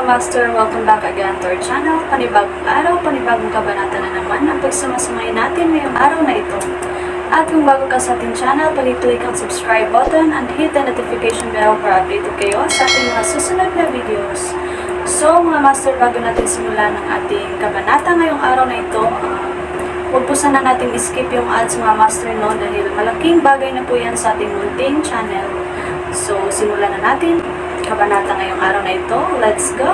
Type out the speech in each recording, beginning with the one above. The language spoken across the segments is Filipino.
Master, welcome back again to our channel. Panibagong araw, panibagong kabanata na naman ang pagsumasamayin natin ngayong araw na ito. At kung bago ka sa ating channel, pag-click ang subscribe button and hit the notification bell para updated kayo sa ating mga susunod na videos. So mga Master, bago natin simulan ang ating kabanata ngayong araw na ito, huwag po sana natin skip yung ads mga Master, no, dahil malaking bagay na po yan sa ating munting channel. So simulan na natin kabanata ngayong araw na ito. Let's go!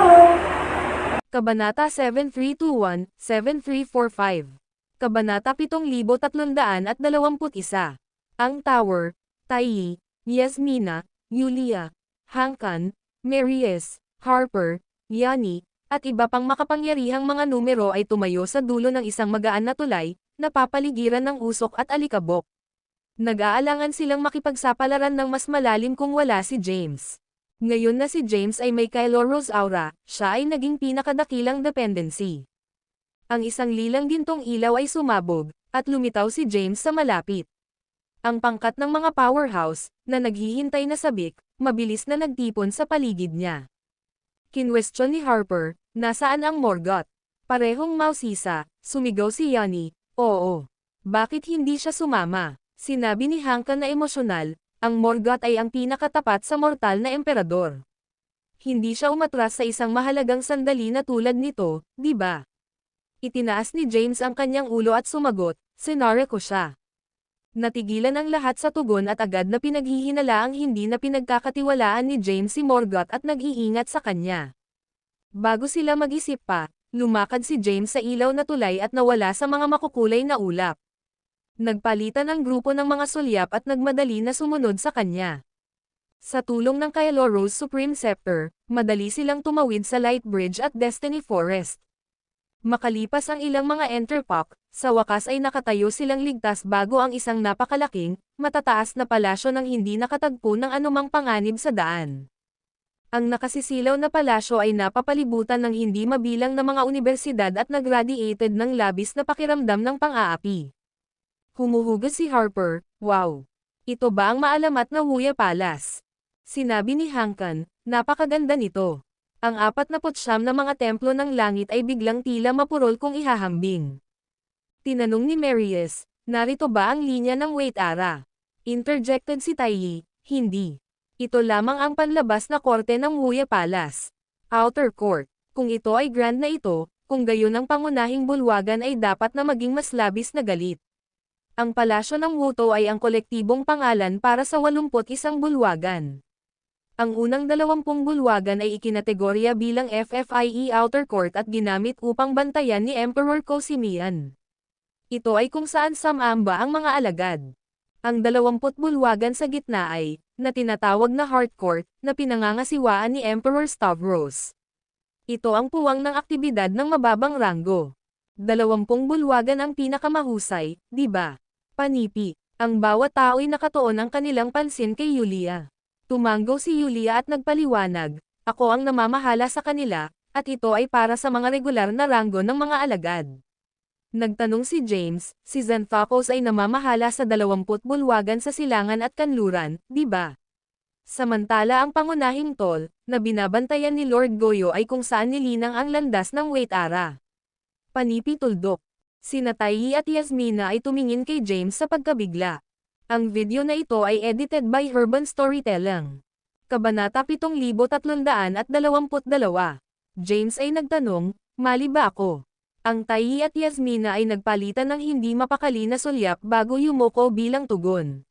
Kabanata 7321-7345. Kabanata 7321. Ang Tower, Taiyi, Yasmina, Yulia, Hangkan, Maries, Harper, Yani, at iba pang makapangyarihang mga numero ay tumayo sa dulo ng isang magaan na tulay, na papaligiran ng usok at alikabok. Nag-aalangan silang makipagsapalaran ng mas malalim kung wala si James. Ngayon na si James ay may Kylo Rose aura, siya ay naging pinakadakilang dependency. Ang isang lilang gintong ilaw ay sumabog, at lumitaw si James sa malapit. Ang pangkat ng mga powerhouse, na naghihintay na sabik, mabilis na nagtipon sa paligid niya. Kinwestiyon ni Harper, nasaan ang Morgoth? Parehong mausisa, sumigaw si Yani, oo. Bakit hindi siya sumama? Sinabi ni Hangkan na emosyonal, ang Morgoth ay ang pinakatapat sa mortal na emperador. Hindi siya umatras sa isang mahalagang sandali na tulad nito, di ba? Itinaas ni James ang kanyang ulo at sumagot, senare ko siya. Natigilan ang lahat sa tugon at agad na pinaghihinala ang hindi na pinagkakatiwalaan ni James si Morgoth at nag-iingat sa kanya. Bago sila mag-isip pa, lumakad si James sa ilaw na tulay at nawala sa mga makukulay na ulap. Nagpalitan ang grupo ng mga sulyap at nagmadali na sumunod sa kanya. Sa tulong ng Kylo Rose Supreme Scepter, madali silang tumawid sa Light Bridge at Destiny Forest. Makalipas ang ilang mga enterpok, sa wakas ay nakatayo silang ligtas bago ang isang napakalaking, matataas na palasyo ng hindi nakatagpo ng anumang panganib sa daan. Ang nakasisilaw na palasyo ay napapalibutan ng hindi mabilang na mga universidad at nagradiated ng labis na pakiramdam ng pang-aapi. Humuhugas si Harper, wow! Ito ba ang maalamat na Huya Palace? Sinabi ni Hangkan, napakaganda nito. Ang 49 na mga templo ng langit ay biglang tila mapurol kung ihahambing. Tinanong ni Maries, narito ba ang linya ng Wait Ara? Interjected si Taiyi, hindi. Ito lamang ang panlabas na korte ng Huya Palace. Outer court. Kung ito ay grand na ito, kung gayon ang pangunahing bulwagan ay dapat na maging mas labis na galit. Ang palasyo ng Wuto ay ang kolektibong pangalan para sa 81 bulwagan. Ang unang 20 bulwagan ay ikinategorya bilang FFIE Outer Court at ginamit upang bantayan ni Emperor Kosimian. Ito ay kung saan samamba ang mga alagad. Ang 20 bulwagan sa gitna ay, na tinatawag na Heart Court, na pinangangasiwaan ni Emperor Stavros. Ito ang puwang ng aktibidad ng mababang ranggo. 20 bulwagan ang pinakamahusay, di ba? Panipi. Ang bawat tao'y nakatuon ang kanilang pansin kay Yulia. Tumanggo si Yulia at nagpaliwanag, ako ang namamahala sa kanila, at ito ay para sa mga regular na ranggo ng mga alagad. Nagtanong si James, si Xanthopos ay namamahala sa 20 bulwagan sa silangan at kanluran, di ba? Samantala ang pangunahing tol, na binabantayan ni Lord Goyo ay kung saan nilinang ang landas ng Wait Ara. Panipi tuldok. Sina Taiyi at Yasmina ay tumingin kay James sa pagkabigla. Ang video na ito ay edited by Herban Storytelling. Kabanata 7322. James ay nagtanong, mali ba ako? Ang Taiyi at Yasmina ay nagpalitan ng hindi mapakali na sulyap bago yumuko bilang tugon.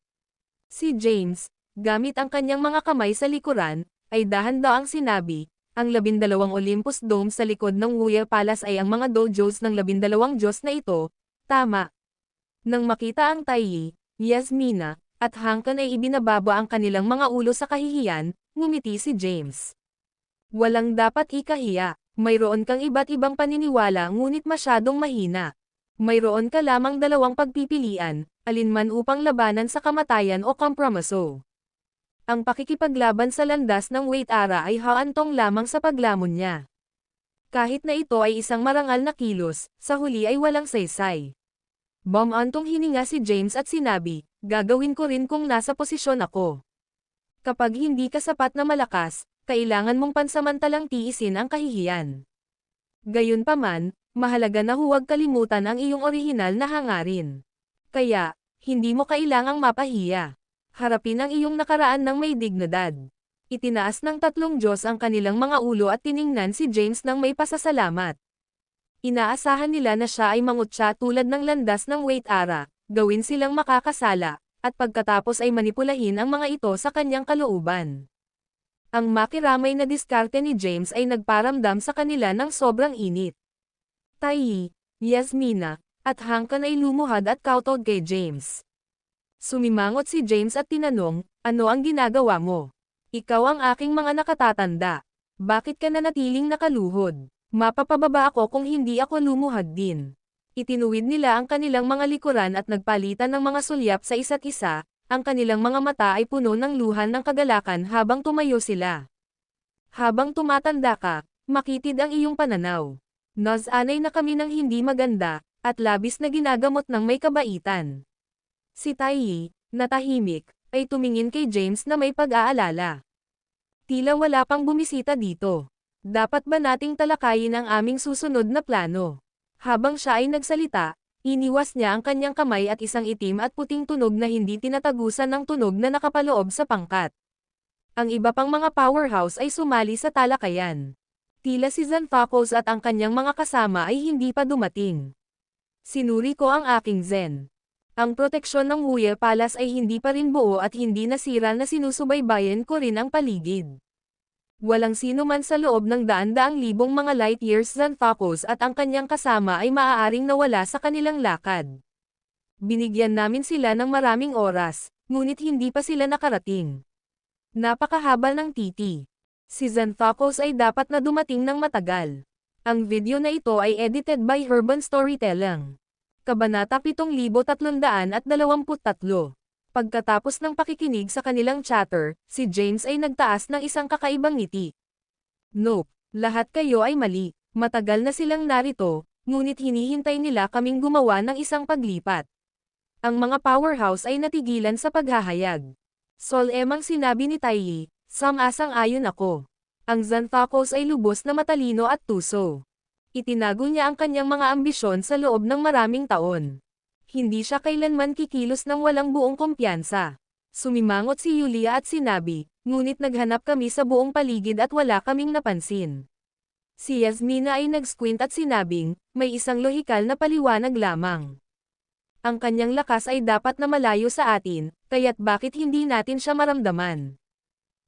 Si James, gamit ang kanyang mga kamay sa likuran, ay dahan-daang sinabi, ang 12 Olympus Dome sa likod ng Huya Palace ay ang mga dojos ng 12 Diyos na ito, tama. Nang makita ang Taiyi, Yasmina, at Hangkan ay ibinababa ang kanilang mga ulo sa kahihiyan, ngumiti si James. Walang dapat ikahiya, mayroon kang iba't ibang paniniwala ngunit masyadong mahina. Mayroon ka lamang dalawang pagpipilian, alinman upang labanan sa kamatayan o kompromiso. Ang pakikipaglaban sa landas ng Wait Ara ay haantong lamang sa paglamon niya. Kahit na ito ay isang marangal na kilos, sa huli ay walang saysay. Bumantong hininga si James at sinabi, gagawin ko rin kung nasa posisyon ako. Kapag hindi ka sapat na malakas, kailangan mong pansamantalang tiisin ang kahihiyan. Gayunpaman, mahalaga na huwag kalimutan ang iyong orihinal na hangarin. Kaya, hindi mo kailangang mapahiya. Harapin ang iyong nakaraan ng may dignidad. Itinaas ng tatlong Diyos ang kanilang mga ulo at tiningnan si James ng may pasasalamat. Inaasahan nila na siya ay mangutya tulad ng landas ng Waitara, gawin silang makakasala, at pagkatapos ay manipulahin ang mga ito sa kanyang kalooban. Ang makiramay na diskarte ni James ay nagparamdam sa kanila ng sobrang init. Tayi, Yasmina, at Hankan ay lumuhad at kautog kay James. Sumimangot si James at tinanong, ano ang ginagawa mo? Ikaw ang aking mga nakatatanda. Bakit ka nanatiling nakaluhod? Mapapababa ako kung hindi ako lumuhad din. Itinuwid nila ang kanilang mga likuran at nagpalitan ng mga sulyap sa isa't isa, ang kanilang mga mata ay puno ng luhan ng kagalakan habang tumayo sila. Habang tumatanda ka, makitid ang iyong pananaw. Nasanay na kami ng hindi maganda, at labis na ginagamot ng may kabaitan. Si Tayi, natahimik, ay tumingin kay James na may pag-aalala. Tila wala pang bumisita dito. Dapat ba nating talakayin ang aming susunod na plano? Habang siya ay nagsalita, iniwas niya ang kanyang kamay at isang itim at puting tunog na hindi tinatagusan ng tunog na nakapaloob sa pangkat. Ang iba pang mga powerhouse ay sumali sa talakayan. Tila si Xanthocos at ang kanyang mga kasama ay hindi pa dumating. Sinuri ko ang aking zen. Ang proteksyon ng Huya Palace ay hindi pa rin buo at hindi nasira na sinusubaybayan ko rin ang paligid. Walang sino man sa loob ng daan-daang libong mga light years Xanthocos at ang kanyang kasama ay maaaring nawala sa kanilang lakad. Binigyan namin sila ng maraming oras, ngunit hindi pa sila nakarating. Napakahaba ng titi. Si Xanthocos ay dapat na dumating ng matagal. Ang video na ito ay edited by Urban Storytelling. Kabanata 7323. Pagkatapos ng pakikinig sa kanilang chatter, si James ay nagtaas ng isang kakaibang ngiti. Nope, lahat kayo ay mali. Matagal na silang narito, ngunit hinihintay nila kaming gumawa ng isang paglipat. Ang mga powerhouse ay natigilan sa paghahayag. Emang sinabi ni Tayi, sang-asang-ayon ako. Ang Xanthocos ay lubos na matalino at tuso. Itinago niya ang kanyang mga ambisyon sa loob ng maraming taon. Hindi siya kailanman kikilos ng walang buong kumpiyansa. Sumimangot si Yulia at sinabi, ngunit naghanap kami sa buong paligid at wala kaming napansin. Si Yasmina ay nag-squint at sinabing, may isang lohikal na paliwanag lamang. Ang kanyang lakas ay dapat na malayo sa atin, kaya't bakit hindi natin siya maramdaman?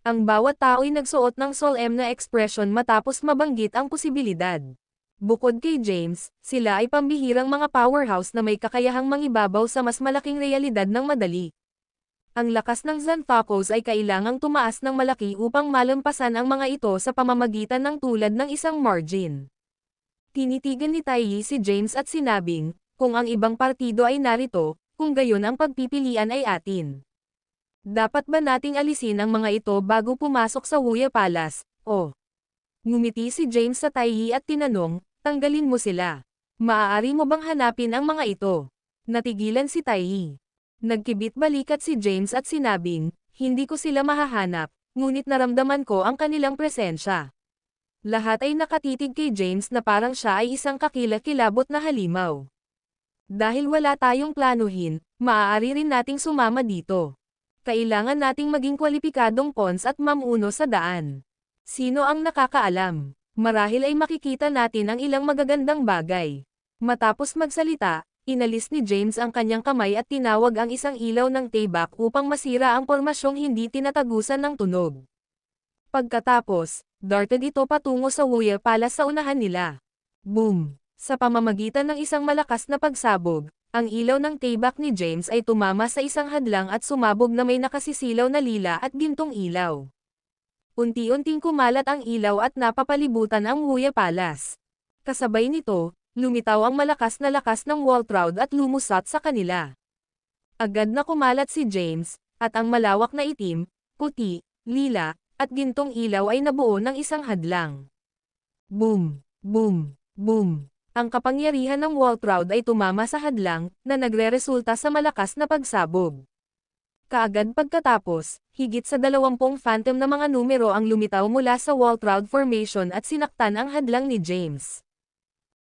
Ang bawat tao ay nagsuot ng solemn na ekspresyon matapos mabanggit ang posibilidad. Bukod kay James, sila ay pambihirang mga powerhouse na may kakayahang mangibabaw sa mas malaking realidad ng madali. Ang lakas ng Xanthocos ay kailangang tumaas ng malaki upang malampasan ang mga ito sa pamamagitan ng tulad ng isang margin. Tinitigan ni Tayi si James at sinabing, kung ang ibang partido ay narito, kung gayon ang pagpipilian ay atin. Dapat ba nating alisin ang mga ito bago pumasok sa Huya Palace, o? Ngumiti si James sa Tayi at tinanong, tanggalin mo sila. Maaari mo bang hanapin ang mga ito? Natigilan si Tayi. Nagkibit balikat si James at sinabing, hindi ko sila mahahanap, ngunit naramdaman ko ang kanilang presensya. Lahat ay nakatitig kay James na parang siya ay isang kakilakilabot na halimaw. Dahil wala tayong planuhin, maaari rin nating sumama dito. Kailangan nating maging kwalipikadong pawns at mamuno sa daan. Sino ang nakakaalam? Marahil ay makikita natin ang ilang magagandang bagay. Matapos magsalita, inalis ni James ang kanyang kamay at tinawag ang isang ilaw ng taybak upang masira ang pormasyong hindi tinatagusan ng tunog. Pagkatapos, darted ito patungo sa Huya Palace sa unahan nila. Boom! Sa pamamagitan ng isang malakas na pagsabog, ang ilaw ng taybak ni James ay tumama sa isang hadlang at sumabog na may nakasisilaw na lila at gintong ilaw. Unti-unting kumalat ang ilaw at napapalibutan ang Huya Palace. Kasabay nito, lumitaw ang malakas na lakas ng Waltraud at lumusat sa kanila. Agad na kumalat si James, at ang malawak na itim, puti, lila, at gintong ilaw ay nabuo ng isang hadlang. Boom! Boom! Boom! Ang kapangyarihan ng Waltraud ay tumama sa hadlang, na nagreresulta sa malakas na pagsabog. Kaagad pagkatapos, higit sa 20 phantom na mga numero ang lumitaw mula sa Waltraud Formation at sinaktan ang hadlang ni James.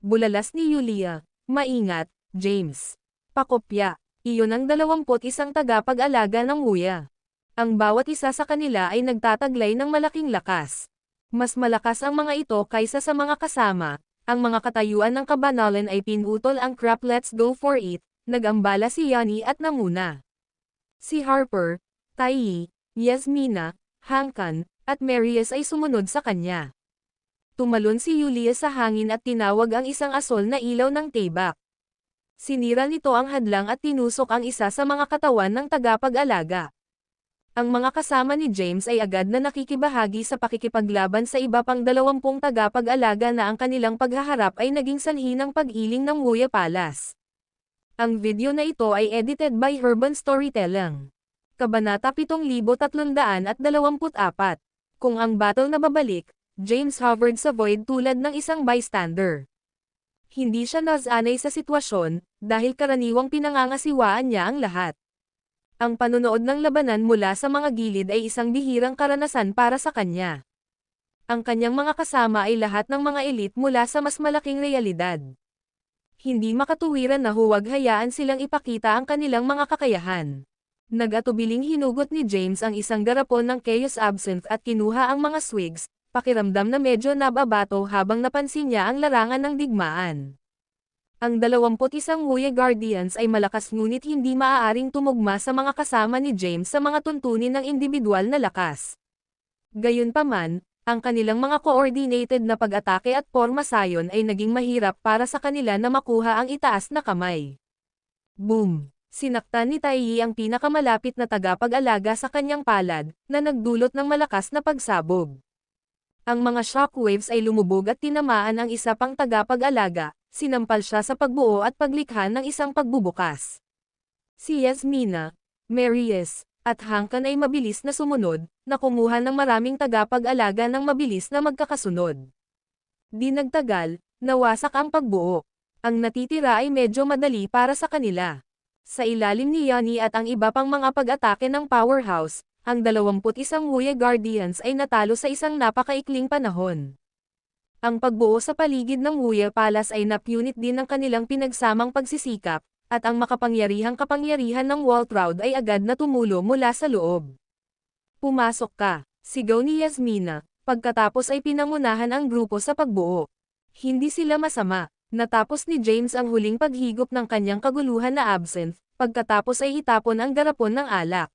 Bulalas ni Yulia, "Maingat, James. Pakopya, iyon ang 21 tagapag-alaga ng Wuya. Ang bawat isa sa kanila ay nagtataglay ng malaking lakas. Mas malakas ang mga ito kaysa sa mga kasama. Ang mga katayuan ng kabanalan ay pinutol ang crap, let's go for it," nag-ambala si Yanni at nanguna. Si Harper, Tai, Yasmina, Hankan, at Marius ay sumunod sa kanya. Tumalon si Yulia sa hangin at tinawag ang isang asol na ilaw ng tebak. Sinira nito ang hadlang at tinusok ang isa sa mga katawan ng tagapag-alaga. Ang mga kasama ni James ay agad na nakikibahagi sa pakikipaglaban sa iba pang 20 tagapag-alaga na ang kanilang paghaharap ay naging sanhi ng pag-iling ng Wuya Palace. Ang video na ito ay edited by Herban Storytelling. Kabanata 7324. Kung ang battle na babalik, James hovered sa void tulad ng isang bystander. Hindi siya nasanay sa sitwasyon, dahil karaniwang pinangangasiwaan niya ang lahat. Ang panunood ng labanan mula sa mga gilid ay isang bihirang karanasan para sa kanya. Ang kanyang mga kasama ay lahat ng mga elite mula sa mas malaking realidad. Hindi makatuwiran na huwag hayaan silang ipakita ang kanilang mga kakayahan. Nag-atubiling hinugot ni James ang isang garapon ng Chaos Absinthe at kinuha ang mga swigs, pakiramdam na medyo nababato habang napansin niya ang larangan ng digmaan. Ang 21 Wuya Guardians ay malakas ngunit hindi maaaring tumugma sa mga kasama ni James sa mga tuntunin ng individual na lakas. Gayunpaman, ang kanilang mga coordinated na pag-atake at pormasayon ay naging mahirap para sa kanila na makuha ang itaas na kamay. Boom! Sinaktan ni Tai ang pinakamalapit na tagapag-alaga sa kanyang palad, na nagdulot ng malakas na pagsabog. Ang mga shockwaves ay lumubog at tinamaan ang isa pang tagapag-alaga, sinampal siya sa pagbuo at paglikha ng isang pagbubukas. Si Yasmina, Marius, at Hankan ay mabilis na sumunod, na kumuha ng maraming tagapag-alaga ng mabilis na magkakasunod. Di nagtagal, nawasak ang pagbuo. Ang natitira ay medyo madali para sa kanila. Sa ilalim ni Yanni at ang iba pang mga pag-atake ng powerhouse, ang 21 Wuya Guardians ay natalo sa isang napakaikling panahon. Ang pagbuo sa paligid ng Wuya Palace ay napunit din ng kanilang pinagsamang pagsisikap, at ang makapangyarihang kapangyarihan ng Waltraud ay agad na tumulo mula sa loob. "Pumasok ka," sigaw ni Yasmina, pagkatapos ay pinangunahan ang grupo sa pagbuo. Hindi sila masama. Natapos ni James ang huling paghigop ng kanyang kaguluhan na absinthe, pagkatapos ay itapon ang garapon ng alak.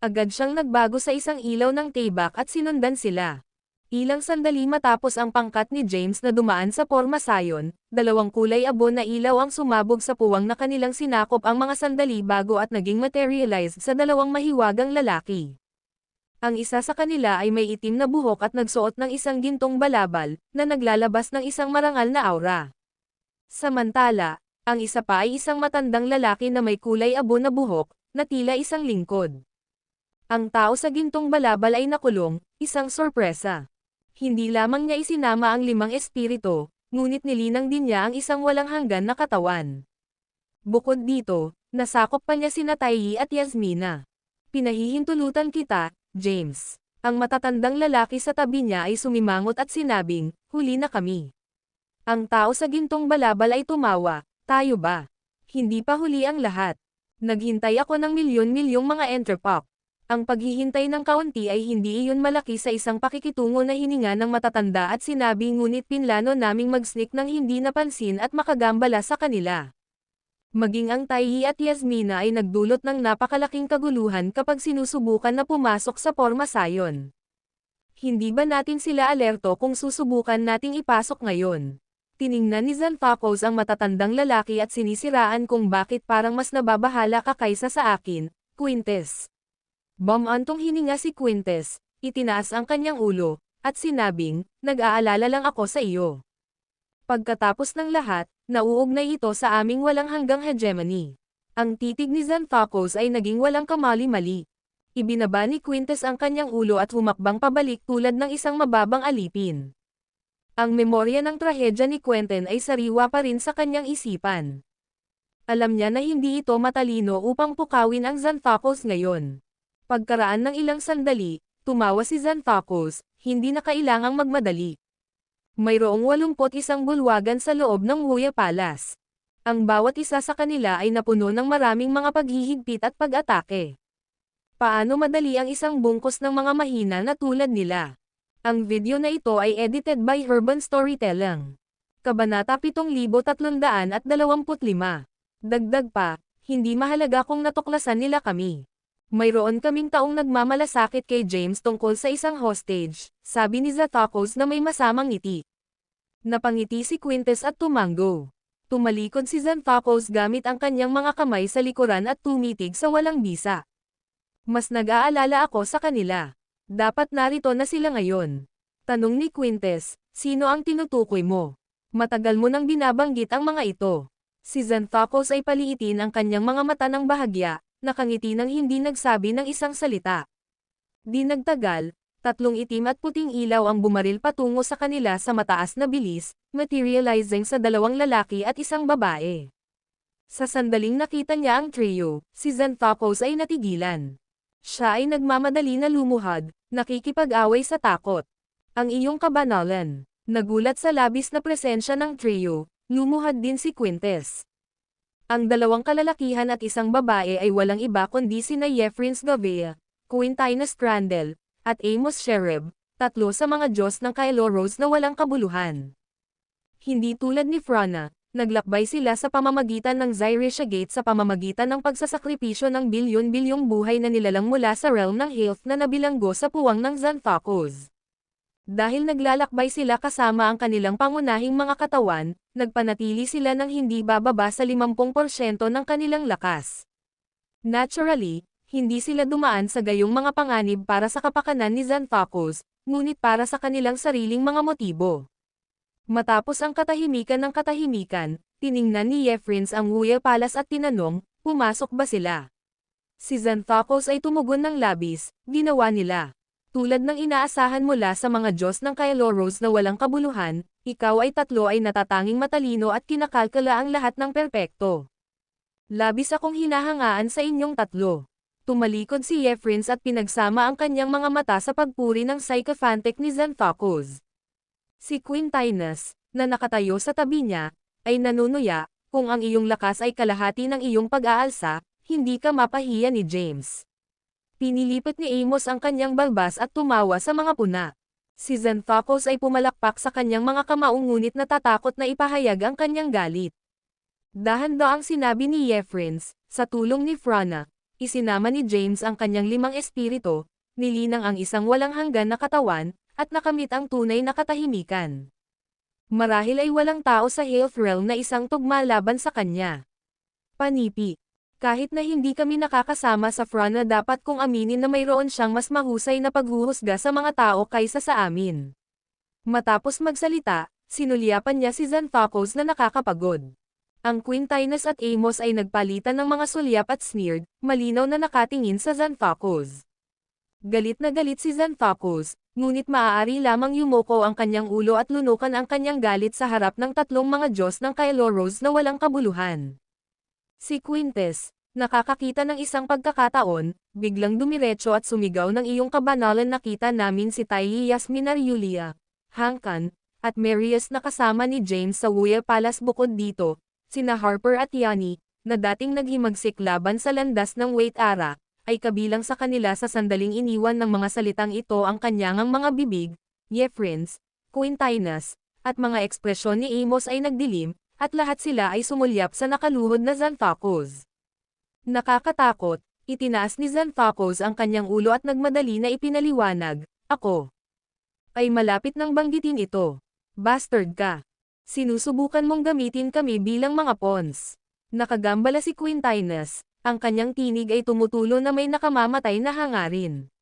Agad siyang nagbago sa isang ilaw ng tebak at sinundan sila. Ilang sandali matapos ang pangkat ni James na dumaan sa pormasayon, 2 kulay abo na ilaw ang sumabog sa puwang na kanilang sinakop ang mga sandali bago at naging materialized sa 2 mahiwagang lalaki. Ang isa sa kanila ay may itim na buhok at nagsuot ng isang gintong balabal, na naglalabas ng isang marangal na aura. Samantala, ang isa pa ay isang matandang lalaki na may kulay abo na buhok, na tila isang lingkod. Ang tao sa gintong balabal ay nakulong, isang sorpresa. Hindi lamang niya isinama ang 5 espiritu, ngunit nilinang din niya ang isang walang hanggan na katawan. Bukod dito, nasakop pa niya sina Tai at Yasmina. "Pinahihintulutan kita, James." Ang matatandang lalaki sa tabi niya ay sumimangot at sinabing, "Huli na kami." Ang tao sa gintong balabal ay tumawa, "Tayo ba? Hindi pa huli ang lahat. Naghintay ako ng milyon-milyong mga entrepok." Ang paghihintay ng kaunti ay hindi iyon malaki sa isang pakikitungo na hininga ng matatanda at sinabi, "Ngunit pinlano naming mag-sneak ng hindi napansin at makagambala sa kanila." Maging ang Tai at Yasmina ay nagdulot ng napakalaking kaguluhan kapag sinusubukan na pumasok sa pormasayon. "Hindi ba natin sila alerto kung susubukan nating ipasok ngayon?" Tiningnan ni Zanfakos ang matatandang lalaki at sinisiraan kung bakit parang mas nababahala ka kaysa sa akin, Quintes. Bumantong hininga si Quintes, itinaas ang kanyang ulo, at sinabing, "Nag-aalala lang ako sa iyo." Pagkatapos ng lahat, nauugnay ito sa aming walang hanggang hegemony. Ang titig ni Zanfakos ay naging walang kamali-mali. Ibinaba ni Quintes ang kanyang ulo at humakbang pabalik tulad ng isang mababang alipin. Ang memorya ng trahedya ni Quentin ay sariwa pa rin sa kanyang isipan. Alam niya na hindi ito matalino upang pukawin ang Xanthocles ngayon. Pagkaraan ng ilang sandali, tumawa si Xanthocles, hindi na kailangang magmadali. Mayroong 81 bulwagan sa loob ng Huya Palace. Ang bawat isa sa kanila ay napuno ng maraming mga paghihigpit at pag-atake. Paano madali ang isang bungkus ng mga mahina na tulad nila? Ang video na ito ay edited by Urban Storytelling. Kabanata 7325. Dagdag pa, hindi mahalaga kung natuklasan nila kami. Mayroon kaming taong nagmamalasakit kay James tungkol sa isang hostage, sabi ni Xanthocles na may masamang ngiti. Napangiti si Quintes at tumango. Tumalikod si Xanthocles gamit ang kanyang mga kamay sa likuran at tumitig sa walang bisa. Mas nag-aalala ako sa kanila. Dapat narito na sila ngayon. Tanong ni Quintes, sino ang tinutukoy mo? Matagal mo nang binabanggit ang mga ito. Si Xanthocles ay paliitin ang kanyang mga mata ng bahagya, nakangiti nang hindi nagsabi ng isang salita. Di nagtagal, 3 itim at puting ilaw ang bumaril patungo sa kanila sa mataas na bilis, materializing sa 2 lalaki at isang babae. Sa sandaling nakita niya ang trio, si Xanthocles ay natigilan. Siya ay nagmamadali na lumuhad, nakikipag-away sa takot. Ang iyong kabanalan. Nagulat sa labis na presensya ng trio, lumuhad din si Quintes. Ang 2 kalalakihan at isang babae ay walang iba kundi sina Yephrins Gavea, Quintinus Crandall, at Amos Shereb, 3 sa mga Diyos ng Kailoros na walang kabuluhan. Hindi tulad ni Frana, naglakbay sila sa pamamagitan ng Zyretia Gate sa pamamagitan ng pagsasakripisyo ng bilyon-bilyong buhay na nilalang mula sa realm ng Health na nabilanggo sa puwang ng Xanthocles. Dahil naglalakbay sila kasama ang kanilang pangunahing mga katawan, nagpanatili sila ng hindi bababa sa 50% ng kanilang lakas. Naturally, hindi sila dumaan sa gayong mga panganib para sa kapakanan ni Xanthocles, ngunit para sa kanilang sariling mga motibo. Matapos ang katahimikan ng katahimikan, tiningnan ni Yephrins ang Huya Palace at tinanong, pumasok ba sila? Si Xanthocles ay tumugon ng labis, ginawa nila. Tulad ng inaasahan mula sa mga Diyos ng Kailoros na walang kabuluhan, ikaw ay 3 ay natatanging matalino at kinakalkala ang lahat ng perpekto. Labis akong hinahangaan sa inyong 3. Tumalikod si Yephrins at pinagsama ang kanyang mga mata sa pagpuri ng sycophantic ni Xanthocles. Si Quintinus, na nakatayo sa tabi niya, ay nanunuya, kung ang iyong lakas ay kalahati ng iyong pag-aalsa, hindi ka mapahiya ni James. Pinilipit ni Amos ang kanyang balbas at tumawa sa mga puna. Si Xanthocles ay pumalakpak sa kanyang mga kamao ngunit natatakot na ipahayag ang kanyang galit. Dahan-daang sinabi ni Yephrins, sa tulong ni Frana, isinama ni James ang kanyang 5 espiritu, nilinang ang isang walang hanggan na katawan, at nakamit ang tunay na katahimikan. Marahil ay walang tao sa Health Realm na isang tugma laban sa kanya. Panipi. Kahit na hindi kami nakakasama sa Frana dapat kong aminin na mayroon siyang mas mahusay na paghuhusga sa mga tao kaysa sa amin. Matapos magsalita, sinulyapan niya si Xanthocles na nakakapagod. Ang Quintinus at Amos ay nagpalitan ng mga sulyap at sneered, malinaw na nakatingin sa Xanthocles. Galit na galit si Xanthocles, ngunit maaari lamang yumuko ang kanyang ulo at lunukan ang kanyang galit sa harap ng 3 mga Diyos ng Kailoros na walang kabuluhan. Si Quintes, nakakakita ng isang pagkakataon, biglang dumiretso at sumigaw ng iyong kabanalan. Nakita namin si Tylee Yasminar Yulia, Hankan, at Marius na kasama ni James sa Huya Palace. Bukod dito, sina Harper at Yanni, na dating naghimagsik laban sa landas ng Wait Ara, ay kabilang sa kanila. Sa sandaling iniwan ng mga salitang ito ang kanyangang mga bibig, Yephrins, Quintinus, at mga ekspresyon ni Amos ay nagdilim, at lahat sila ay sumulyap sa nakaluhod na Xanthocles. Nakakatakot, itinaas ni Xanthocles ang kanyang ulo at nagmadali na ipinaliwanag, ako ay malapit nang banggitin ito. Bastard ka. Sinusubukan mong gamitin kami bilang mga pawns. Nakagambala si Quintinus, ang kanyang tinig ay tumutulo na may nakamamatay na hangarin.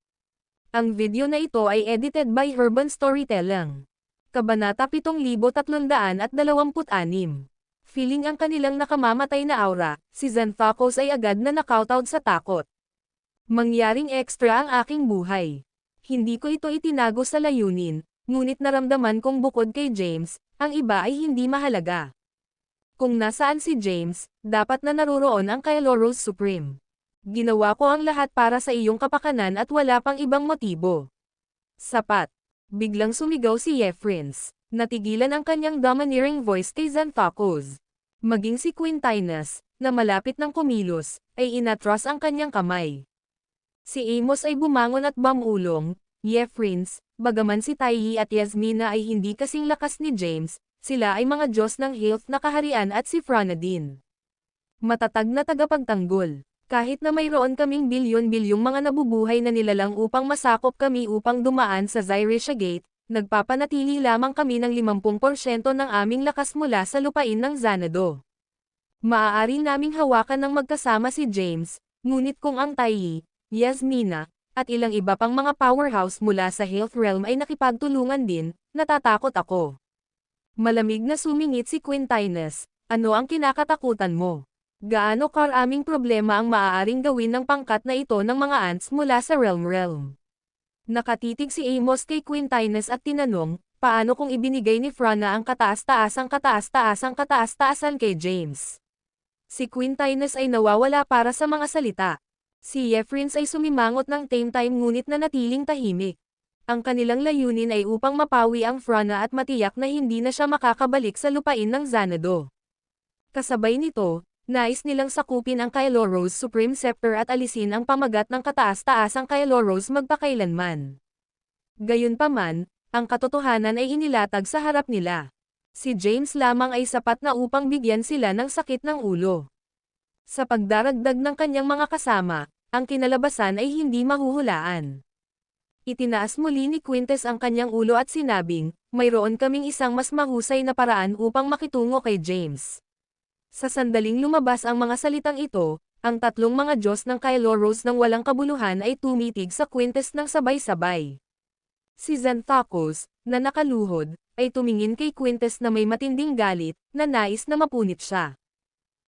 Ang video na ito ay edited by Urban Storytelling. Kabanata 7326. Feeling ang kanilang nakamamatay na aura, si Xanthocles ay agad na nakautout sa takot. Mangyaring ekstra ang aking buhay. Hindi ko ito itinago sa layunin, ngunit naramdaman kong bukod kay James, ang iba ay hindi mahalaga. Kung nasaan si James, dapat na naruroon ang Kylo Supreme. Ginawa ko ang lahat para sa iyong kapakanan at wala pang ibang motibo. Sapat. Biglang sumigaw si Yefrins. Natigilan ang kanyang domineering voice kay Xanthocos. Maging si Quintinus, na malapit ng kumilos, ay inatras ang kanyang kamay. Si Amos ay bumangon at bumulong. Yefrins, bagaman si Taiyi at Yasmina ay hindi kasing lakas ni James, sila ay mga Diyos ng health na kaharian at si Frana din. Matatag na tagapagtanggol. Kahit na mayroon kaming bilyon-bilyong mga nabubuhay na nilalang upang masakop kami upang dumaan sa Zyresha Gate, nagpapanatili lamang kami ng 50% ng aming lakas mula sa lupain ng Xanadu. Maaari naming hawakan ng magkasama si James, ngunit kung ang Taiyi, Yasmina, at ilang iba pang mga powerhouse mula sa Health Realm ay nakipagtulungan din, natatakot ako. Malamig na sumingit si Quintinus, ano ang kinakatakutan mo? Gaano karaming problema ang maaaring gawin ng pangkat na ito ng mga ants mula sa Realm? Nakatitig si Amos kay Quintinus at tinanong, paano kung ibinigay ni Frana ang kataas-taasan kay James? Si Quintinus ay nawawala para sa mga salita. Si Yefrins ay sumimangot ng tame time ngunit nanatiling tahimik. Ang kanilang layunin ay upang mapawi ang Frana at matiyak na hindi na siya makakabalik sa lupain ng Xanadu. Kasabay nito, nais nilang sakupin ang Kylo Supreme Scepter at alisin ang pamagat ng kataas-taasang Kylo magpakailanman. Gayunpaman, ang katotohanan ay inilatag sa harap nila. Si James lamang ay sapat na upang bigyan sila ng sakit ng ulo. Sa pagdaragdag ng kanyang mga kasama, ang kinalabasan ay hindi mahuhulaan. Itinaas muli ni Quintus ang kanyang ulo at sinabing, mayroon kaming isang mas mahusay na paraan upang makitungo kay James. Sa sandaling lumabas ang mga salitang ito, ang tatlong mga Diyos ng Kylo ng walang kabuluhan ay tumitig sa Quintus ng sabay-sabay. Si Xanthocos, na nakaluhod, ay tumingin kay Quintus na may matinding galit, na nais na mapunit siya.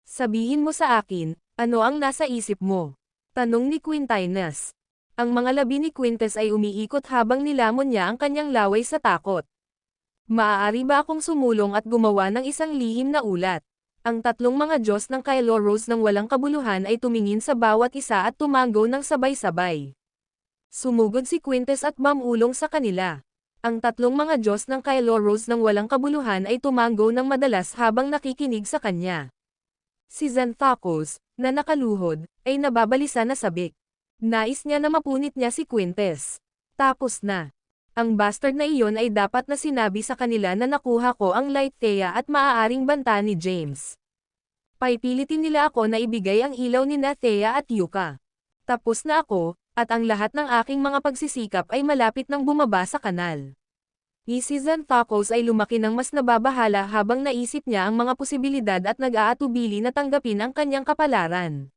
Sabihin mo sa akin, ano ang nasa isip mo? Tanong ni Quintinus. Ang mga labi ni Quintus ay umiikot habang nilamon niya ang kanyang laway sa takot. Maaari ba akong sumulong at gumawa ng isang lihim na ulat? Ang tatlong mga Diyos ng Kylo ng walang kabuluhan ay tumingin sa bawat isa at tumango ng sabay-sabay. Sumugod si Quintus at bumulong sa kanila. Ang tatlong mga Diyos ng Kylo ng walang kabuluhan ay tumango ng madalas habang nakikinig sa kanya. Si Xanthocos, na nakaluhod, ay nababalisa na sabik. Nais niya na mapunit niya si Quintus. Tapos na. Ang bastard na iyon ay dapat na sinabi sa kanila na nakuha ko ang Light Thea at maaaring banta ni James. Paipilitin nila ako na ibigay ang ilaw ni Thea at Yuka. Tapos na ako, at ang lahat ng aking mga pagsisikap ay malapit nang bumaba sa kanal. Si Xanthocos ay lumaki ng mas nababahala habang naisip niya ang mga posibilidad at nag-aatubili na tanggapin ang kanyang kapalaran.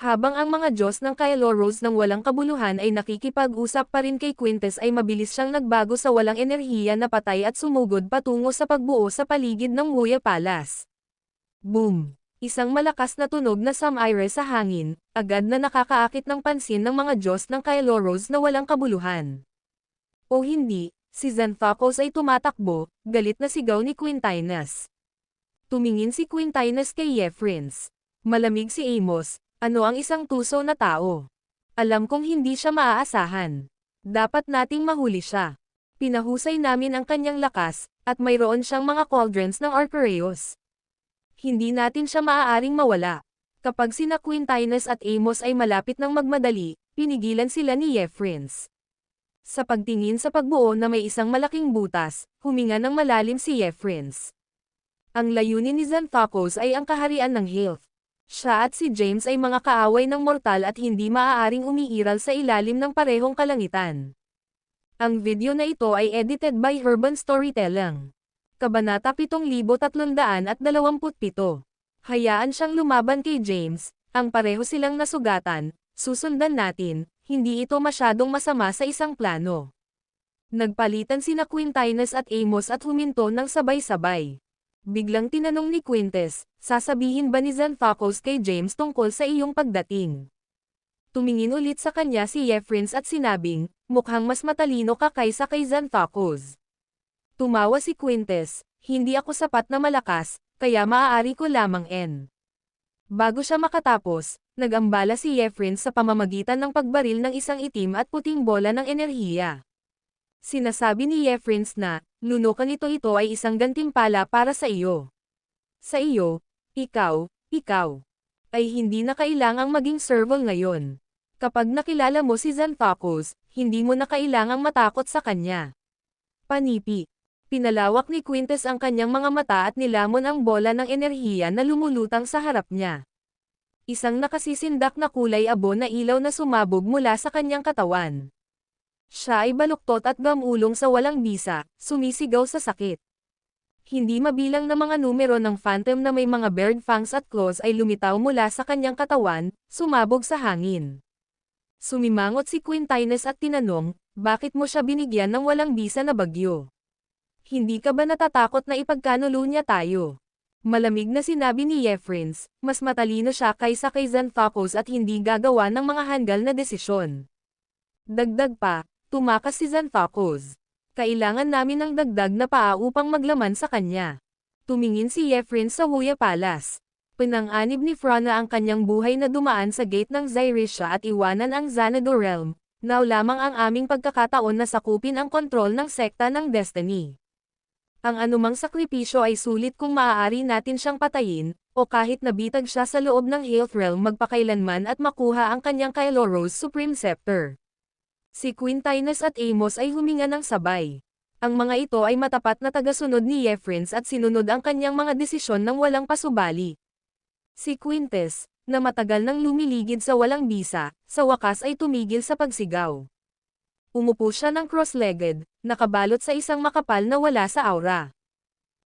Habang ang mga Diyos ng Kylo ng walang kabuluhan ay nakikipag-usap pa rin kay Quintus ay mabilis siyang nagbago sa walang enerhiya na patay at sumugod patungo sa pagbuo sa paligid ng Muya Palace. Boom! Isang malakas na tunog na samaire sa hangin, agad na nakakaakit ng pansin ng mga Diyos ng Kylo na walang kabuluhan. O hindi, si Xanthocos ay tumatakbo, galit na sigaw ni Quintinus. Tumingin si Quintinus kay Yefrins. Malamig si Amos. Ano ang isang tuso na tao? Alam kong hindi siya maaasahan. Dapat nating mahuli siya. Pinahusay namin ang kanyang lakas, at mayroon siyang mga cauldrons ng Arquereos. Hindi natin siya maaaring mawala. Kapag sina Quintinus at Amos ay malapit ng magmadali, pinigilan sila ni Yefrins. Sa pagtingin sa pagbuo na may isang malaking butas, huminga ng malalim si Yefrins. Ang layunin ni Xanthocos ay ang kaharian ng health. Siya at si James ay mga kaaway ng mortal at hindi maaaring umiiral sa ilalim ng parehong kalangitan. Ang video na ito ay edited by Urban Storytelling. Kabanata 7327. Hayaan siyang lumaban kay James, ang pareho silang nasugatan, susundan natin, hindi ito masyadong masama sa isang plano. Nagpalitan sina Quintinus at Amos at huminto ng sabay-sabay. Biglang tinanong ni Quintus, sasabihin ba ni Xanthocos kay James tungkol sa iyong pagdating? Tumingin ulit sa kanya si Yefrins at sinabing, mukhang mas matalino ka kaysa kay Xanthocos. Tumawa si Quintus, hindi ako sapat na malakas, kaya maaari ko lamang Bago siya makatapos, nag-ambala si Yefrins sa pamamagitan ng pagbaril ng isang itim at puting bola ng enerhiya. Sinasabi ni Yefrins na, lunukan ito ay isang gantimpala para sa iyo. Sa iyo, ikaw, ay hindi na kailangang maging serval ngayon. Kapag nakilala mo si Xanthocus, hindi mo na kailangang matakot sa kanya. Panipi. Pinalawak ni Quintes ang kanyang mga mata at nilamon ang bola ng enerhiya na lumulutang sa harap niya. Isang nakasisindak na kulay abo na ilaw na sumabog mula sa kanyang katawan. Siya ay baluktot at gamulong sa walang bisa, sumisigaw sa sakit. Hindi mabilang na mga numero ng phantom na may mga bird fangs at claws ay lumitaw mula sa kanyang katawan, sumabog sa hangin. Sumimangot si Quintinus at tinanong, bakit mo siya binigyan ng walang bisa na bagyo? Hindi ka ba natatakot na ipagkanulo niya tayo? Malamig na sinabi ni Yefrins, mas matalino siya kaysa kay Xanthocus at hindi gagawa ng mga hanggal na desisyon. Dagdag pa, tumakas si Xanthocus. Kailangan namin ng dagdag na paa upang maglaman sa kanya. Tumingin si Yefrins sa Huya Palace. Pinang-anib ni Frana ang kanyang buhay na dumaan sa gate ng Zyrisha at iwanan ang Xanadu Realm. Now lamang ang aming pagkakataon na sakupin ang kontrol ng sekta ng Destiny. Ang anumang sakripisyo ay sulit kung maaari natin siyang patayin, o kahit nabitag siya sa loob ng Health Realm magpakailanman at makuha ang kanyang Kylo Rose Supreme Scepter. Si Quintinus at Amos ay huminga ng sabay. Ang mga ito ay matapat na tagasunod ni Yefrins at sinunod ang kanyang mga desisyon ng walang pasubali. Si Quintes, na matagal nang lumiligid sa walang bisa, sa wakas ay tumigil sa pagsigaw. Umupo siya ng cross-legged, nakabalot sa isang makapal na wala sa aura.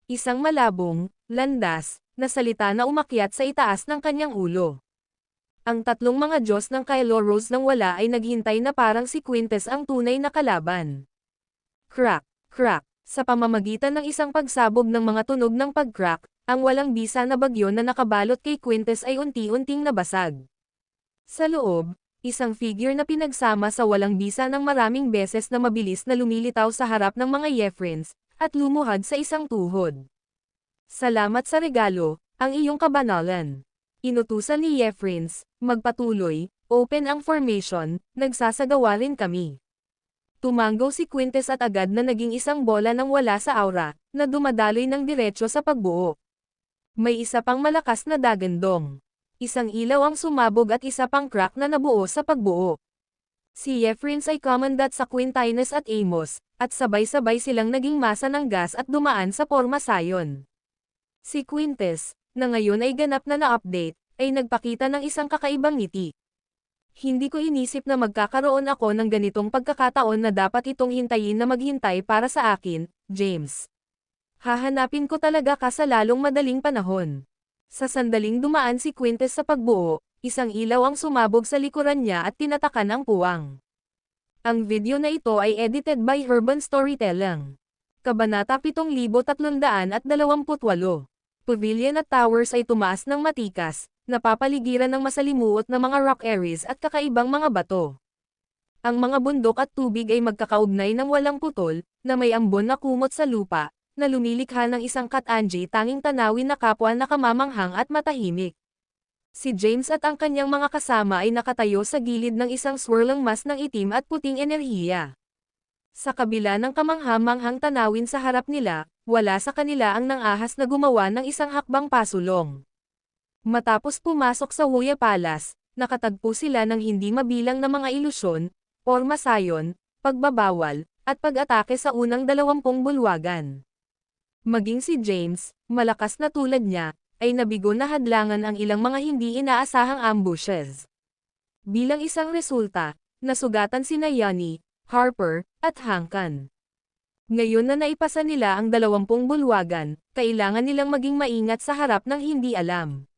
Isang malabong, landas, na salita na umakyat sa itaas ng kanyang ulo. Ang tatlong mga Diyos ng Kylo Rose nang wala ay naghintay na parang si Quintes ang tunay na kalaban. Crack, crack, sa pamamagitan ng isang pagsabog ng mga tunog ng pag-crack, ang walang bisa na bagyo na nakabalot kay Quintes ay unti-unting nabasag. Sa loob, isang figure na pinagsama sa walang bisa ng maraming beses na mabilis na lumilitaw sa harap ng mga Yefrins, at lumuhad sa isang tuhod. Salamat sa regalo, ang iyong kabanalan. Inutusan ni Yefrins, magpatuloy, open ang formation, nagsasagawa rin kami. Tumanggaw si Quintes at agad na naging isang bola ng wala sa aura, na dumadaloy ng diretsyo sa pagbuo. May isa pang malakas na dagandong. Isang ilaw ang sumabog at isa pang crack na nabuo sa pagbuo. Si Yefrins ay commandant sa Quintinus at Amos, at sabay-sabay silang naging masa ng gas at dumaan sa porma sayon. Si Quintes, na ngayon ay ganap na na-update, ay nagpakita ng isang kakaibang ngiti. Hindi ko inisip na magkakaroon ako ng ganitong pagkakataon na dapat itong hintayin na maghintay para sa akin, James. Hahanapin ko talaga ka sa lalong madaling panahon. Sa sandaling dumaan si Quintes sa pagbuo, isang ilaw ang sumabog sa likuran niya at tinatakan ang puwang. Ang video na ito ay edited by Urban Storytelling. Kabanata 7328. Pavilion at towers ay tumaas ng matikas, napapaligiran ng masalimuot na mga rock areas at kakaibang mga bato. Ang mga bundok at tubig ay magkakaugnay ng walang putol, na may ambon na kumot sa lupa, na lumilikha ng isang Katanji tanging tanawin na kapwa na kamamanghang at matahimik. Si James at ang kanyang mga kasama ay nakatayo sa gilid ng isang swirling mass ng itim at puting enerhiya. Sa kabila ng kamangha-manghang tanawin sa harap nila, wala sa kanila ang nangahas na gumawa ng isang hakbang pasulong. Matapos pumasok sa Huya Palace, nakatagpo sila ng hindi mabilang na mga ilusyon, porma sayon, pagbabawal, at pag-atake sa unang 20 bulwagan. Maging si James, malakas na tulad niya, ay nabigo na hadlangan ang ilang mga hindi inaasahang ambushes. Bilang isang resulta, nasugatan sina Yanni, Harper, at Hankan. Ngayon na naipasa nila ang 20 bulwagan, kailangan nilang maging maingat sa harap ng hindi alam.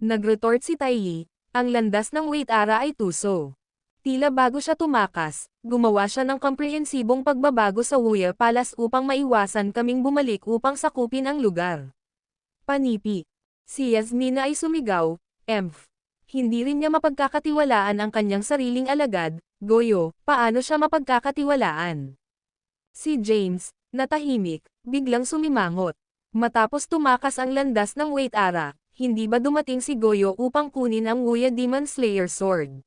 Nagretort si Taiyi, ang landas ng Waitara ay tuso. Tila bago siya tumakas, gumawa siya ng komprehensibong pagbabago sa Huya Palace upang maiwasan kaming bumalik upang sakupin ang lugar. Panipi. Si Yasmina ay sumigaw, "Emph." Hindi rin niya mapagkakatiwalaan ang kanyang sariling alagad, Goyo, paano siya mapagkakatiwalaan? Si James, natahimik, biglang sumimangot. Matapos tumakas ang landas ng Wait Ara, hindi ba dumating si Goyo upang kunin ang Wuya Demon Slayer Sword?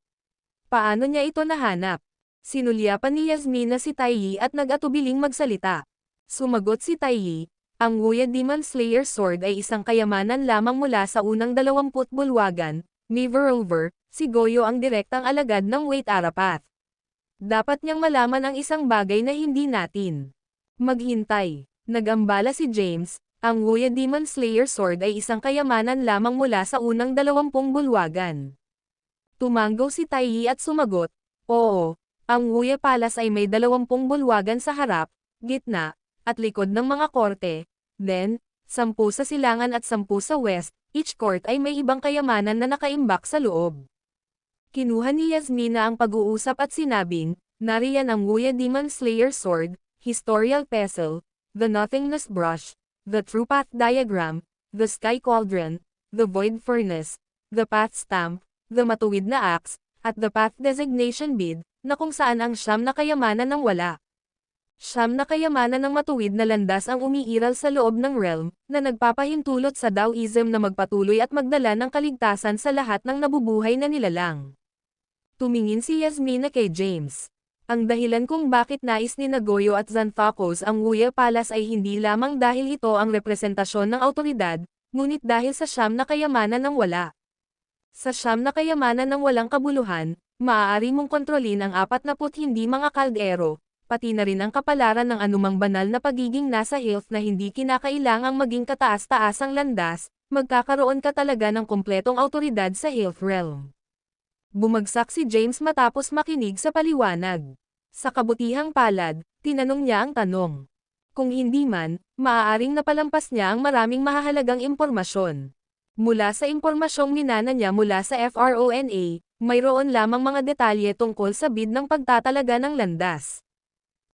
Paano niya ito nahanap? Sinulyapan ni Yasmina si Taiyi at nag-atubiling magsalita. Sumagot si Taiyi, ang Wuya Demon Slayer Sword ay isang kayamanan lamang mula sa unang 20 bulwagan, moreover, si Goyo ang direktang alagad ng Wait Ara Path. Dapat niyang malaman ang isang bagay na hindi natin maghintay. Nagambala si James, ang Wuya Demon Slayer Sword ay isang kayamanan lamang mula sa unang 20 bulwagan. Tumanggaw si Taiyi at sumagot, oo, ang Wuya Palace ay may 20 bulwagan sa harap, gitna, at likod ng mga korte, then, 10 sa silangan at 10 sa west, each court ay may ibang kayamanan na nakaimbak sa loob. Kinuha ni Yasmina ang pag-uusap at sinabing, nariyan ang Wuya Demon Slayer Sword, Historical Pestle, the Nothingness Brush, the True Path Diagram, the Sky Cauldron, the Void Furnace, the Path Stamp, the Matuwid na Axe, at the Path Designation Bead, na kung saan ang siyam na kayamanan ng wala. Siyam na kayamanan ng matuwid na landas ang umiiral sa loob ng realm, na nagpapahintulot sa Taoism na magpatuloy at magdala ng kaligtasan sa lahat ng nabubuhay na nilalang. Tumingin si Yasmina kay James. Ang dahilan kung bakit nais ni Nagoyo at Xanthocos ang Wuya Palace ay hindi lamang dahil ito ang representasyon ng awtoridad, ngunit dahil sa siyam na kayamanan ng wala. Sa siyam na kayamanan ng walang kabuluhan, maaari mong kontrolin ang 40 hindi mga kaldero, pati na rin ang kapalaran ng anumang banal na pagiging nasa health na hindi kinakailangang maging kataas-taasang landas, magkakaroon ka talaga ng kumpletong awtoridad sa health realm. Bumagsak si James matapos makinig sa paliwanag. Sa kabutihang palad, tinanong niya ang tanong. Kung hindi man, maaaring napalampas niya ang maraming mahahalagang impormasyon. Mula sa impormasyong minana niya mula sa FRONA, mayroon lamang mga detalye tungkol sa bid ng pagtatalaga ng landas.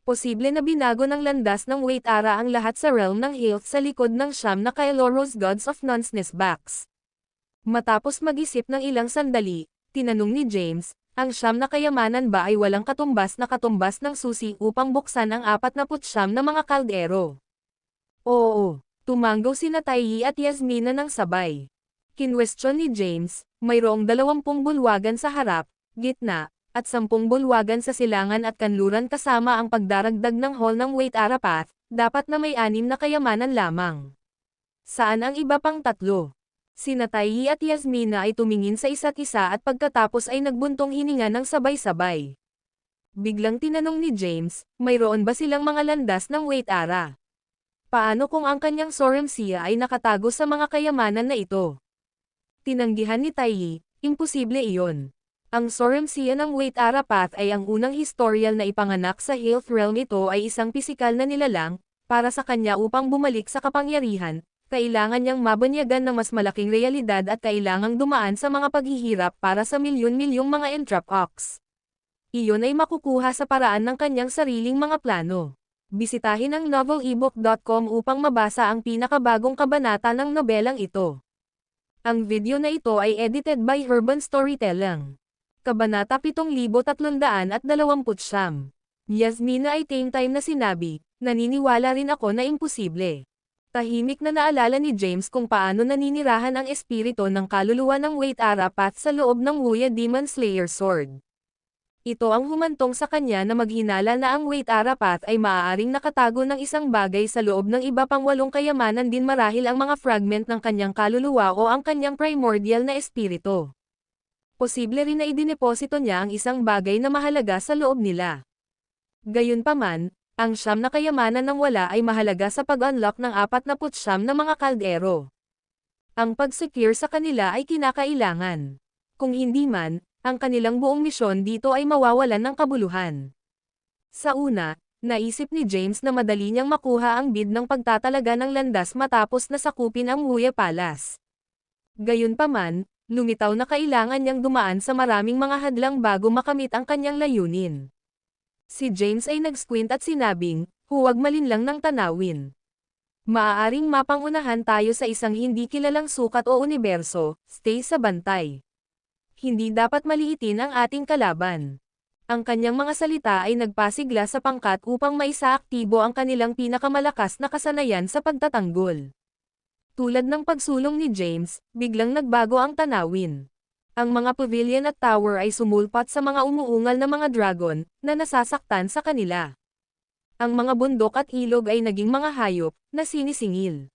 Posible na binago ng landas ng Wait Ara ang lahat sa realm ng health sa likod ng siyam na Kailoros Gods of Nonsense Backs. Matapos mag-isip ng ilang sandali, tinanong ni James, ang siyam na kayamanan ba ay walang katumbas ng susi upang buksan ang 49 na mga kaldero? Oo, tumanggaw sina Taiyi at Yasmina ng sabay. Kinwestiyon ni James, mayroong 20 bulwagan sa harap, gitna, at 10 bulwagan sa silangan at kanluran kasama ang pagdaragdag ng hall ng Wait Ara Path, dapat na may 6 na kayamanan lamang. Saan ang iba pang 3? Sina Taiyi at Yasmina ay tumingin sa isa't isa at pagkatapos ay nagbuntong hininga ng sabay-sabay. Biglang tinanong ni James, mayroon ba silang mga landas ng Wait Ara? Paano kung ang kanyang Sorumsia ay nakatago sa mga kayamanan na ito? Tinanggihan ni Taiyi, imposible iyon. Ang Sorumsia ng Wait Ara Path ay ang unang historial na ipanganak sa health realm. Ito ay isang pisikal na nilalang, para sa kanya upang bumalik sa kapangyarihan, kailangan niyang mabanyagan ng mas malaking realidad at kailangang dumaan sa mga paghihirap para sa milyon-milyong mga Entropox. Iyon ay makukuha sa paraan ng kanyang sariling mga plano. Bisitahin ang novelebook.com upang mabasa ang pinakabagong kabanata ng nobelang ito. Ang video na ito ay edited by Herban Storytelling. Kabanata 7329. Yasmina ay same time na sinabi, naniniwala rin ako na imposible. Tahimik na naalala ni James kung paano naninirahan ang espiritu ng kaluluwa ng Wait Ara Path sa loob ng Wuya Demon Slayer Sword. Ito ang humantong sa kanya na maghinala na ang Wait Ara Path ay maaaring nakatago ng isang bagay sa loob ng iba pang 8 kayamanan din marahil ang mga fragment ng kanyang kaluluwa o ang kanyang primordial na espiritu. Posible rin na idineposito niya ang isang bagay na mahalaga sa loob nila. Gayunpaman, ang siyam na kayamanan ng wala ay mahalaga sa pag-unlock ng 49 na mga kaldero. Ang pag-secure sa kanila ay kinakailangan. Kung hindi man, ang kanilang buong misyon dito ay mawawalan ng kabuluhan. Sa una, naisip ni James na madali niyang makuha ang bid ng pagtatalaga ng landas matapos na sakupin ang Wuya Palace. Gayunpaman, lumitaw na kailangan niyang dumaan sa maraming mga hadlang bago makamit ang kanyang layunin. Si James ay nag-squint at sinabing, huwag malinlang ng tanawin. Maaaring mapangunahan tayo sa isang hindi kilalang sukat o universo, stay sa bantay. Hindi dapat maliitin ang ating kalaban. Ang kanyang mga salita ay nagpasigla sa pangkat upang maisaaktibo ang kanilang pinakamalakas na kasanayan sa pagtatanggol. Tulad ng pagsulong ni James, biglang nagbago ang tanawin. Ang mga pavilion at tower ay sumulpat sa mga umuungal na mga dragon, na nasasaktan sa kanila. Ang mga bundok at ilog ay naging mga hayop, na sinisingil.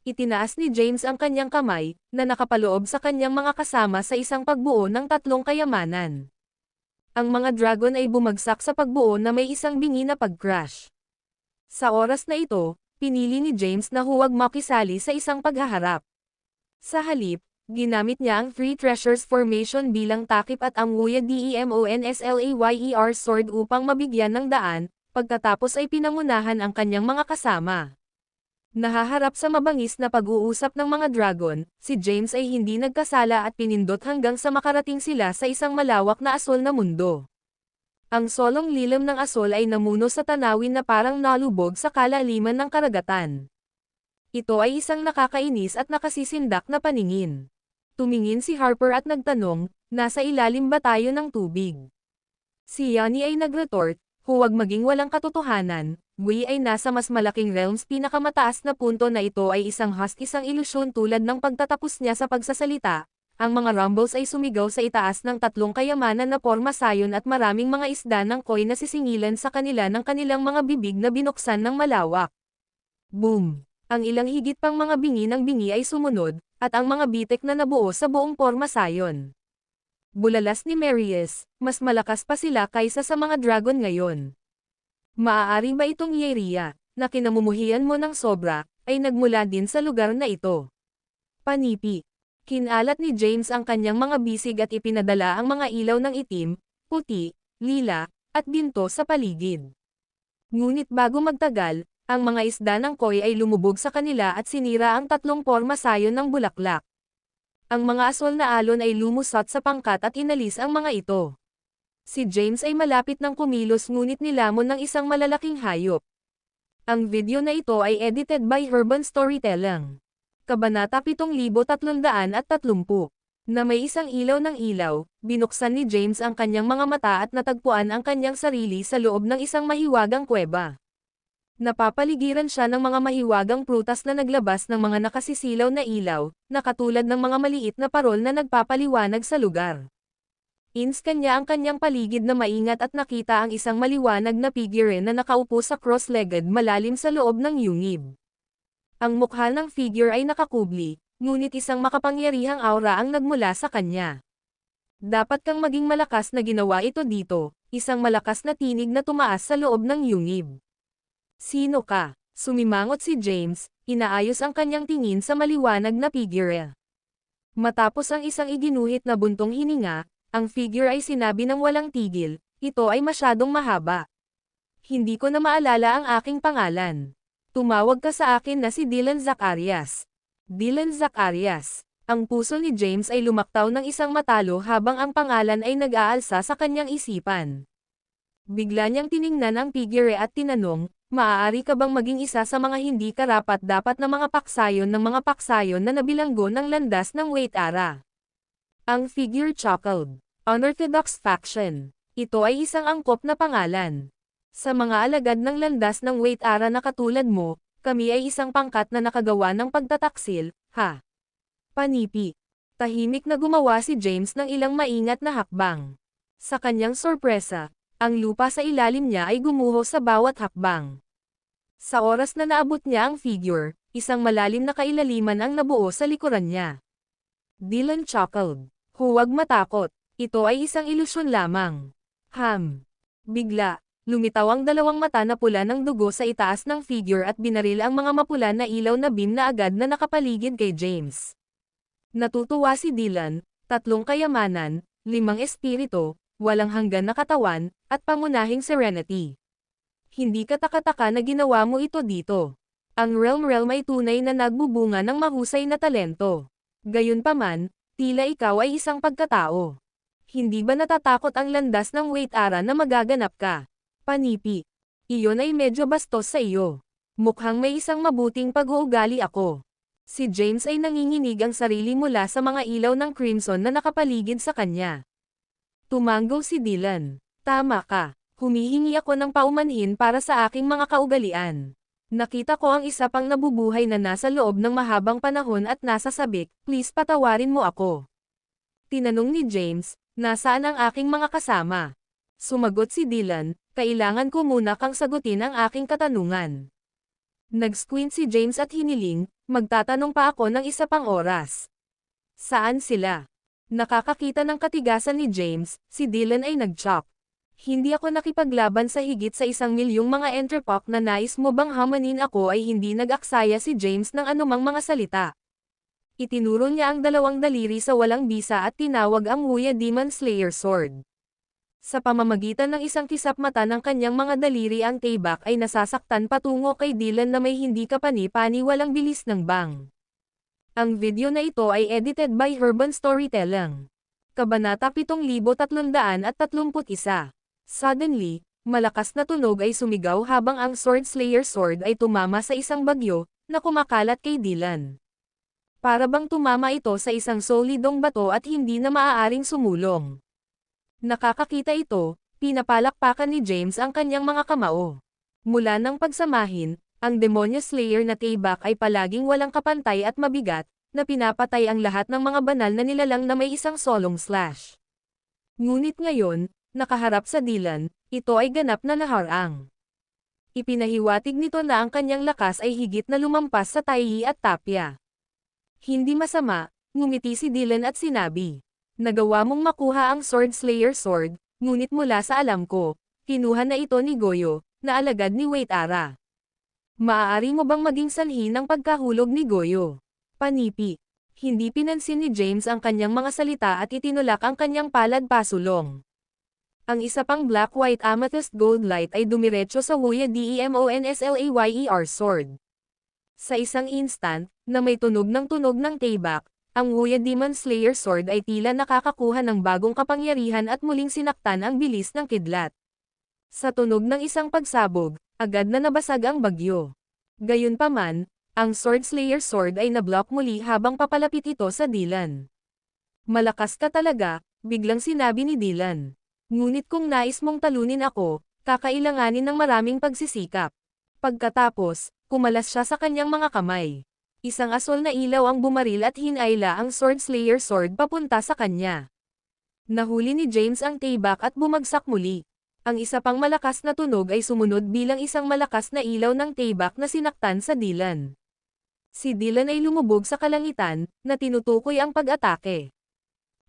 Itinaas ni James ang kanyang kamay, na nakapaloob sa kanyang mga kasama sa isang pagbuo ng tatlong kayamanan. Ang mga dragon ay bumagsak sa pagbuo na may isang bingi na pag-crash. Sa oras na ito, pinili ni James na huwag makisali sa isang paghaharap. Sa halip, ginamit niya ang Three Treasures Formation bilang takip at ang Wuya Demonslayer sword upang mabigyan ng daan, pagkatapos ay pinangunahan ang kanyang mga kasama. Nahaharap sa mabangis na pag-uusap ng mga dragon, si James ay hindi nagkasala at pinindot hanggang sa makarating sila sa isang malawak na asol na mundo. Ang solong lilim ng asol ay namuno sa tanawin na parang nalubog sa kalaliman ng karagatan. Ito ay isang nakakainis at nakasisindak na paningin. Tumingin si Harper at nagtanong, nasa ilalim ba tayo ng tubig? Si Yanni ay nagretort, huwag maging walang katotohanan, Wei ay nasa mas malaking realms. Pinakamataas na punto na ito ay isang isang ilusyon tulad ng pagtatapos niya sa pagsasalita. Ang mga rumbles ay sumigaw sa itaas ng tatlong kayamanan na porma sayon at maraming mga isda ng koi na sisingilan sa kanila ng kanilang mga bibig na binuksan ng malawak. Boom! Ang ilang higit pang mga bingi ng bingi ay sumunod, at ang mga bitek na nabuo sa buong porma sayon. Bulalas ni Marius, mas malakas pa sila kaysa sa mga dragon ngayon. Maaari ba itong Yeria, na kinamumuhian mo ng sobra, ay nagmula din sa lugar na ito? Panipi. Kinalat ni James ang kanyang mga bisig at ipinadala ang mga ilaw ng itim, puti, lila, at ginto sa paligid. Ngunit bago magtagal, ang mga isda ng koi ay lumubog sa kanila at sinira ang tatlong porma sayon ng bulaklak. Ang mga aswal na alon ay lumusot sa pangkat at inalis ang mga ito. Si James ay malapit ng kumilos ngunit nilamon ng isang malalaking hayop. Ang video na ito ay edited by Urban Storytelling. Kabanata 7330, na may isang ilaw ng ilaw, binuksan ni James ang kanyang mga mata at natagpuan ang kanyang sarili sa loob ng isang mahiwagang kuweba. Napapaligiran siya ng mga mahiwagang prutas na naglabas ng mga nakasisilaw na ilaw, na katulad ng mga maliit na parol na nagpapaliwanag sa lugar. Inscan niya ang kanyang paligid na maingat at nakita ang isang maliwanag na figure na nakaupo sa cross-legged malalim sa loob ng yungib. Ang mukha ng figure ay nakakubli, ngunit isang makapangyarihang aura ang nagmula sa kanya. Dapat kang maging malakas na ginawa ito dito, isang malakas na tinig na tumaas sa loob ng yungib. Sino ka? Sumimangot si James, inaayos ang kanyang tingin sa maliwanag na figure. Matapos ang isang iginuhit na buntong hininga, ang figure ay sinabi ng walang tigil, ito ay masyadong mahaba. Hindi ko na maalala ang aking pangalan. Tumawag ka sa akin na si Dylan Zacarias. Dylan Zacarias. Ang puso ni James ay lumaktaw ng isang matalo habang ang pangalan ay nag-aalsa sa kanyang isipan. Bigla niyang tiningnan ang figure at tinanong, maaari ka bang maging isa sa mga hindi karapat-dapat na mga paksayon ng mga paksayon na nabilanggo ng landas ng Waitara? Ang figure chuckled. Unorthodox faction. Ito ay isang angkop na pangalan. Sa mga alagad ng landas ng Waitara na katulad mo, kami ay isang pangkat na nakagawa ng pagtataksil, ha? Panipi. Tahimik na gumawa si James ng ilang maingat na hakbang. Sa kanyang sorpresa, ang lupa sa ilalim niya ay gumuho sa bawat hakbang. Sa oras na naabot niya ang figure, isang malalim na kailaliman ang nabuo sa likuran niya. Dylan chuckled. Huwag matakot. Ito ay isang ilusyon lamang. Bigla, lumitaw ang dalawang mata na pula ng dugo sa itaas ng figure at binaril ang mga mapula na ilaw na beam na agad na nakapaligid kay James. Natutuwa si Dylan, 3 kayamanan, 5 espiritu, walang hanggan na katawan, at pangunahing serenity. Hindi ka taka-taka na ginawa mo ito dito. Ang realm ay tunay na nagbubunga ng mahusay na talento. Gayunpaman, tila ikaw ay isang pagkatao. Hindi ba natatakot ang landas ng Waitara na magaganap ka? Panipi. Iyon ay medyo bastos sa iyo. Mukhang may isang mabuting pag-uugali ako. Si James ay nanginginig ang sarili mula sa mga ilaw ng crimson na nakapaligid sa kanya. Tumanggo si Dylan. Tama ka. Humihingi ako ng paumanhin para sa aking mga kaugalian. Nakita ko ang isa pang nabubuhay na nasa loob ng mahabang panahon at nasa sabik, please patawarin mo ako. Tinanong ni James, nasaan ang aking mga kasama? Sumagot si Dylan, kailangan ko muna kang sagutin ang aking katanungan. Nag-squint si James at hiniling, magtatanong pa ako ng isa pang oras. Saan sila? Nakakakita ng katigasan ni James, si Dylan ay nag-chok. Hindi ako nakipaglaban sa higit sa 1,000,000 mga entrepok na nais mo bang hamanin ako ay hindi nag-aksaya si James ng anumang mga salita. Itinuro niya ang 2 daliri sa walang bisa at tinawag ang Wuya Demon Slayer Sword. Sa pamamagitan ng isang kisap mata ng kanyang mga daliri ang Taebak ay nasasaktan patungo kay Dylan na may hindi kapani-pani walang bilis ng bang. Ang video na ito ay edited by Herban Storytelling. Kabanata 7331. Suddenly, malakas na tunog ay sumigaw habang ang Sword Slayer Sword ay tumama sa isang bagyo na kumakalat kay Dylan. Para bang tumama ito sa isang solidong bato at hindi na maaaring sumulong. Nakakakita ito, pinapalakpakan ni James ang kanyang mga kamao. Mula ng pagsamahin, ang Demonyo Slayer na Taebak ay palaging walang kapantay at mabigat, na pinapatay ang lahat ng mga banal na nilalang na may isang solong slash. Ngunit ngayon, nakaharap sa Dylan, ito ay ganap na naharang. Ipinahiwatig nito na ang kanyang lakas ay higit na lumampas sa Taiyi at Tapia. Hindi masama, ngumiti si Dylan at sinabi. Nagawa mong makuha ang Sword Slayer Sword, ngunit mula sa alam ko, kinuha na ito ni Goyo, na alagad ni Wait Ara. Maaari mo bang maging sanhi ng pagkahulog ni Goyo? Panipi. Hindi pinansin ni James ang kanyang mga salita at itinulak ang kanyang palad pasulong. Ang isa pang black-white amethyst gold light ay dumiretso sa Wuya Demonslayer sword. Sa isang instant, na may tunog ng Taebak, ang Wuya Demon Slayer sword ay tila nakakakuha ng bagong kapangyarihan at muling sinaktan ang bilis ng kidlat. Sa tunog ng isang pagsabog, agad na nabasag ang bagyo. Gayunpaman, ang Sword Slayer sword ay nablock muli habang papalapit ito sa Dylan. Malakas ka talaga, biglang sinabi ni Dylan. Ngunit kung nais mong talunin ako, kakailanganin ng maraming pagsisikap. Pagkatapos, kumalas siya sa kanyang mga kamay. Isang asol na ilaw ang bumaril at hinayla ang Sword Slayer sword papunta sa kanya. Nahuli ni James ang Taebak at bumagsak muli. Ang isa pang malakas na tunog ay sumunod bilang isang malakas na ilaw ng Taebak na sinaktan sa Dylan. Si Dylan ay lumubog sa kalangitan, na tinutukoy ang pag-atake.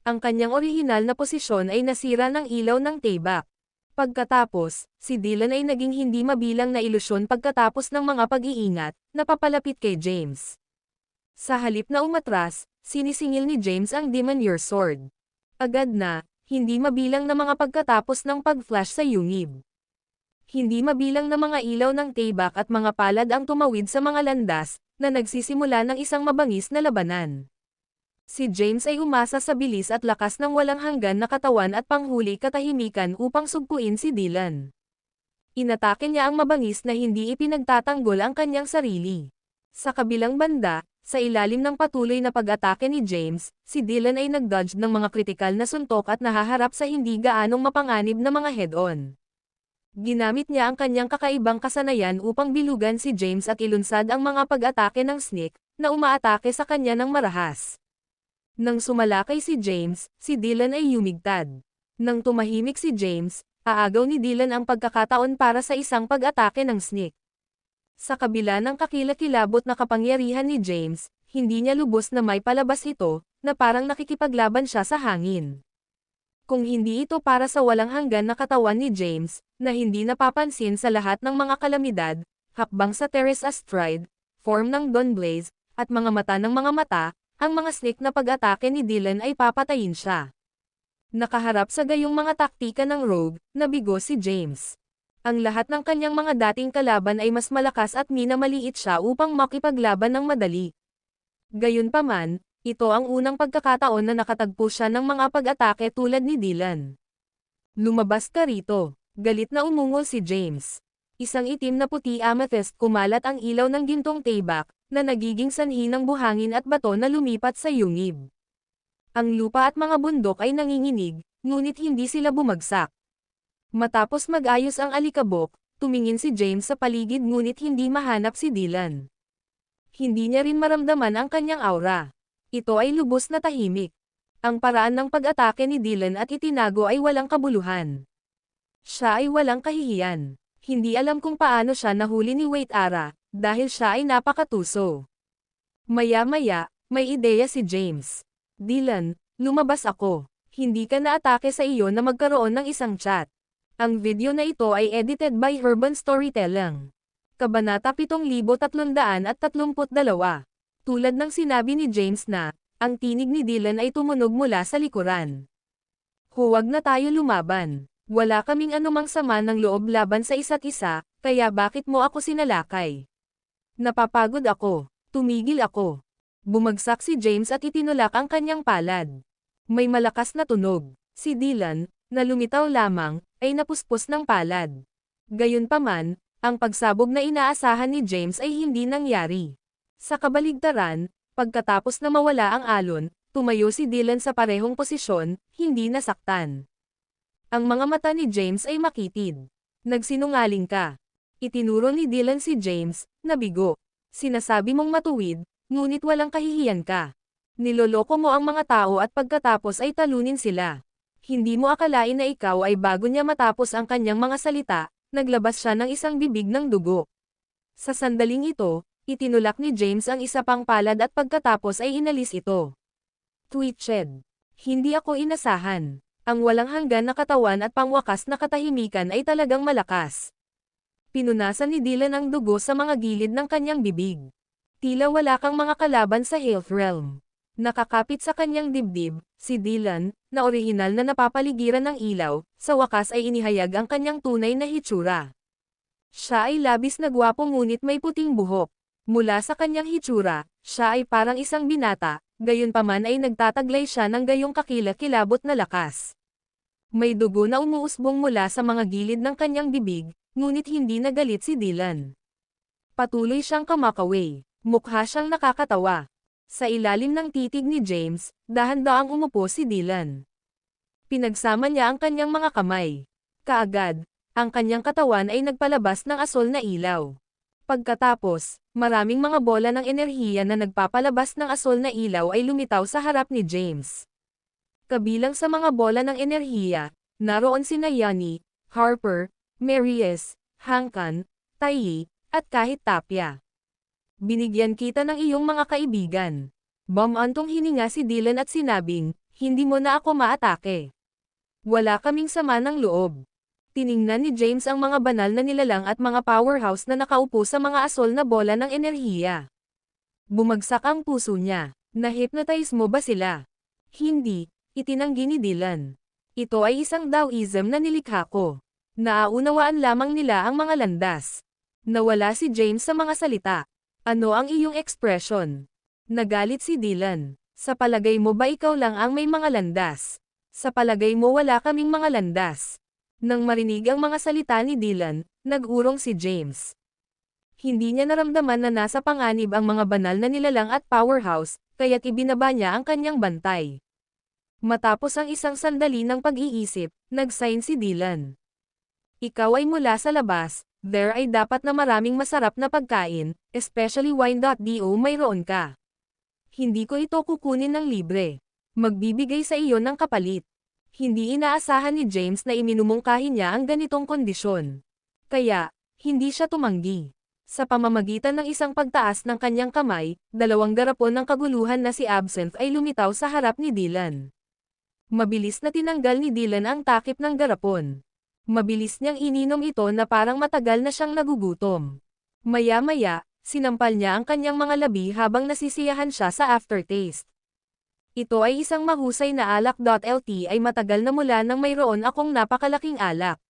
Ang kanyang orihinal na posisyon ay nasira ng ilaw ng Taebak. Pagkatapos, si Dylan ay naging hindi mabilang na ilusyon pagkatapos ng mga pag-iingat, na papalapit kay James. Sa halip na umatras, sinisingil ni James ang Demon Your Sword. Agad na, hindi mabilang na mga pagkatapos ng pag-flash sa yungib. Hindi mabilang na mga ilaw ng Taebak at mga palad ang tumawid sa mga landas, na nagsisimula ng isang mabangis na labanan. Si James ay umasa sa bilis at lakas ng walang hanggan na katawan at panghuli katahimikan upang sugpuin si Dylan. Inatake niya ang mabangis na hindi ipinagtatanggol ang kanyang sarili. Sa kabilang banda, sa ilalim ng patuloy na pag-atake ni James, si Dylan ay nag-dodge ng mga kritikal na suntok at nahaharap sa hindi gaanong mapanganib na mga head-on. Ginamit niya ang kanyang kakaibang kasanayan upang bilugan si James at ilunsad ang mga pag-atake ng snake, na umaatake sa kanya ng marahas. Nang sumalakay si James, si Dylan ay yumigtad. Nang tumahimik si James, aagaw ni Dylan ang pagkakataon para sa isang pag-atake ng snake. Sa kabila ng kakilakilabot na kapangyarihan ni James, hindi niya lubos na may palabas ito, na parang nakikipaglaban siya sa hangin. Kung hindi ito para sa walang hanggan na katawan ni James, na hindi napapansin sa lahat ng mga kalamidad, hakbang sa Terrace Astride, form ng Dawnblaze, at mga mata ng mga mata, ang mga snake na pag-atake ni Dylan ay papatayin siya. Nakaharap sa gayong mga taktika ng rogue, nabigo si James. Ang lahat ng kanyang mga dating kalaban ay mas malakas at minamaliit siya upang makipaglaban ng madali. Gayunpaman, ito ang unang pagkakataon na nakatagpo siya ng mga pag-atake tulad ni Dylan. Lumabas ka rito, galit na umungol si James. Isang itim na puti amethyst kumalat ang ilaw ng gintong Taebak, na nagiging sanhi ng buhangin at bato na lumipat sa yungib. Ang lupa at mga bundok ay nanginginig, ngunit hindi sila bumagsak. Matapos mag-ayos ang alikabok, Tumingin si James sa paligid ngunit hindi mahanap si Dylan. Hindi niya rin maramdaman ang kanyang aura. Ito ay lubos na tahimik. Ang paraan ng pag-atake ni Dylan at itinago ay walang kabuluhan. Siya ay walang kahihiyan. Hindi alam kung paano siya nahuli ni Wait Ara, dahil siya ay napakatuso. Maya-maya, may ideya si James. Dylan, lumabas ako. Hindi ka na-atake sa iyo na magkaroon ng isang chat. Ang video na ito ay edited by Urban Storytelling. Kabanata 7332. Tulad ng sinabi ni James na, ang tinig ni Dylan ay tumunog mula sa likuran. Huwag na tayo lumaban. Wala kaming anumang sama ng loob laban sa isa't isa, kaya bakit mo ako sinalakay? Napapagod ako. Tumigil ako. Bumagsak si James at itinulak ang kanyang palad. May malakas na tunog. Si Dylan, na lumitaw lamang, ay napuspos ng palad. Gayunpaman, ang pagsabog na inaasahan ni James ay hindi nangyari. Sa kabaligtaran, pagkatapos na mawala ang alon, tumayo si Dylan sa parehong posisyon, hindi nasaktan. Ang mga mata ni James ay makitid. Nagsinungaling ka. Itinuro ni Dylan si James, na bigo. Sinasabi mong matuwid, ngunit walang kahihiyan ka. Niloloko mo ang mga tao at pagkatapos ay talunin sila. Hindi mo akalain na ikaw ay bago niya matapos ang kanyang mga salita, naglabas siya ng isang bibig ng dugo. Sa sandaling ito, itinulak ni James ang isa pang palad at pagkatapos ay inalis ito. Twitched. Hindi ako inasahan. Ang walang hanggan na katawan at pangwakas na katahimikan ay talagang malakas. Pinunasan ni Dylan ang dugo sa mga gilid ng kanyang bibig. Tila wala kang mga kalaban sa Health Realm. Nakakapit sa kanyang dibdib, si Dylan, na orihinal na napapaligiran ng ilaw, sa wakas ay inihayag ang kanyang tunay na hitsura. Siya ay labis na gwapo ngunit may puting buhok. Mula sa kanyang hitsura, siya ay parang isang binata, gayunpaman ay nagtataglay siya ng gayong kakilakilabot na lakas. May dugo na umuusbong mula sa mga gilid ng kanyang bibig, ngunit hindi nagalit si Dylan. Patuloy siyang kumakaway. Mukha siyang nakakatawa. Sa ilalim ng titig ni James, dahan-daang umupo si Dylan. Pinagsama niya ang kanyang mga kamay. Kaagad, ang kanyang katawan ay nagpalabas ng asol na ilaw. Pagkatapos, maraming mga bola ng enerhiya na nagpapalabas ng asol na ilaw ay lumitaw sa harap ni James. Kabilang sa mga bola ng enerhiya, naroon sina Yanni, Harper, Maries, Hankan, Tayi, at kahit Tapia. Binigyan kita ng iyong mga kaibigan. Bumantong hininga si Dylan at sinabing, hindi mo na ako maatake. Wala kaming sama ng loob. Tiningnan ni James ang mga banal na nilalang at mga powerhouse na nakaupo sa mga asol na bola ng enerhiya. Bumagsak ang puso niya. Na-hypnotize mo ba sila? Hindi, itinanggi ni Dylan. Ito ay isang Taoism na nilikha ko. Naaunawaan lamang nila ang mga landas. Nawala si James sa mga salita. Ano ang iyong ekspresyon? Nagalit si Dylan. Sa palagay mo ba ikaw lang ang may mga landas? Sa palagay mo wala kaming mga landas? Nang marinig ang mga salita ni Dylan, nag-urong si James. Hindi niya naramdaman na nasa panganib ang mga banal na nilalang at powerhouse, kaya't ibinaba niya ang kanyang bantay. Matapos ang isang sandali ng pag-iisip, nag-sign si Dylan. Ikaw ay mula sa labas, there ay dapat na maraming masarap na pagkain, especially wine.do mayroon ka. Hindi ko ito kukunin ng libre. Magbibigay sa iyo ng kapalit. Hindi inaasahan ni James na iminumungkahi niya ang ganitong kondisyon. Kaya, hindi siya tumanggi. Sa pamamagitan ng isang pagtaas ng kanyang kamay, dalawang garapon ng kaguluhan na si Absinthe ay lumitaw sa harap ni Dylan. Mabilis na tinanggal ni Dylan ang takip ng garapon. Mabilis niyang ininom ito na parang matagal na siyang nagugutom. Maya-maya, sinampal niya ang kanyang mga labi habang nasisiyahan siya sa aftertaste. Ito ay isang mahusay na alak.lt ay matagal na mula nang mayroon akong napakalaking alak.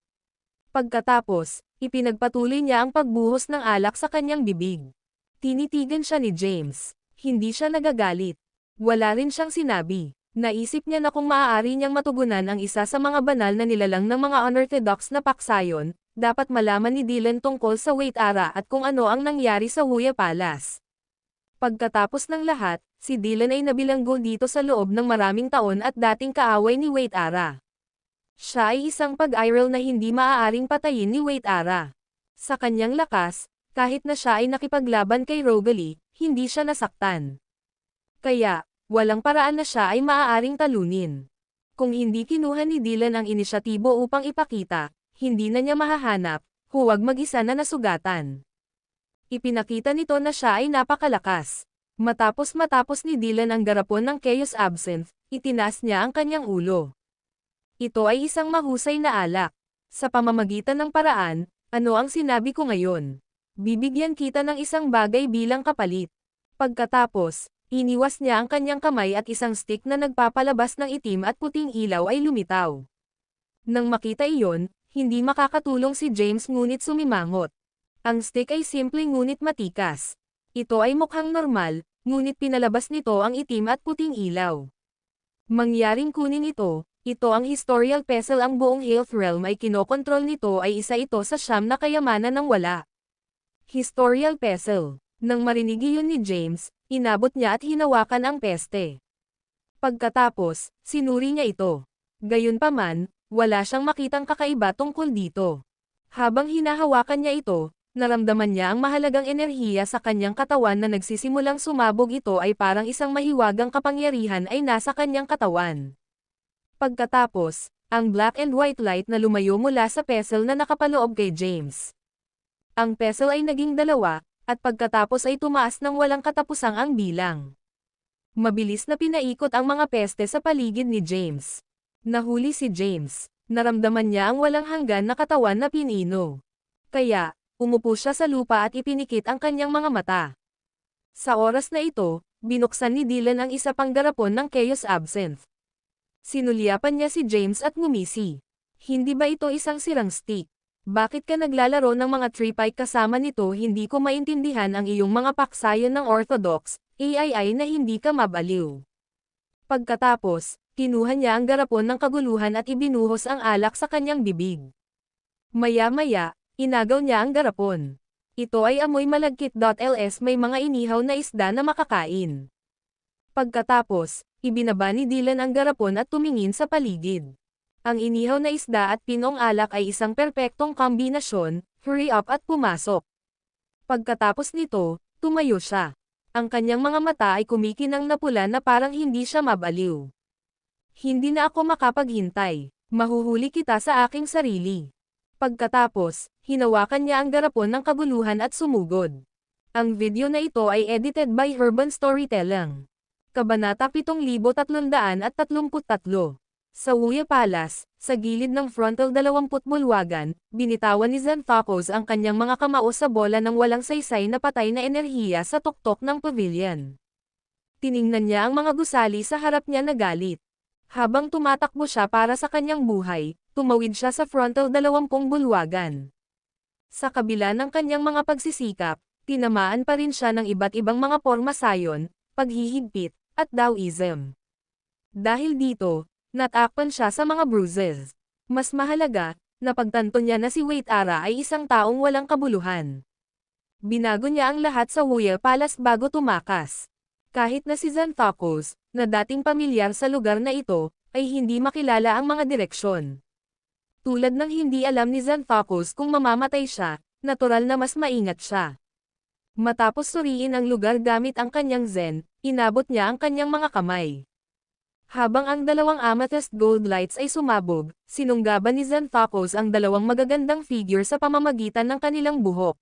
Pagkatapos, ipinagpatuloy niya ang pagbuhos ng alak sa kanyang bibig. Tinitigan siya ni James. Hindi siya nagagalit. Wala rin siyang sinabi. Naisip niya na kung maaari niyang matugunan ang isa sa mga banal na nilalang ng mga unorthodox na paksayon, dapat malaman ni Dylan tungkol sa Wait Ara at kung ano ang nangyari sa Huya Palace. Pagkatapos ng lahat, si Dylan ay nabilanggo dito sa loob ng maraming taon at dating kaaway ni Wait Ara. Siya ay isang pag-iral na hindi maaaring patayin ni Wait Ara. Sa kanyang lakas, kahit na siya ay nakipaglaban kay Rogali, hindi siya nasaktan. Kaya, walang paraan na siya ay maaaring talunin. Kung hindi kinuha ni Dylan ang inisyatibo upang ipakita, hindi na niya mahahanap, huwag mag-isa na nasugatan. Ipinakita nito na siya ay napakalakas. Matapos ni Dylan ang garapon ng Chaos Absinthe, itinaas niya ang kanyang ulo. Ito ay isang mahusay na alak. Sa pamamagitan ng paraan, ano ang sinabi ko ngayon? Bibigyan kita ng isang bagay bilang kapalit. Pagkatapos, iniwas niya ang kanyang kamay at isang stick na nagpapalabas ng itim at puting ilaw ay lumitaw. Nang makita iyon, hindi makakatulong si James ngunit sumimangot. Ang stick ay simple ngunit matikas. Ito ay mukhang normal, ngunit pinalabas nito ang itim at puting ilaw. Mangyaring kunin ito ang historical pestle. Ang buong Health Realm ay kinokontrol nito ay isa ito sa 9 na kayamanan ng wala. Historical pestle. Nang marinig iyon ni James, inabot niya at hinawakan ang peste. Pagkatapos, sinuri niya ito. Gayunpaman, wala siyang makitang kakaiba tungkol dito. Habang hinahawakan niya ito, naramdaman niya ang mahalagang enerhiya sa kanyang katawan na nagsisimulang sumabog. Ito ay parang isang mahiwagang kapangyarihan ay nasa kanyang katawan. Pagkatapos, ang black and white light na lumayo mula sa pestle na nakapaloob kay James. Ang pestle ay naging 2, at pagkatapos ay tumaas ng walang katapusang ang bilang. Mabilis na pinaikot ang mga peste sa paligid ni James. Nahuli si James. Naramdaman niya ang walang hanggan na katawan na pinino. Kaya, umupo siya sa lupa at ipinikit ang kanyang mga mata. Sa oras na ito, binuksan ni Dylan ang isa pang garapon ng Chaos Absinthe. Sinulyapan niya si James at ngumisi. Hindi ba ito isang sirang stick? Bakit ka naglalaro ng mga tripike kasama nito? Hindi ko maintindihan ang iyong mga paksayon ng Orthodox, AII na hindi ka mabaliw. Pagkatapos, kinuha niya ang garapon ng kaguluhan at ibinuhos ang alak sa kanyang bibig. Maya-maya, inagaw niya ang garapon. Ito ay amoy malagkit.ls. May mga inihaw na isda na makakain. Pagkatapos, ibinaba ni Dylan ang garapon at tumingin sa paligid. Ang inihaw na isda at pinong alak ay isang perpektong kombinasyon. Hurry up at pumasok. Pagkatapos nito, tumayo siya. Ang kanyang mga mata ay kumikinang na pula na parang hindi siya mabaliw. Hindi na ako makapaghintay. Mahuhuli kita sa aking sarili. Pagkatapos, hinawakan niya ang garapon ng kaguluhan at sumugod. Ang video na ito ay edited by Urban Storytelling. Kabanata 7333. Sa Wuya Palace, sa gilid ng frontal 20 bulwagan, binitawan ni Xanthopos ang kanyang mga kamao sa bola ng walang saysay na patay na enerhiya sa tuktok ng pavilion. Tiningnan niya ang mga gusali sa harap niya na galit. Habang tumatakbo siya para sa kanyang buhay, tumawid siya sa frontal 20 bulwagan. Sa kabila ng kanyang mga pagsisikap, tinamaan pa rin siya ng iba't ibang mga pormasayon, paghihigpit, at Taoism. Dahil dito, natakpan siya sa mga bruises. Mas mahalaga, napagtanto niya na si Wait Ara ay isang taong walang kabuluhan. Binago niya ang lahat sa Wuya Palace bago tumakas. Kahit na si Xanthopos, na dating pamilyar sa lugar na ito, ay hindi makilala ang mga direksyon. Tulad ng hindi alam ni Xanthopos kung mamamatay siya, natural na mas maingat siya. Matapos suriin ang lugar gamit ang kanyang zen, inabot niya ang kanyang mga kamay. Habang ang 2 amethyst gold lights ay sumabog, sinunggaban ni Xanthopos ang 2 magagandang figure sa pamamagitan ng kanilang buhok.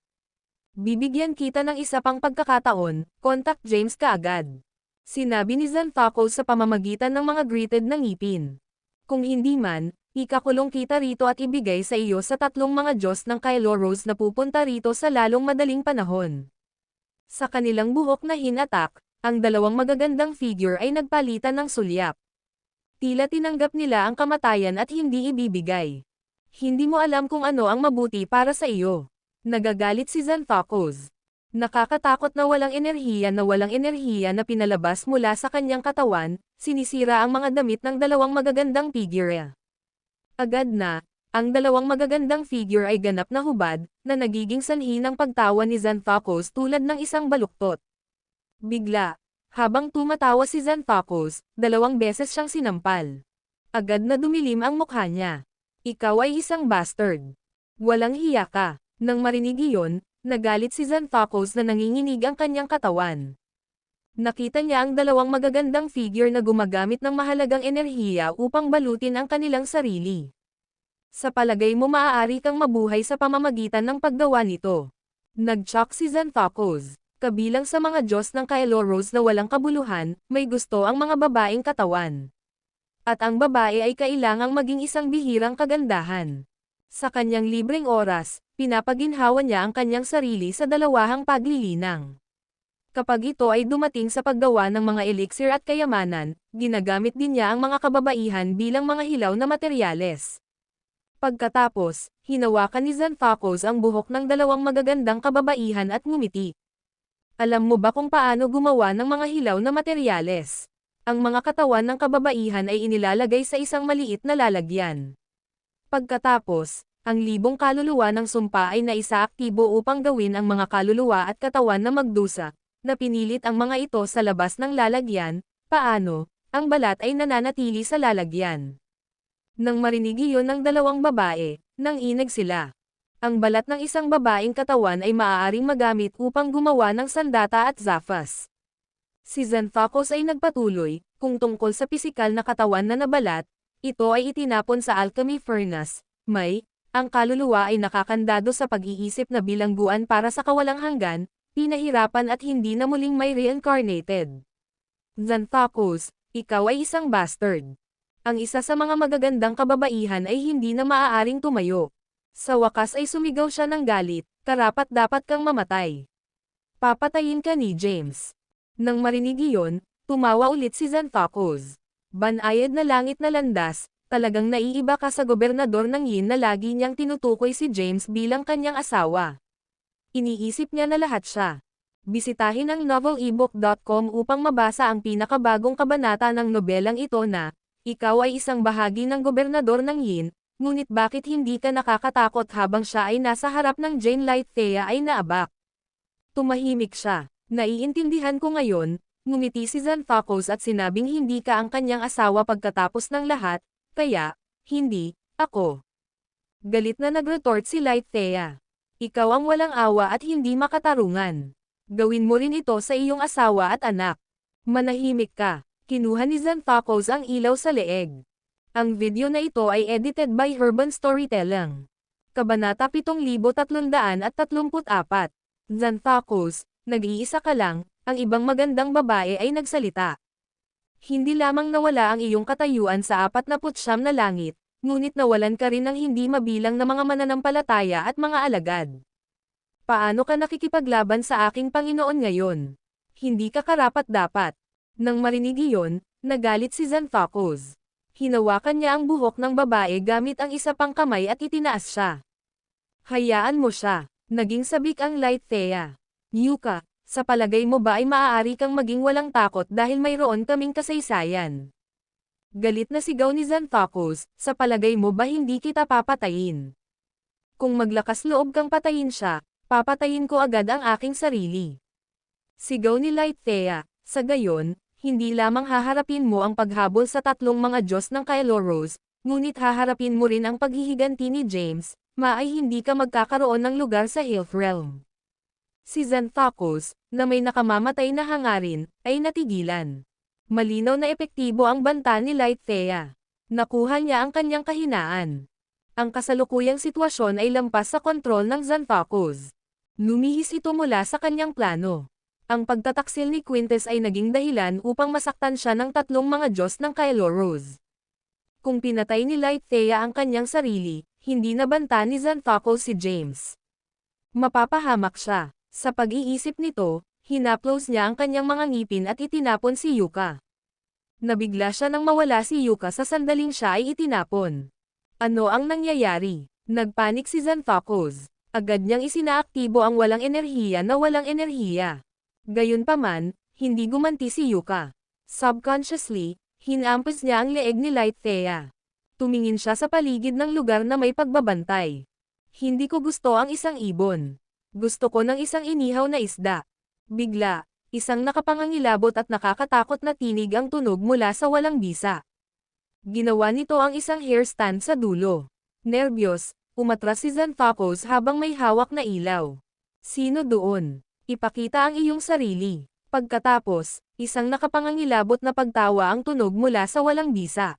Bibigyan kita ng isa pang pagkakataon, contact James kaagad. Sinabi ni Xanthopos sa pamamagitan ng mga gritted na ngipin. Kung hindi man, ikakulong kita rito at ibigay sa iyo sa 3 mga Diyos ng Kailoros na pupunta rito sa lalong madaling panahon. Sa kanilang buhok na hinatak, ang 2 magagandang figure ay nagpalitan ng sulyap. Tila tinanggap nila ang kamatayan at hindi ibibigay. Hindi mo alam kung ano ang mabuti para sa iyo. Nagagalit si Xanthopos. Nakakatakot na walang enerhiya na pinalabas mula sa kanyang katawan, sinisira ang mga damit ng 2 magagandang figure. Agad na, ang 2 magagandang figure ay ganap na hubad, na nagiging sanhi ng pagtawa ni Xanthopos tulad ng isang baluktot. Bigla, habang tumatawa si Xanthopos, 2 beses siyang sinampal. Agad na dumilim ang mukha niya. Ikaw ay isang bastard. Walang hiya ka. Nang marinig iyon, nagalit si Xanthocles na nanginginig ang kanyang katawan. Nakita niya ang dalawang magagandang figure na gumagamit ng mahalagang enerhiya upang balutin ang kanilang sarili. Sa palagay mo maaari kang mabuhay sa pamamagitan ng paggawa nito. Nag-shock si Xanthocles. Kabilang sa mga Diyos ng Kailoros na walang kabuluhan, may gusto ang mga babaeng katawan. At ang babae ay kailangang maging isang bihirang kagandahan. Sa kanyang libreng oras, pinapaginhawa niya ang kanyang sarili sa dalawahang paglilinang. Kapag ito ay dumating sa paggawa ng mga elixir at kayamanan, ginagamit din niya ang mga kababaihan bilang mga hilaw na materyales. Pagkatapos, hinawakan ni Xanthocles ang buhok ng dalawang magagandang kababaihan at ngumiti. Alam mo ba kung paano gumawa ng mga hilaw na materyales? Ang mga katawan ng kababaihan ay inilalagay sa isang maliit na lalagyan. Pagkatapos, ang libong kaluluwa ng sumpa ay naisaaktibo upang gawin ang mga kaluluwa at katawan na magdusa, na pinilit ang mga ito sa labas ng lalagyan. Paano? Ang balat ay nananatili sa lalagyan. Nang marinig iyon ng dalawang babae, nanginig sila. Ang balat ng isang babaeng katawan ay maaaring magamit upang gumawa ng sandata at zafas. Si Xanthocles ay nagpatuloy, kung tungkol sa pisikal na katawan na nabalat, ito ay itinapon sa alchemy furnace. Ang kaluluwa ay nakakandado sa pag-iisip na bilangguan para sa kawalang hanggan, pinahirapan at hindi na muling may reincarnated. Xanthocles, ikaw ay isang bastard. Ang isa sa mga magagandang kababaihan ay hindi na maaaring tumayo. Sa wakas ay sumigaw siya ng galit, karapat-dapat kang mamatay. Papatayin ka ni James. Nang marinig iyon, tumawa ulit si Xanthocles. Banayad na langit na landas, talagang naiiba ka sa gobernador ng Yin na lagi niyang tinutukoy si James bilang kanyang asawa. Iniisip niya na lahat siya. Bisitahin ang novelebook.com upang mabasa ang pinakabagong kabanata ng nobelang ito na, ikaw ay isang bahagi ng gobernador ng Yin, ngunit bakit hindi ka nakakatakot habang siya ay nasa harap ng Jane Light Thea ay naabak. Tumahimik siya. Naiintindihan ko ngayon, ngumiti si Xanthocles at sinabing hindi ka ang kanyang asawa pagkatapos ng lahat, kaya, hindi, ako. Galit na nag-retort si Light Thea. Ikaw ang walang awa at hindi makatarungan. Gawin mo rin ito sa iyong asawa at anak. Manahimik ka. Kinuha ni Xanthocles ang ilaw sa leeg. Ang video na ito ay edited by Urban Storytelling. Kabanata 7334. Xanthocles, nag-iisa ka lang, ang ibang magandang babae ay nagsalita. Hindi lamang nawala ang iyong katayuan sa 49 na langit, ngunit nawalan ka rin ng hindi mabilang na mga mananampalataya at mga alagad. Paano ka nakikipaglaban sa aking Panginoon ngayon? Hindi ka karapat-dapat. Nang marinig iyon, nagalit si Xanthocles. Hinawakan niya ang buhok ng babae gamit ang isa pang kamay at itinaas siya. Hayaan mo siya. Naging sabik ang Light Thea. Yuka, sa palagay mo ba ay maaari kang maging walang takot dahil mayroon kaming kasaysayan? Galit na sigaw ni Xanthocles, sa palagay mo ba hindi kita papatayin? Kung maglakas loob kang patayin siya, papatayin ko agad ang aking sarili. Sigaw ni Light Thea, sa gayon, hindi lamang haharapin mo ang paghabol sa tatlong mga Diyos ng Kailoros, ngunit haharapin mo rin ang paghihiganti ni James, maay hindi ka magkakaroon ng lugar sa Health Realm. Si Xanthocles, na may nakamamatay na hangarin, ay natigilan. Malinaw na epektibo ang banta ni Light Thea. Nakuha niya ang kanyang kahinaan. Ang kasalukuyang sitwasyon ay lampas sa kontrol ng Xanthocles. Lumihis ito mula sa kanyang plano. Ang pagtataksil ni Quintes ay naging dahilan upang masaktan siya ng tatlong mga Diyos ng Kailoros. Kung pinatay ni Light Thea ang kanyang sarili, hindi na banta ni Xanthocles si James. Mapapahamak siya. Sa pag-iisip nito, hinaplos niya ang kanyang mga ngipin at itinapon si Yuka. Nabigla siya nang mawala si Yuka sa sandaling siya ay itinapon. Ano ang nangyayari? Nagpanik si Xanthocles. Agad niyang isinaaktibo ang walang enerhiya na walang enerhiya. Gayunpaman, hindi gumanti si Yuka. Subconsciously, hinampos niya ang leeg ni Light Thea. Tumingin siya sa paligid ng lugar na may pagbabantay. Hindi ko gusto ang isang ibon. Gusto ko ng isang inihaw na isda. Bigla, isang nakapangangilabot at nakakatakot na tinig ang tunog mula sa walang bisa. Ginawa nito ang isang hair stand sa dulo. Nerbiyos, Umatras si Xanthopos habang may hawak na ilaw. Sino doon? Ipakita ang iyong sarili. Pagkatapos, isang nakapangangilabot na pagtawa ang tunog mula sa walang bisa.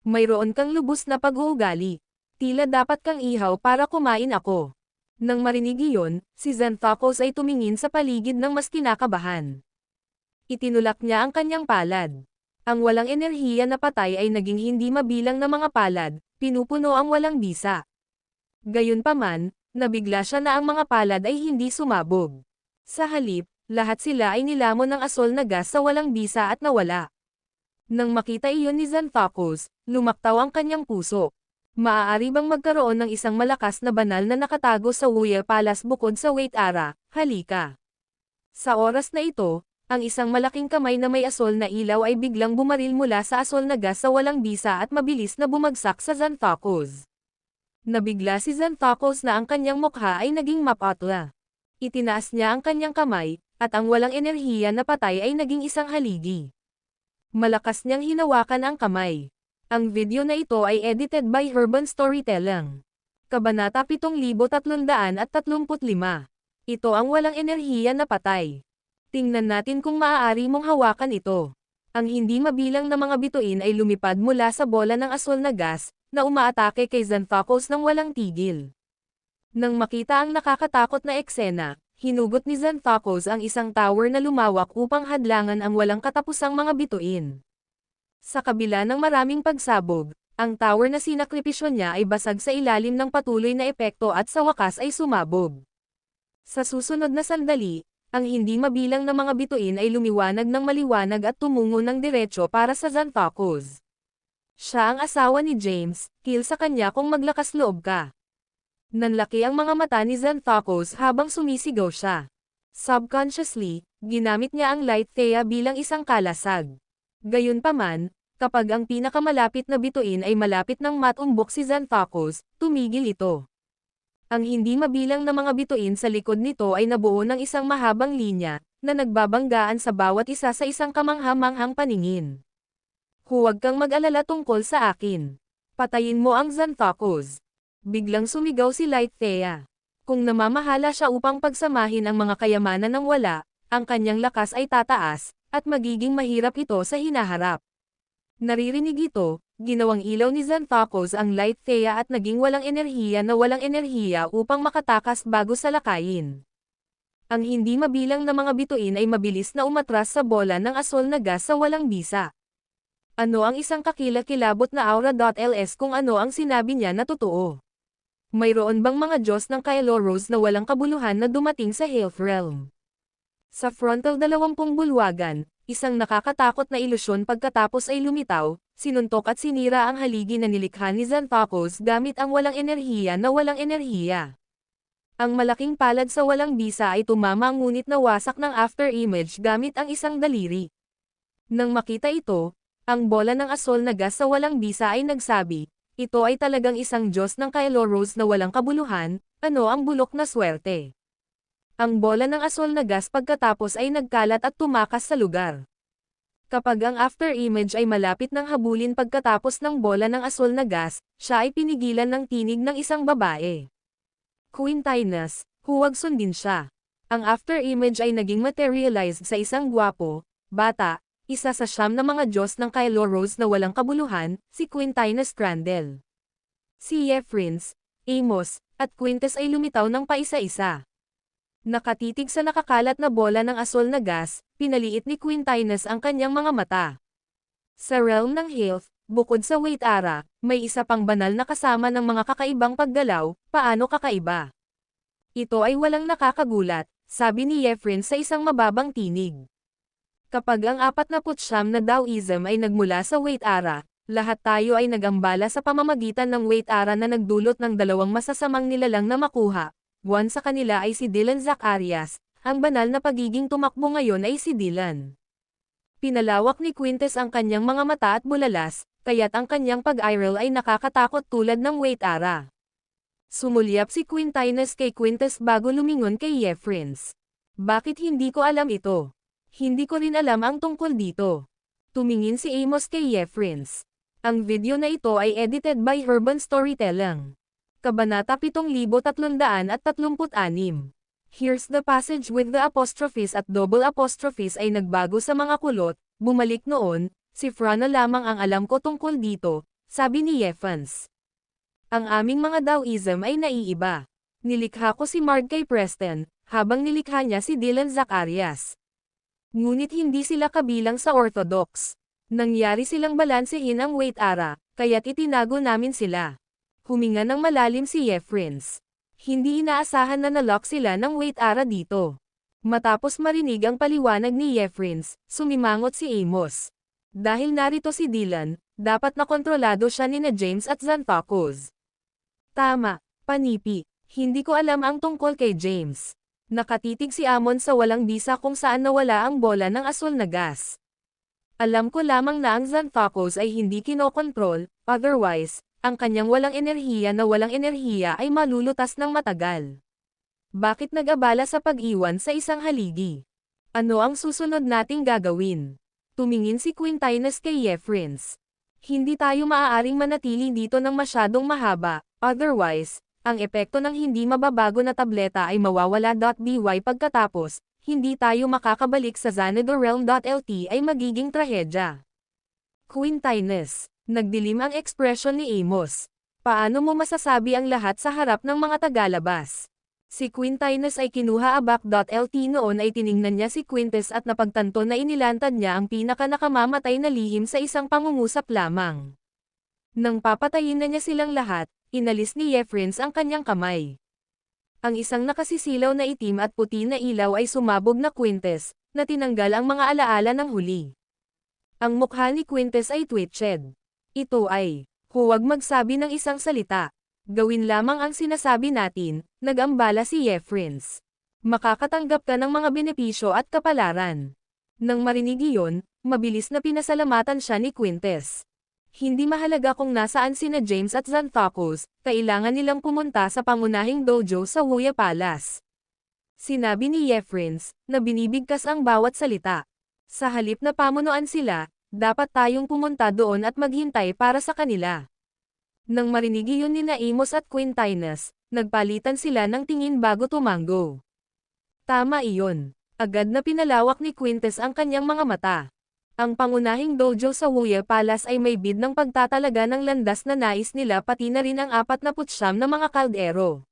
Mayroon kang lubos na pag-uugali. Tila dapat kang ihaw para kumain ako. Nang marinig iyon, si Xanthopos ay tumingin sa paligid ng mas kinakabahan. Itinulak niya ang kanyang palad. Ang walang enerhiya na patay ay naging hindi mabilang na mga palad, pinupuno ang walang bisa. Gayunpaman, nabigla siya na ang mga palad ay hindi sumabog. Sa halip, lahat sila ay nilamon ng asol na gas sa walang bisa at nawala. Nang makita iyon ni Xanthopos, lumaktaw ang kanyang puso. Maaari bang magkaroon ng isang malakas na banal na nakatago sa Uya Palace bukod sa Wait Ara, halika. Sa oras na ito, ang isang malaking kamay na may asol na ilaw ay biglang bumaril mula sa asol na gas sa walang bisa at mabilis na bumagsak sa Xanthopos. Nabigla si Xanthopos na ang kanyang mukha ay naging mapatla. Itinaas niya ang kanyang kamay, at ang walang enerhiya na patay ay naging isang haligi. Malakas niyang hinawakan ang kamay. Ang video na ito ay edited by Urban Storytelling. Kabanata 7335. Ito ang walang enerhiya na patay. Tingnan natin kung maaari mong hawakan ito. Ang hindi mabilang na mga bituin ay lumipad mula sa bola ng asol na gas, na umaatake kay Xanthopos ng walang tigil. Nang makita ang nakakatakot na eksena, hinugot ni Xanthopos ang isang tower na lumawak upang hadlangan ang walang katapusang mga bituin. Sa kabila ng maraming pagsabog, ang tower na sinakripisyo niya ay basag sa ilalim ng patuloy na epekto at sa wakas ay sumabog. Sa susunod na sandali, ang hindi mabilang na mga bituin ay lumiwanag ng maliwanag at tumungo ng diretso para sa Xanthopos. Siya ang asawa ni James, kill sa kanya kung maglakas loob ka. Nanlaki ang mga mata ni Xanthopos habang sumisigaw siya. Subconsciously, ginamit niya ang Light Thea bilang isang kalasag. Gayunpaman, kapag ang pinakamalapit na bituin ay malapit ng matumbok si Xanthopos, tumigil ito. Ang hindi mabilang na mga bituin sa likod nito ay nabuo ng isang mahabang linya, na nagbabanggaan sa bawat isa sa isang kamangha-manghang paningin. Huwag kang mag-alala tungkol sa akin. Patayin mo ang Xanthopos. Biglang sumigaw si Light Thea. Kung namamahala siya upang pagsamahin ang mga kayamanan ng wala, ang kanyang lakas ay tataas, at magiging mahirap ito sa hinaharap. Naririnig ito, ginawang ilaw ni Xanthopos ang Light Thea at naging walang enerhiya na walang enerhiya upang makatakas bago salakayin. Ang hindi mabilang na mga bituin ay mabilis na umatras sa bola ng asol na gas sa walang bisa. Ano ang isang kakilakilabot na aura.ls kung ano ang sinabi niya na totoo? Mayroon bang mga Diyos ng Kailoros na walang kabuluhan na dumating sa Health Realm? Sa frontal 20 bulwagan, isang nakakatakot na ilusyon pagkatapos ay lumitaw, sinuntok at sinira ang haligi na nilikha ni Xanthopos gamit ang walang enerhiya na walang enerhiya. Ang malaking palad sa walang bisa ay tumama ngunit nawasak ng after-image gamit ang isang daliri. Nang makita ito, ang bola ng asol na gas sa walang bisa ay nagsabi, ito ay talagang isang Diyos ng Kailoros na walang kabuluhan, ano ang bulok na swerte. Ang bola ng asol na gas pagkatapos ay nagkalat at tumakas sa lugar. Kapag ang after-image ay malapit ng habulin pagkatapos ng bola ng asol na gas, siya ay pinigilan ng tinig ng isang babae. Quintinus, huwag sundin siya. Ang after-image ay naging materialized sa isang gwapo, bata, isa sa siyam na mga Diyos ng Kailoros na walang kabuluhan, si Quintinus Crandell. Si Jeffrins, Amos, at Quintus ay lumitaw ng paisa-isa. Nakatitig sa nakakalat na bola ng asol na gas, pinaliit ni Quintinus ang kanyang mga mata. Sa realm ng health, bukod sa Wait Ara, may isa pang banal na kasama ng mga kakaibang paggalaw, paano kakaiba? Ito ay walang nakakagulat, sabi ni Jeffrins sa isang mababang tinig. Kapag ang 49 na Taoism ay nagmula sa Wait Ara, lahat tayo ay nagambala sa pamamagitan ng Wait Ara na nagdulot ng dalawang masasamang nilalang na makuha. One sa kanila ay si Dylan Zacharias, ang banal na pagiging tumakbo ngayon ay si Dylan. Pinalawak ni Quintus ang kanyang mga mata at bulalas, kaya't ang kanyang pag-iral ay nakakatakot tulad ng Wait Ara. Sumulyap si Quintinus kay Quintus bago lumingon kay Jeffrins. Bakit hindi ko alam ito? Hindi ko rin alam ang tungkol dito. Tumingin si Amos kay Jeffrins. Ang video na ito ay edited by Urban Storytelling. Kabanata 7336. Here's the passage with the apostrophes at double apostrophes ay nagbago sa mga kulot, bumalik noon, si Frana lamang ang alam ko tungkol dito, sabi ni Evans. Ang aming mga Taoism ay naiiba. Nilikha ko si Mark kay Preston, habang nilikha niya si Dylan Zacarias. Ngunit hindi sila kabilang sa Orthodox. Nangyari silang balansehin ang weight ara, kaya't itinago namin sila. Huminga ng malalim si Jeffrins. Hindi inaasahan na nalock sila ng weight ara dito. Matapos marinig ang paliwanag ni Jeffrins, sumimangot si Amos. Dahil narito si Dylan, dapat na kontrolado siya ni na James at Xanthocus. Tama, panipi. Hindi ko alam ang tungkol kay James. Nakatitig si Amon sa walang bisa kung saan nawala ang bola ng asul na gas. Alam ko lamang na ang Xanthocus ay hindi kinokontrol, otherwise, ang kanyang walang enerhiya ay malulutas ng matagal. Bakit nag-abala sa pag-iwan sa isang haligi? Ano ang susunod nating gagawin? Tumingin si Quintinus kay Jeffrins. Hindi tayo maaaring manatili dito ng masyadong mahaba, otherwise, ang epekto ng hindi mababago na tableta ay mawawala. By pagkatapos, hindi tayo makakabalik sa Xanadu Realm.lt ay magiging trahedya. Quintinus. Nagdilim ang ekspresyon ni Amos. Paano mo masasabi ang lahat sa harap ng mga tagalabas? Si Quintinus ay kinuha abak.lt noon ay tiningnan niya si Quintus at napagtanto na inilantad niya ang pinaka-nakamamatay na lihim sa isang pangungusap lamang. Nang papatayin na niya silang lahat, inalis ni Jeffrins ang kanyang kamay. Ang isang nakasisilaw na itim at puti na ilaw ay sumabog na Quintus, na tinanggal ang mga alaala ng huli. Ang mukha ni Quintus ay twitched. Ito ay, huwag magsabi ng isang salita. Gawin lamang ang sinasabi natin, nag-ambala si Jeffrins. Makakatanggap ka ng mga benepisyo at kapalaran. Nang marinig iyon, mabilis na pinasalamatan siya ni Quintus. Hindi mahalaga kung nasaan sina James at Xanthocus, kailangan nilang pumunta sa pangunahing dojo sa Wuya Palace. Sinabi ni Jeffrins, na binibigkas ang bawat salita. Sa halip na pamunuan sila, dapat tayong pumunta doon at maghintay para sa kanila. Nang marinig iyon ni Amos at Quintinus, nagpalitan sila ng tingin bago tumango. Tama iyon. Agad na pinalawak ni Quintus ang kanyang mga mata. Ang pangunahing dojo sa Wuya Palace ay may bid ng pagtatalaga ng landas na nais nila pati na rin ang 49 na mga kaldero.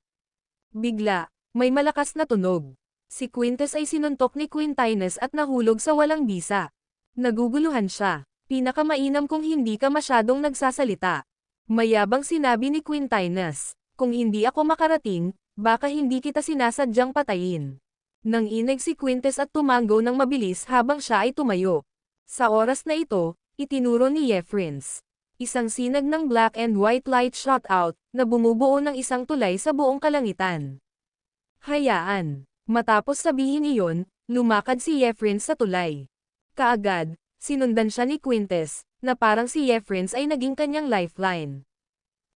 Bigla, may malakas na tunog. Si Quintus ay sinuntok ni Quintinus at nahulog sa walang bisa. Naguguluhan siya. Pinakamainam kung hindi ka masyadong nagsasalita. Mayabang sinabi ni Quintinus. Kung hindi ako makarating, baka hindi kita sinasadyang patayin. Nang inig si Quintus at tumango ng mabilis habang siya ay tumayo. Sa oras na ito, itinuro ni Jeffrins. Isang sinag ng black and white light shot out, na bumubuo ng isang tulay sa buong kalangitan. Hayaan. Matapos sabihin iyon, lumakad si Jeffrins sa tulay. Kaagad, sinundan siya ni Quintus, na parang si Jeffrins ay naging kanyang lifeline.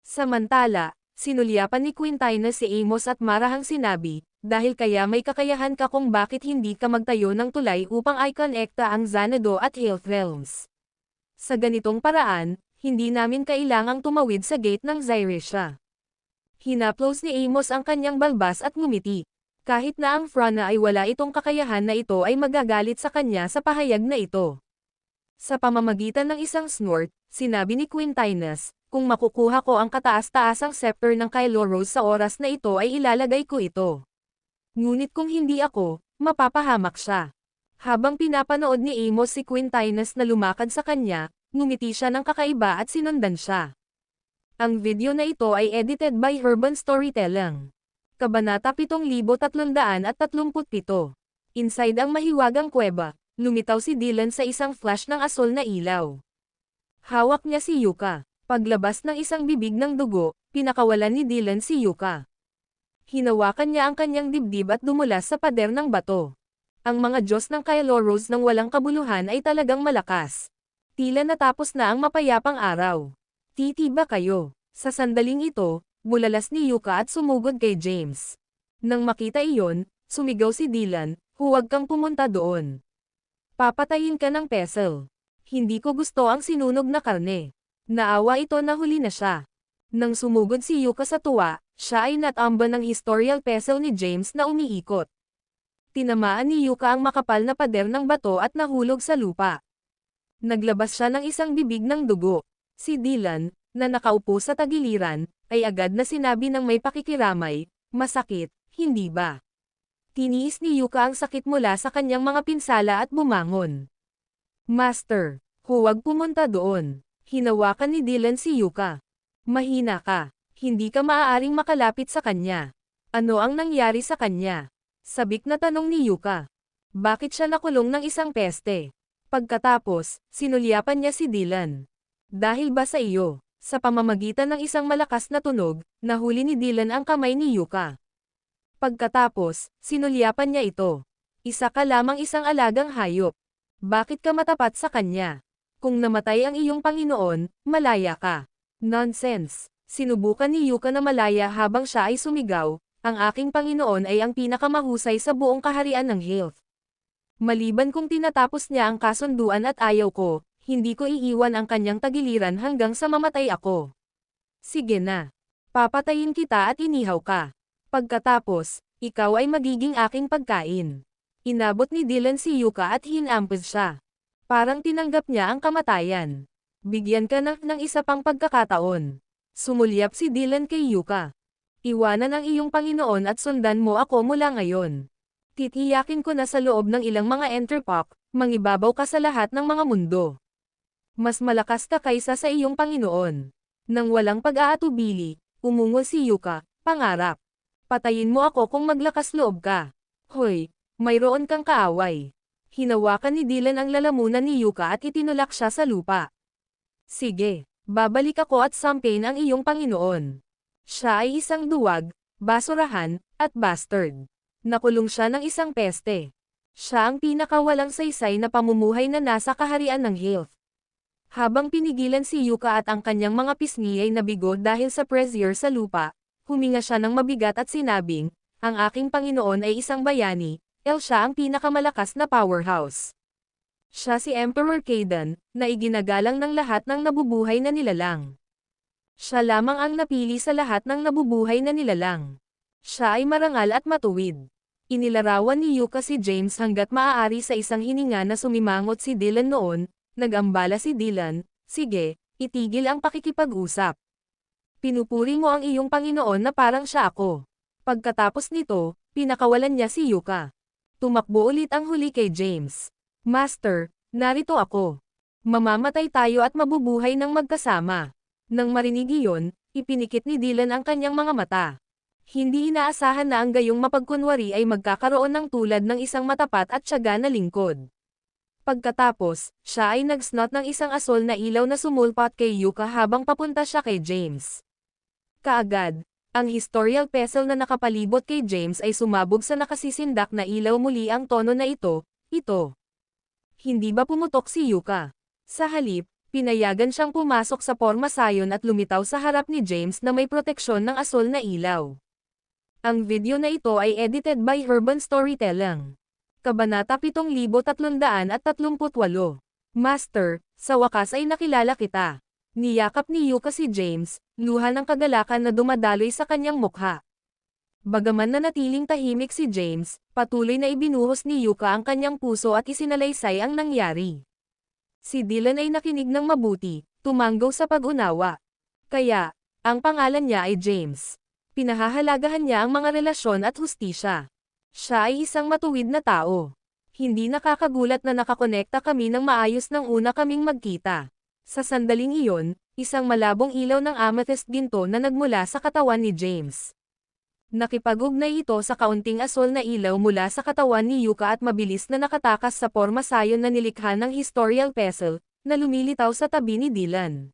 Samantala, sinulyapan ni Quintinus si Amos at marahang sinabi, dahil kaya may kakayahan ka kung bakit hindi ka magtayo ng tulay upang i-connecta ang Xanadu at Health Realms. Sa ganitong paraan, hindi namin kailangang tumawid sa gate ng Zyresha. Hinaplos ni Amos ang kanyang balbas at ngumiti. Kahit na ang Frana ay wala itong kakayahan na ito ay magagalit sa kanya sa pahayag na ito. Sa pamamagitan ng isang snort, sinabi ni Quintinus, kung makukuha ko ang kataas-taasang scepter ng Kylo Rose sa oras na ito ay ilalagay ko ito. Ngunit kung hindi ako, mapapahamak siya. Habang pinapanood ni Amos si Quintinus na lumakad sa kanya, ngumiti siya ng kakaiba at sinundan siya. Ang video na ito ay edited by Urban Storytelling. Kabanata 7337. Inside ang mahiwagang kuweba, lumitaw si Dylan sa isang flash ng asul na ilaw. Hawak niya si Yuka. Paglabas ng isang bibig ng dugo, pinakawalan ni Dylan si Yuka. Hinawakan niya ang kanyang dibdib at dumulas sa pader ng bato. Ang mga Diyos ng Kylo Rose ng walang kabuluhan ay talagang malakas. Tila natapos na ang mapayapang araw. Titiba kayo. Sa sandaling ito, bulalas ni Yuka at sumugod kay James. Nang makita iyon, sumigaw si Dylan, huwag kang pumunta doon. Papatayin ka ng pesel. Hindi ko gusto ang sinunog na karne. Naawa ito na huli na siya. Nang sumugod si Yuka sa tuwa, Siya ay natamba ng historical pestle ni James na umiikot. Tinamaan ni Yuka ang makapal na pader ng bato at nahulog sa lupa. Naglabas siya ng isang bibig ng dugo. Si Dylan, na nakaupo sa tagiliran, ay agad na sinabi ng may pakikiramay, "Masakit, hindi ba?" Tiniis ni Yuka ang sakit mula sa kanyang mga pinsala at bumangon. "Master, huwag pumunta doon." Hinawakan ni Dylan si Yuka. "Mahina ka. Hindi ka maaaring makalapit sa kanya." "Ano ang nangyari sa kanya?" Sabik na tanong ni Yuka. "Bakit siya nakulong ng isang peste?" Pagkatapos, sinulyapan niya si Dylan. "Dahil ba sa iyo?" Sa pamamagitan ng isang malakas na tunog, nahuli ni Dylan ang kamay ni Yuka. Pagkatapos, sinulyapan niya ito. "Isa ka lamang isang alagang hayop. Bakit ka matapat sa kanya? Kung namatay ang iyong Panginoon, malaya ka." "Nonsense." Sinubukan ni Yuka na malaya habang siya ay sumigaw, "Ang aking Panginoon ay ang pinakamahusay sa buong kaharian ng Health. Maliban kung tinatapos niya ang kasunduan at ayaw ko, hindi ko iiwan ang kanyang tagiliran hanggang sa mamatay ako. Sige na. Papatayin kita at inihaw ka. Pagkatapos, ikaw ay magiging aking pagkain." Inabot ni Dylan si Yuka at hinampos siya. Parang tinanggap niya ang kamatayan. "Bigyan ka ng isa pang pagkakataon." Sumulyap si Dylan kay Yuka. "Iwanan ang iyong Panginoon at sundan mo ako mula ngayon. Titiyakin ko na sa loob ng ilang mga enterpok, mangibabaw ka sa lahat ng mga mundo. Mas malakas ka kaysa sa iyong Panginoon." Nang walang pag-aatubili, umungol si Yuka, "Pangarap. Patayin mo ako kung maglakas loob ka." "Hoy, mayroon kang kaaway." Hinawakan ni Dylan ang lalamunan ni Yuka at itinulak siya sa lupa. "Sige, babalik ako at sampain ang iyong Panginoon." Siya ay isang duwag, basurahan, at bastard. Nakulong siya ng isang peste. Siya ang pinakawalang saysay na pamumuhay na nasa kaharian ng Health. Habang pinigilan si Yuka at ang kanyang mga pisngi ay nabigo dahil sa pressure sa lupa, huminga siya ng mabigat at sinabing, "Ang aking Panginoon ay isang bayani, siya ang pinakamalakas na powerhouse. Siya si Emperor Kaidan, na iginagalang ng lahat ng nabubuhay na nilalang. Siya lamang ang napili sa lahat ng nabubuhay na nilalang. Siya ay marangal at matuwid." Inilarawan ni Yuka si James hanggat maaari sa isang hininga na sumimangot si Dylan noon. Nag-ambala si Dylan, "Sige, itigil ang pakikipag-usap. Pinupuri mo ang iyong Panginoon na parang siya ako." Pagkatapos nito, pinakawalan niya si Yuka. Tumakbo ulit ang huli kay James. "Master, narito ako. Mamamatay tayo at mabubuhay ng magkasama." Nang marinig iyon, ipinikit ni Dylan ang kanyang mga mata. Hindi inaasahan na ang gayong mapagkunwari ay magkakaroon ng tulad ng isang matapat at tiyaga na lingkod. Pagkatapos, siya ay nag-snot ng isang asol na ilaw na sumulpot kay Yuka habang papunta siya kay James. Kaagad, ang historical pestle na nakapalibot kay James ay sumabog sa nakasisindak na ilaw. Muli ang tono na ito. Hindi ba pumutok si Yuka? Sa halip, pinayagan siyang pumasok sa pormasayon at lumitaw sa harap ni James na may proteksyon ng asol na ilaw. Ang video na ito ay edited by Urban Storytelling. Kabanata 7338. "Master, sa wakas ay nakilala kita." Niyakap ni Yuka si James, luha ng kagalakan na dumadaloy sa kanyang mukha. Bagaman nanatiling tahimik si James, patuloy na ibinuhos ni Yuka ang kanyang puso at isinalaysay ang nangyari. Si Dylan ay nakinig ng mabuti, tumanggaw sa pag-unawa. Kaya, ang pangalan niya ay James. Pinahahalagahan niya ang mga relasyon at hustisya. Siya ay isang matuwid na tao. Hindi nakakagulat na nakakonekta kami ng maayos nang una kaming magkita. Sa sandaling iyon, isang malabong ilaw ng amethyst ginto na nagmula sa katawan ni James. Nakipag-ugnay ito sa kaunting asol na ilaw mula sa katawan ni Yuka at mabilis na nakatakas sa pormasayon na nilikha ng historical pestle, na lumilitaw sa tabi ni Dylan.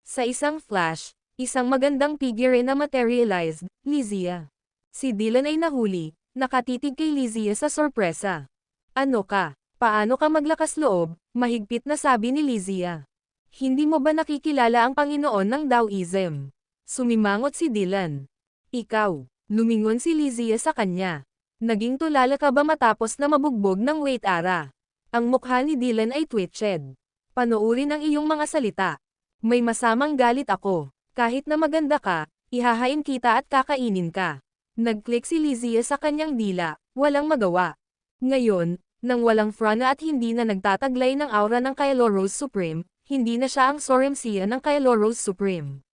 Sa isang flash, isang magandang figure na materialized, Lysia. Si Dylan ay nahuli, nakatitig kay Lysia sa sorpresa. "Ano ka? Paano ka maglakas loob?" mahigpit na sabi ni Lysia. "Hindi mo ba nakikilala ang Panginoon ng Taoism?" Sumimangot si Dylan. "Ikaw." Lumingon si Lysia sa kanya. "Naging tulala ka ba matapos na mabugbog ng Waitara?" Ang mukha ni Dylan ay twitched. "Panoorin ang iyong mga salita. May masamang galit ako. Kahit na maganda ka, Ihahain kita at kakainin ka. Nag-click si Lizzie sa kanyang dila, walang magawa. Ngayon, nang walang frana at hindi na nagtataglay ng aura ng Kylo Rose Supreme, hindi na siya ang Soremsia ng Kylo Rose Supreme.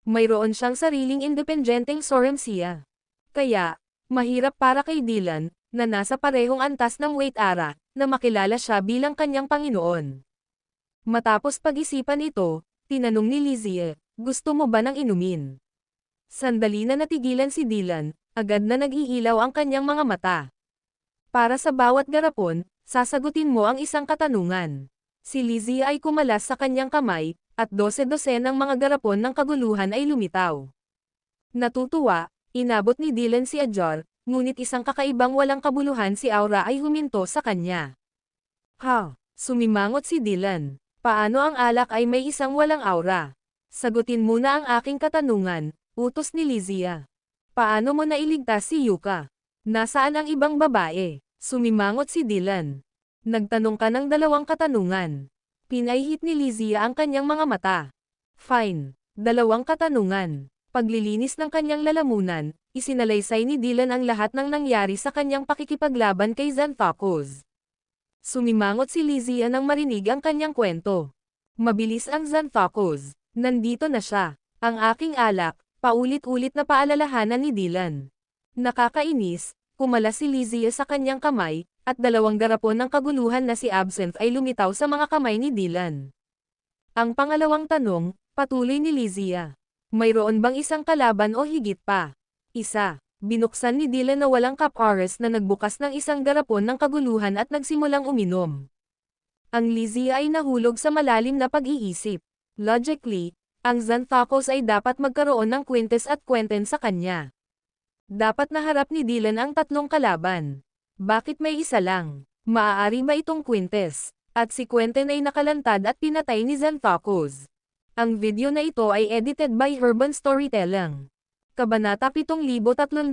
Mayroon siyang sariling independenteng Soremsia. Kaya, mahirap para kay Dylan, na nasa parehong antas ng Wait Ara, na makilala siya bilang kanyang Panginoon. Matapos pag-isipan ito, tinanong ni Lizzie, gusto mo ba ng inumin? Sandali na natigilan si Dylan, agad na nag-iilaw ang kanyang mga mata. Para sa bawat garapon, sasagutin mo ang isang katanungan. Si Lizzie ay kumalas sa kanyang kamay, at 12-12 ng mga garapon ng kaguluhan ay lumitaw. Natutuwa, inabot ni Dylan si Ajar, ngunit isang kakaibang walang kabuluhan si Aura ay huminto sa kanya. Ha! Sumimangot si Dylan. Paano ang alak ay may isang walang aura? Sagutin muna ang aking katanungan, utos ni Lizzie. Paano mo nailigtas si Yuka? Nasaan ang ibang babae? Sumimangot si Dylan. Nagtanong ka ng 2 katanungan. Pinahihit ni Lizzie ang kanyang mga mata. Fine. 2 katanungan. Paglilinis ng kanyang lalamunan, isinalaysay ni Dylan ang lahat ng nangyari sa kanyang pakikipaglaban kay Xanthocus. Sumimangot si Lizzie nang marinig ang kanyang kwento. Mabilis ang Xanthocus. Nandito na siya. Ang aking alak, paulit-ulit na paalalahanan ni Dylan. Nakakainis, kumalas si Lizzie sa kanyang kamay, at 2 garapon ng kaguluhan na si Absinthe ay lumitaw sa mga kamay ni Dylan. Ang pangalawang tanong, patuloy ni Lizzie. Mayroon bang isang kalaban o higit pa? Isa. Binuksan ni Dylan na walang kapares na nagbukas ng isang garapon ng kaguluhan at nagsimulang uminom. Ang Lizzie ay nahulog sa malalim na pag-iisip. Logically, ang Xanthocus ay dapat magkaroon ng Quintes at Quenten sa kanya. Dapat naharap ni Dylan ang 3 kalaban. Bakit may isa lang? Maaari ba itong Quintes? At si Quenten ay nakalantad at pinatay ni Xanthocus. Ang video na ito ay edited by Urban Storytelling. Kabanata 7339.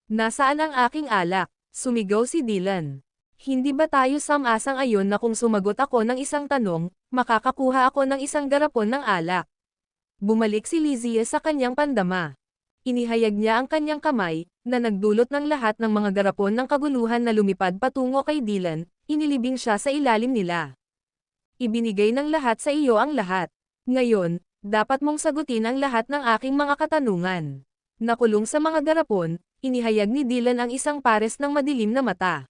Nasaan ang aking alak? Sumigaw si Dylan. Hindi ba tayo sam-asang ayon na kung sumagot ako ng isang tanong, makakakuha ako ng isang garapon ng alak? Bumalik si Lizzie sa kanyang pandama. Inihayag niya ang kanyang kamay, na nagdulot ng lahat ng mga garapon ng kaguluhan na lumipad patungo kay Dylan, inilibing siya sa ilalim nila. Ibinigay ng lahat sa iyo ang lahat. Ngayon, dapat mong sagutin ang lahat ng aking mga katanungan. Nakulong sa mga garapon, inihayag ni Dylan ang isang pares ng madilim na mata.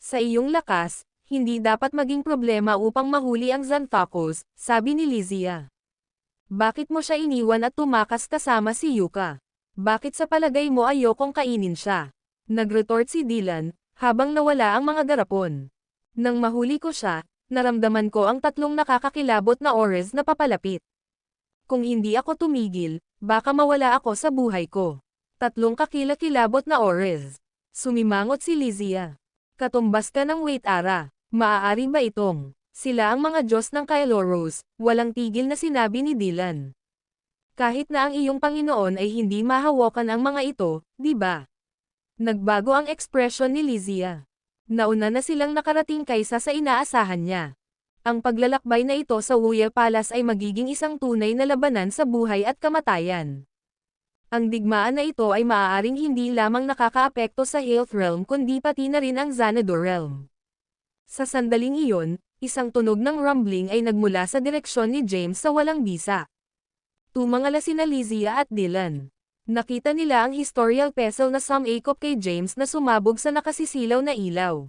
Sa iyong lakas, hindi dapat maging problema upang mahuli ang Xanthocus, sabi ni Lizzie. Bakit mo siya iniwan at tumakas kasama si Yuka? Bakit sa palagay mo ayokong kainin siya? Nagretort si Dylan, habang nawala ang mga garapon. Nang mahuli ko siya, naramdaman ko ang 3 nakakakilabot na oras na papalapit. Kung hindi ako tumigil, baka mawala ako sa buhay ko. 3 kakilakilabot na oras. Sumimangot si Lizzie. Katumbas ka ng Wait Ara. Maaari ba itong? Sila ang mga Diyos ng Kylo Rose, walang tigil na sinabi ni Dylan. Kahit na ang iyong Panginoon ay hindi mahawakan ang mga ito, di ba? Nagbago ang ekspresyon ni Lizzie. Nauna na silang nakarating kaysa sa inaasahan niya. Ang paglalakbay na ito sa Royal Palace ay magiging isang tunay na labanan sa buhay at kamatayan. Ang digmaan na ito ay maaaring hindi lamang nakakaapekto sa Health Realm kundi pati na rin ang Xanadu Realm. Sa sandaling iyon, isang tunog ng rumbling ay nagmula sa direksyon ni James sa walang bisa. Tumangala sina Lizzie at Dylan. Nakita nila ang historical pestle na sumakop kay James na sumabog sa nakasisilaw na ilaw.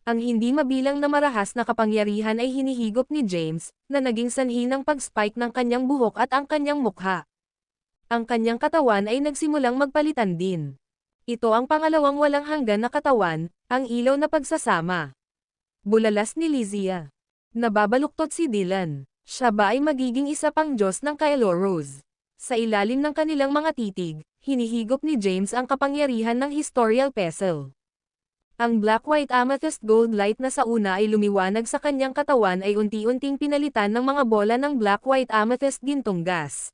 Ang hindi mabilang na marahas na kapangyarihan ay hinihigop ni James, na naging sanhi ng pag-spike ng kanyang buhok at ang kanyang mukha. Ang kanyang katawan ay nagsimulang magpalitan din. Ito ang pangalawang walang hanggan na katawan, ang ilaw na pagsasama. Bulalas ni Lizzie. Nababaluktot si Dylan. Siya ba ay magiging isa pang Diyos ng Kylo Rose? Sa ilalim ng kanilang mga titig, hinihigop ni James ang kapangyarihan ng historical pestle. Ang black-white amethyst gold light na sa una ay lumiwanag sa kanyang katawan ay unti-unting pinalitan ng mga bola ng black-white amethyst gintong gas.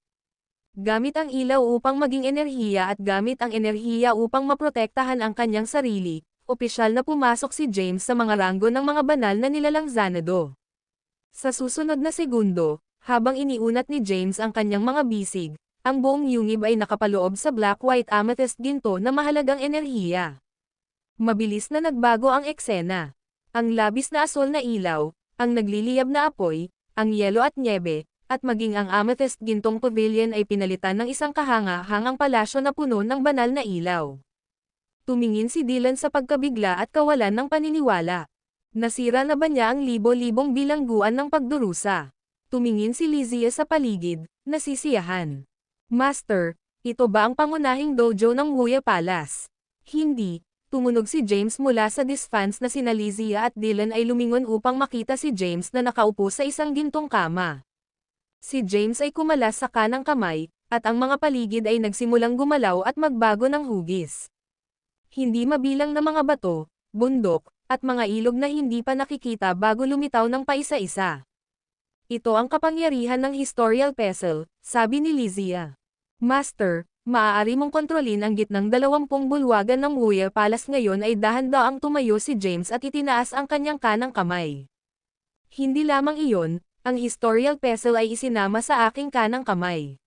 Gamit ang ilaw upang maging enerhiya at gamit ang enerhiya upang maprotektahan ang kanyang sarili, opisyal na pumasok si James sa mga ranggo ng mga banal na nilalang Xanadu. Sa susunod na segundo, Habang iniunat ni James ang kanyang mga bisig, ang buong yungib ay nakapaloob sa black-white amethyst ginto na mahalagang enerhiya. Mabilis na nagbago ang eksena. Ang labis na asol na ilaw, ang nagliliyab na apoy, ang yelo at nyebe, at maging ang amethyst gintong pavilion ay pinalitan ng isang kahanga-hangang palasyo na puno ng banal na ilaw. Tumingin si Dylan sa pagkabigla at kawalan ng paniniwala. Nasira na ba niya ang libo-libong bilangguan ng pagdurusa? Tumingin si Lysia sa paligid, nasisiyahan. Master, ito ba ang pangunahing dojo ng Wuya Palace? Hindi. Tumunog si James mula sa disfans na sina Lysia at Dylan ay lumingon upang makita si James na nakaupo sa isang gintong kama. Si James ay kumalas sa kanang kamay, at ang mga paligid ay nagsimulang gumalaw at magbago ng hugis. Hindi mabilang na mga bato, bundok, at mga ilog na hindi pa nakikita bago lumitaw ng paisa-isa. Ito ang kapangyarihan ng Historial Pestle, sabi ni Lysia. Master, maaari mong kontrolin ang gitnang 20 bulwagan ng Wuya Palace ngayon ay dahan-daang tumayo si James at itinaas ang kanyang kanang kamay. Hindi lamang iyon, ang Historial Pestle ay isinama sa aking kanang kamay.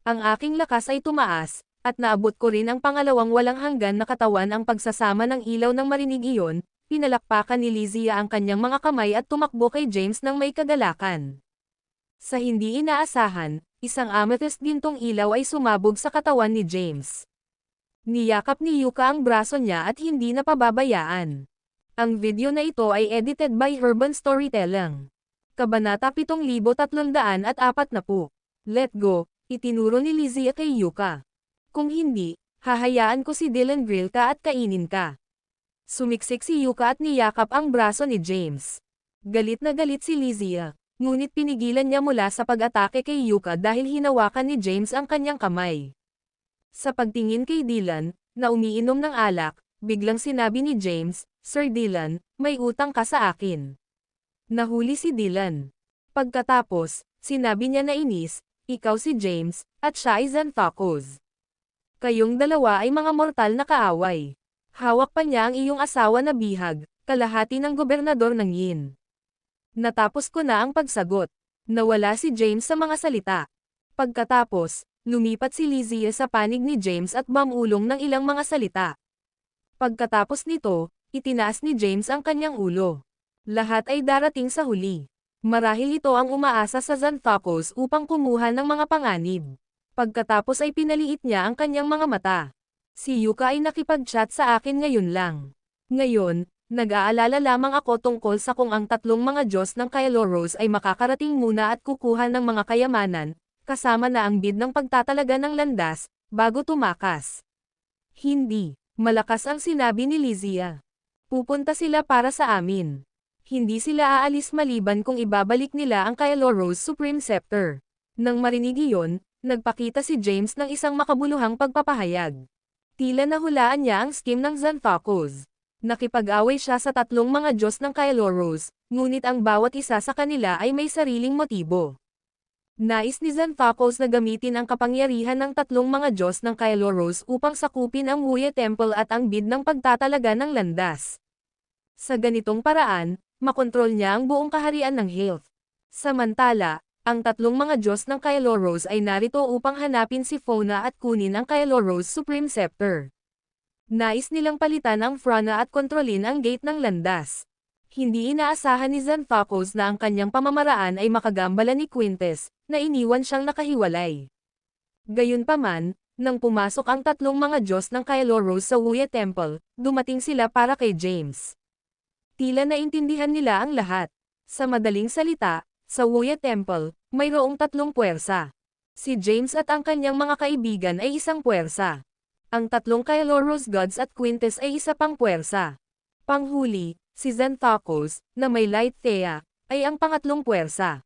Ang aking lakas ay tumaas, at naabot ko rin ang pangalawang walang hanggan na katawan ang pagsasama ng ilaw ng marinig iyon, pinalakpakan ni Lysia ang kanyang mga kamay at tumakbo kay James ng may kagalakan. Sa hindi inaasahan, isang amethyst gintong ilaw ay sumabog sa katawan ni James. Niyakap ni Yuka ang braso niya at hindi na pababayaan. Ang video na ito ay edited by Urban Storytelling. Kabanata 7340. Let go, itinuro ni Lysia kay Yuka. Kung hindi, hahayaan ko si Dylan grill ka at kainin ka. Sumiksik si Yuka at niyakap ang braso ni James. Galit na galit si Lysia, ngunit pinigilan niya mula sa pag-atake kay Yuka dahil hinawakan ni James ang kanyang kamay. Sa pagtingin kay Dylan, na umiinom ng alak, biglang sinabi ni James, Sir Dylan, may utang ka sa akin. Nahuli si Dylan. Pagkatapos, sinabi niya na inis, ikaw si James, at siya ay Xanthocus. Kayong dalawa ay mga mortal na kaaway. Hawak pa niya ang iyong asawa na bihag, kalahati ng gobernador ng Yin. Natapos ko na ang pagsagot. Nawala si James sa mga salita. Pagkatapos, lumipat si Lysia sa panig ni James at mamulong ng ilang mga salita. Pagkatapos nito, itinaas ni James ang kanyang ulo. Lahat ay darating sa huli. Marahil ito ang umaasa sa Xanthocus upang kumuha ng mga panganib. Pagkatapos ay pinaliit niya ang kanyang mga mata. Si Yuka ay nakipag-chat sa akin ngayon lang. Ngayon, nag-aalala lamang ako tungkol sa kung ang tatlong mga Diyos ng Kailoros ay makakarating muna at kukuha ng mga kayamanan, kasama na ang bid ng pagtatalaga ng landas, bago tumakas. Hindi, malakas ang sinabi ni Lysia. Pupunta sila para sa amin. Hindi sila aalis maliban kung ibabalik nila ang Kailoros Supreme Scepter. Nang marinig iyon, nagpakita si James ng isang makabuluhang pagpapahayag. Tila nahulaan niya ang scheme ng Xanthocus. Nakipag-away siya sa tatlong mga Diyos ng Kailoros, ngunit ang bawat isa sa kanila ay may sariling motibo. Nais ni Xanthocus na gamitin ang kapangyarihan ng tatlong mga Diyos ng Kailoros upang sakupin ang Wuya Temple at ang bid ng pagtatalaga ng landas. Sa ganitong paraan, makontrol niya ang buong kaharian ng Health. Samantala, ang tatlong mga Diyos ng Kailoros ay narito upang hanapin si Fauna at kunin ang Kailoros Supreme Scepter. Nais nilang palitan ang Frana at kontrolin ang gate ng landas. Hindi inaasahan ni Xanthocus na ang kanyang pamamaraan ay makagambala ni Quintes, na iniwan siyang nakahiwalay. Gayunpaman, nang pumasok ang tatlong mga Diyos ng Kailoros sa Wuya Temple, dumating sila para kay James. Tila naintindihan nila ang lahat. Sa madaling salita, sa Wuya Temple, mayroong tatlong puwersa. Si James at ang kanyang mga kaibigan ay isang puwersa. Ang tatlong Kailoros gods at Quintes ay isa pang puwersa. Panghuli, si Xanthocus, na may light thea, ay ang pangatlong puwersa.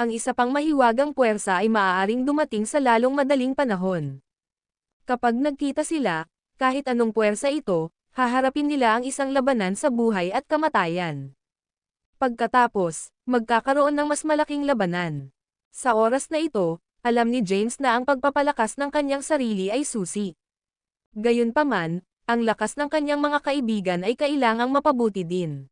Ang isa pang mahiwagang puwersa ay maaaring dumating sa lalong madaling panahon. Kapag nagkita sila, kahit anong puwersa ito, haharapin nila ang isang labanan sa buhay at kamatayan. Pagkatapos, magkakaroon ng mas malaking labanan. Sa oras na ito, alam ni James na ang pagpapalakas ng kanyang sarili ay susi. Gayunpaman, ang lakas ng kanyang mga kaibigan ay kailangang mapabuti din.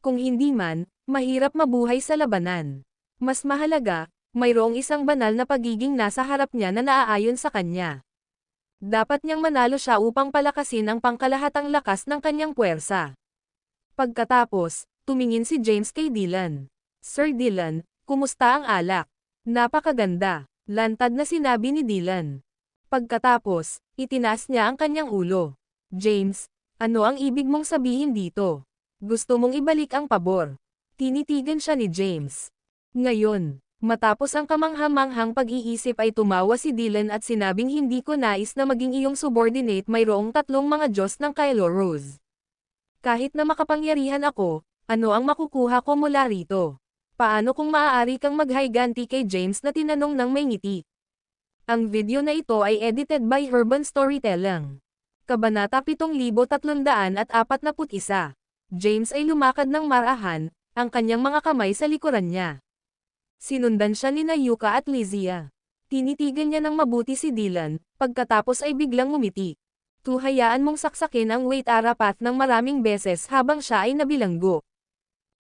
Kung hindi man, mahirap mabuhay sa labanan. Mas mahalaga, mayroong isang banal na pagiging nasa harap niya na naaayon sa kanya. Dapat niyang manalo siya upang palakasin ang pangkalahatang lakas ng kanyang puwersa. Pagkatapos, tumingin si James kay Dylan. Sir Dylan, kumusta ang alak? Napakaganda, lantad na sinabi ni Dylan. Pagkatapos, itinaas niya ang kanyang ulo. James, ano ang ibig mong sabihin dito? Gusto mong ibalik ang pabor? Tinitigan siya ni James. Ngayon, matapos ang kamangha-manghang pag-iisip ay tumawa si Dylan at sinabing hindi ko nais na maging iyong subordinate, mayroong tatlong mga Diyos ng Kylo Rose. Kahit na makapangyarihan ako, ano ang makukuha ko mula rito? Paano kung maaari kang maghiganti kay James na tinanong ng may ngiti? Ang video na ito ay edited by Urban Storytelling. Kabanata 7341. James ay lumakad ng marahan, ang kanyang mga kamay sa likuran niya. Sinundan siya ni Yuka at Lizia. Tinitigan niya ng mabuti si Dylan, pagkatapos ay biglang ngumiti. Tuhayaan mong saksakin ang Wait Arapath ng maraming beses habang siya ay nabilanggo.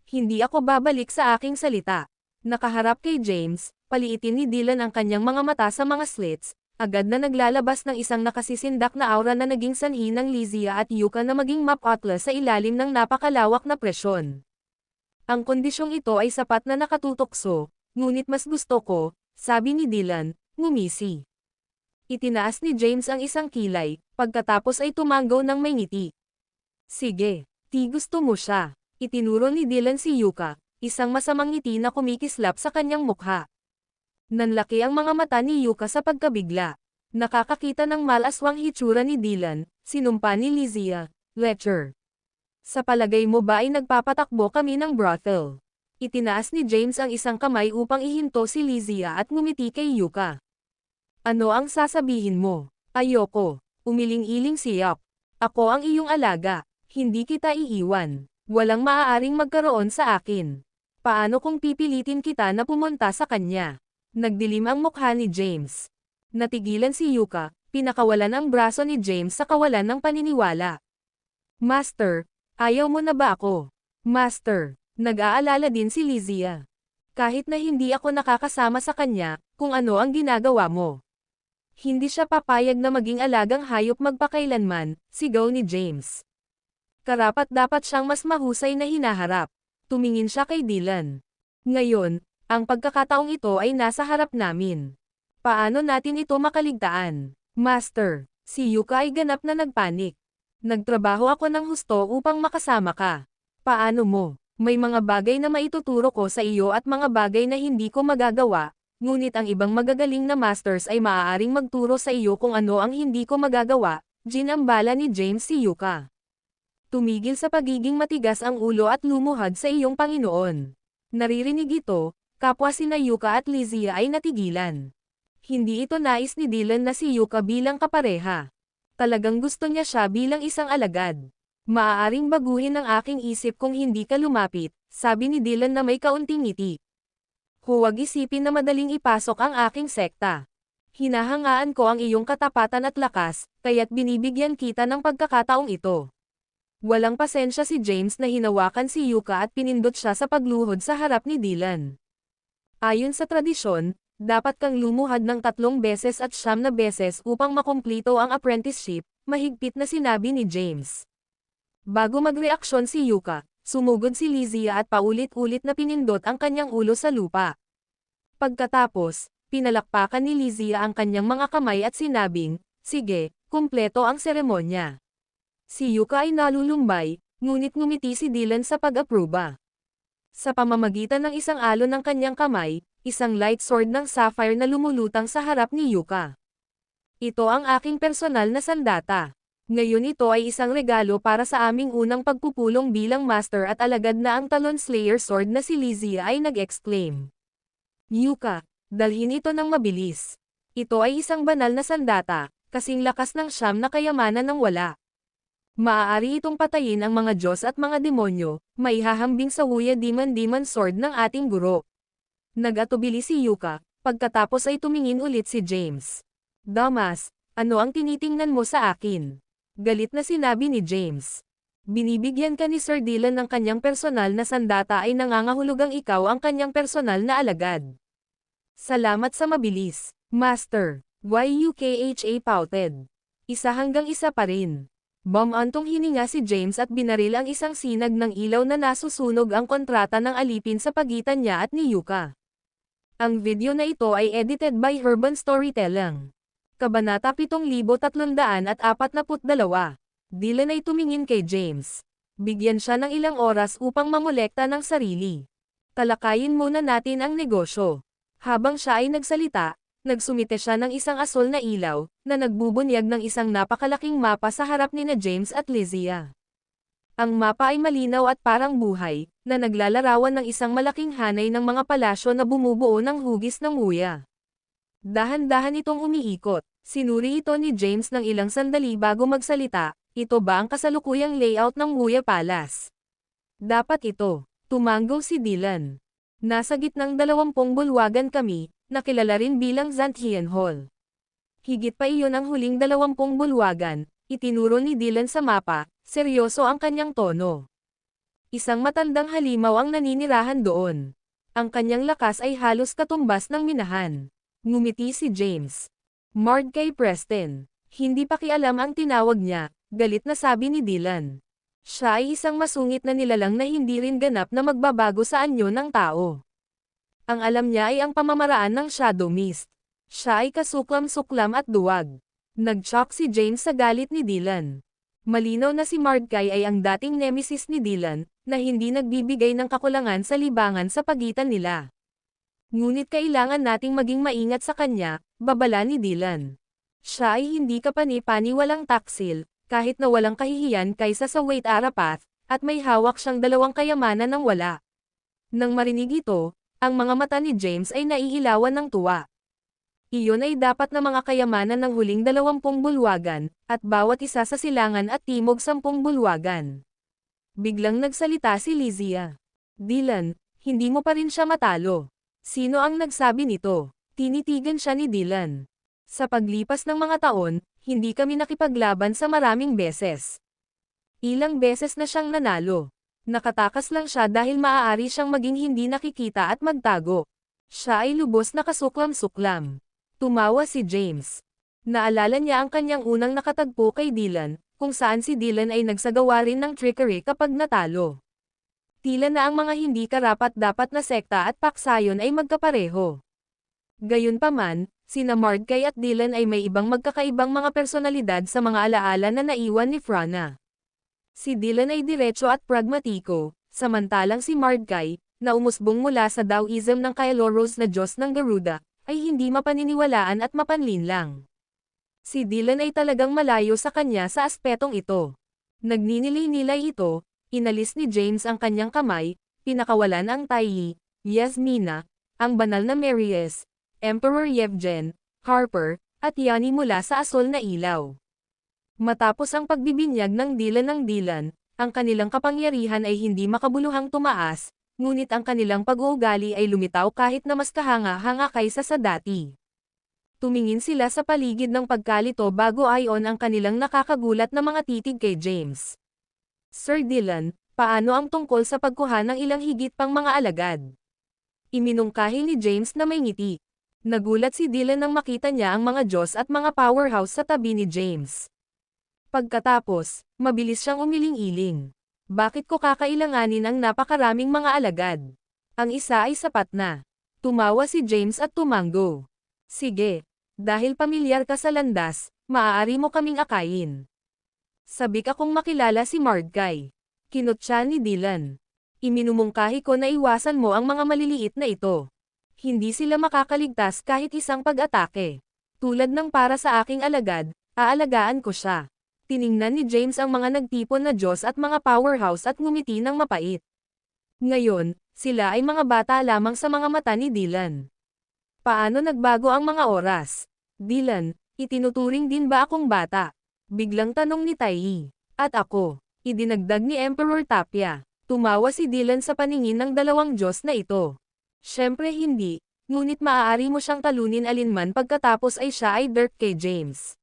Hindi ako babalik sa aking salita. Nakaharap kay James, paliitin ni Dylan ang kanyang mga mata sa mga slits, agad na naglalabas ng isang nakasisindak na aura na naging sanhi ng Lizia at Yuka na maging mapotla sa ilalim ng napakalawak na presyon. Ang kondisyong ito ay sapat na nakatutokso, ngunit mas gusto ko, sabi ni Dylan, ngumisi. Itinaas ni James ang isang kilay, pagkatapos ay tumanggaw ng may ngiti. Sige, gusto mo siya. Itinuro ni Dylan si Yuka, isang masamang ngiti na kumikislap sa kanyang mukha. Nanlaki ang mga mata ni Yuka sa pagkabigla. Nakakakita ng malaswang hitsura ni Dylan, sinumpa ni Lizia, Lecture. Sa palagay mo ba ay nagpapatakbo kami ng brothel? Itinaas ni James ang isang kamay upang ihinto si Lizia at ngumiti kay Yuka. Ano ang sasabihin mo? Ayoko. Umiling-iling si Yup. Ako ang iyong alaga. Hindi kita iiwan. Walang maaaring magkaroon sa akin. Paano kung pipilitin kita na pumunta sa kanya? Nagdilim ang mukha ni James. Natigilan si Yuka, pinakawalan ang braso ni James sa kawalan ng paniniwala. Master, ayaw mo na ba ako? Master, nag-aalala din si Lizia. Kahit na hindi ako nakakasama sa kanya, kung ano ang ginagawa mo. Hindi siya papayag na maging alagang hayop magpakailanman, sigaw ni James. Karapat-dapat siyang mas mahusay na hinaharap. Tumingin siya kay Dylan. Ngayon, ang pagkakataong ito ay nasa harap namin. Paano natin ito makaligtaan? Master, si Yuka ay ganap na nagpanik. Nagtrabaho ako ng husto upang makasama ka. Paano mo? May mga bagay na maituturo ko sa iyo at mga bagay na hindi ko magagawa, ngunit ang ibang magagaling na masters ay maaaring magturo sa iyo kung ano ang hindi ko magagawa, ginambala ni James si Yuka. Tumigil sa pagiging matigas ang ulo at lumuhad sa iyong Panginoon. Naririnig ito, kapwa sina Yuka at Lizia ay natigilan. Hindi ito nais ni Dylan na si Yuka bilang kapareha. Talagang gusto niya siya bilang isang alagad. Maaaring baguhin ang aking isip kung hindi ka lumapit, sabi ni Dylan na may kaunting ngiti. Huwag isipin na madaling ipasok ang aking sekta. Hinahangaan ko ang iyong katapatan at lakas, kaya't binibigyan kita ng pagkakataong ito. Walang pasensya si James na hinawakan si Yuka at pinindot siya sa pagluhod sa harap ni Dylan. Ayon sa tradisyon, dapat kang lumuhad ng 3 beses at 9 na beses upang makumplito ang apprenticeship, mahigpit na sinabi ni James. Bago magreaksyon si Yuka, sumugod si Lizia at paulit-ulit na pinindot ang kanyang ulo sa lupa. Pagkatapos, pinalakpakan ni Lizia ang kanyang mga kamay at sinabing, sige, kumpleto ang seremonya. Si Yuka ay nalulumbay, ngunit ngumiti si Dylan sa pag-aproba. Sa pamamagitan ng isang alon ng kanyang kamay, isang light sword ng sapphire na lumulutang sa harap ni Yuka. Ito ang aking personal na sandata. Ngayon ito ay isang regalo para sa aming unang pagpupulong bilang master at alagad na ang Talon Slayer sword na si Lizia ay nag-exclaim. Yuka, dalhin ito ng mabilis. Ito ay isang banal na sandata, kasing lakas ng 9 na kayamanan ng wala. Maaari itong patayin ang mga Diyos at mga demonyo, maihahambing sa Wuya Demon Sword ng ating guro. Nag-atubili si Yuka, pagkatapos ay tumingin ulit si James. Damas, ano ang tinitingnan mo sa akin? Galit na sinabi ni James. Binibigyan ka ni Sir Dylan ng kanyang personal na sandata ay nangangahulugang ikaw ang kanyang personal na alagad. Salamat sa mabilis, Master. YUKHA pouted. 1-1 pa rin. Bumantong hininga si James at binaril ang isang sinag ng ilaw na nasusunog ang kontrata ng alipin sa pagitan niya at ni Yuka. Ang video na ito ay edited by Urban Storytelling. Kabanata 7342. Dylan ay tumingin kay James. Bigyan siya ng ilang oras upang mamolekta ng sarili. Talakayin muna natin ang negosyo. Habang siya ay nagsalita, nagsumite siya ng isang asol na ilaw, na nagbubunyag ng isang napakalaking mapa sa harap ni na James at Lizia. Ang mapa ay malinaw at parang buhay, na naglalarawan ng isang malaking hanay ng mga palasyo na bumubuo ng hugis ng nguya. Dahan-dahan itong umiikot. Sinuri ito ni James ng ilang sandali bago magsalita. Ito ba ang kasalukuyang layout ng Nguya Palace? Dapat ito. Tumango si Dylan. Nasa gitnang 20 bulwagan kami, na kilala rin bilang Zanthian Hall. Higit pa iyon ang huling 20 bulwagan, itinuro ni Dylan sa mapa, seryoso ang kanyang tono. Isang matandang halimaw ang naninirahan doon. Ang kanyang lakas ay halos katumbas ng minahan. Ngumiti si James. Mordecai Preston. Hindi pakialam ang tinawag niya. Galit na sabi ni Dylan. Siya ay isang masungit na nilalang na hindi rin ganap na magbabago sa anyo ng tao. Ang alam niya ay ang pamamaraan ng Shadow Mist. Siya ay kasuklam-suklam at duwag. Nag-shock si James sa galit ni Dylan. Malinaw na si Mordecai ay ang dating nemesis ni Dylan, na hindi nagbibigay ng kakulangan sa libangan sa pagitan nila. Ngunit kailangan nating maging maingat sa kanya, babala ni Dylan. Siya ay hindi kapani-pani walang taksil, kahit na walang kahihiyan kaysa sa Wait Arapath, at may hawak siyang 2 kayamanan ng wala. Nang marinig ito, ang mga mata ni James ay naihilawan ng tuwa. Iyon ay dapat na mga kayamanan ng huling 20 bulwagan, at bawat isa sa silangan at timog 10 bulwagan. Biglang nagsalita si Lizia. Dylan, hindi mo pa rin siya matalo. Sino ang nagsabi nito? Tinitigan siya ni Dylan. Sa paglipas ng mga taon, hindi kami nakipaglaban sa maraming beses. Ilang beses na siyang nanalo. Nakatakas lang siya dahil maaari siyang maging hindi nakikita at magtago. Siya ay lubos na kasuklam-suklam. Tumawa si James. Naalala niya ang kanyang unang nakatagpo kay Dylan, kung saan si Dylan ay nagsagawa rin ng trickery kapag natalo. Tila na ang mga hindi karapat-dapat na sekta at paksayon ay magkapareho. Gayunpaman, sina Mordecai at Dylan ay may ibang magkakaibang mga personalidad sa mga alaala na naiwan ni Franna. Si Dylan ay diretso at pragmatiko, samantalang si Mordecai, na umusbong mula sa Taoism ng Kailoros na Diyos ng Garuda, ay hindi mapaniniwalaan at mapanlinlang. Si Dylan ay talagang malayo sa kanya sa aspetong ito. Nagninilay-nilay ito, inalis ni James ang kanyang kamay, pinakawalan ang Taiyi, Yasmina, ang banal na Maries, Emperor Yevgen, Harper, at Yani mula sa asol na ilaw. Matapos ang pagbibinyag ng Dylan, ang kanilang kapangyarihan ay hindi makabuluhang tumaas, ngunit ang kanilang pag-uugali ay lumitaw kahit na mas kahanga-hanga kaysa sa dati. Tumingin sila sa paligid ng pagkalito bago ayon ang kanilang nakakagulat na mga titig kay James. Sir Dylan, paano ang tungkol sa pagkuha ng ilang higit pang mga alagad? Iminungkahi ni James na may ngiti. Nagulat si Dylan nang makita niya ang mga Diyos at mga powerhouse sa tabi ni James. Pagkatapos, mabilis siyang umiling-iling. Bakit ko kakailanganin ang napakaraming mga alagad? Ang isa ay sapat na. Tumawa si James at tumango. Sige. Dahil pamilyar ka sa landas, maaari mo kaming akayin. Sabik akong makilala si Mordecai. Kinutya ni Dylan. Iminumungkahi ko na iwasan mo ang mga maliliit na ito. Hindi sila makakaligtas kahit isang pag-atake. Tulad ng para sa aking alagad, aalagaan ko siya. Tiningnan ni James ang mga nagtipon na Diyos at mga powerhouse at ngumiti ng mapait. Ngayon, sila ay mga bata lamang sa mga mata ni Dylan. Paano nagbago ang mga oras? Dylan, itinuturing din ba akong bata? Biglang tanong ni Taiyi. At ako, idinagdag ni Emperor Tapia. Tumawa si Dylan sa paningin ng 2 Diyos na ito. Siyempre hindi, ngunit maaari mo siyang talunin alinman pagkatapos ay siya ay dirt kay James.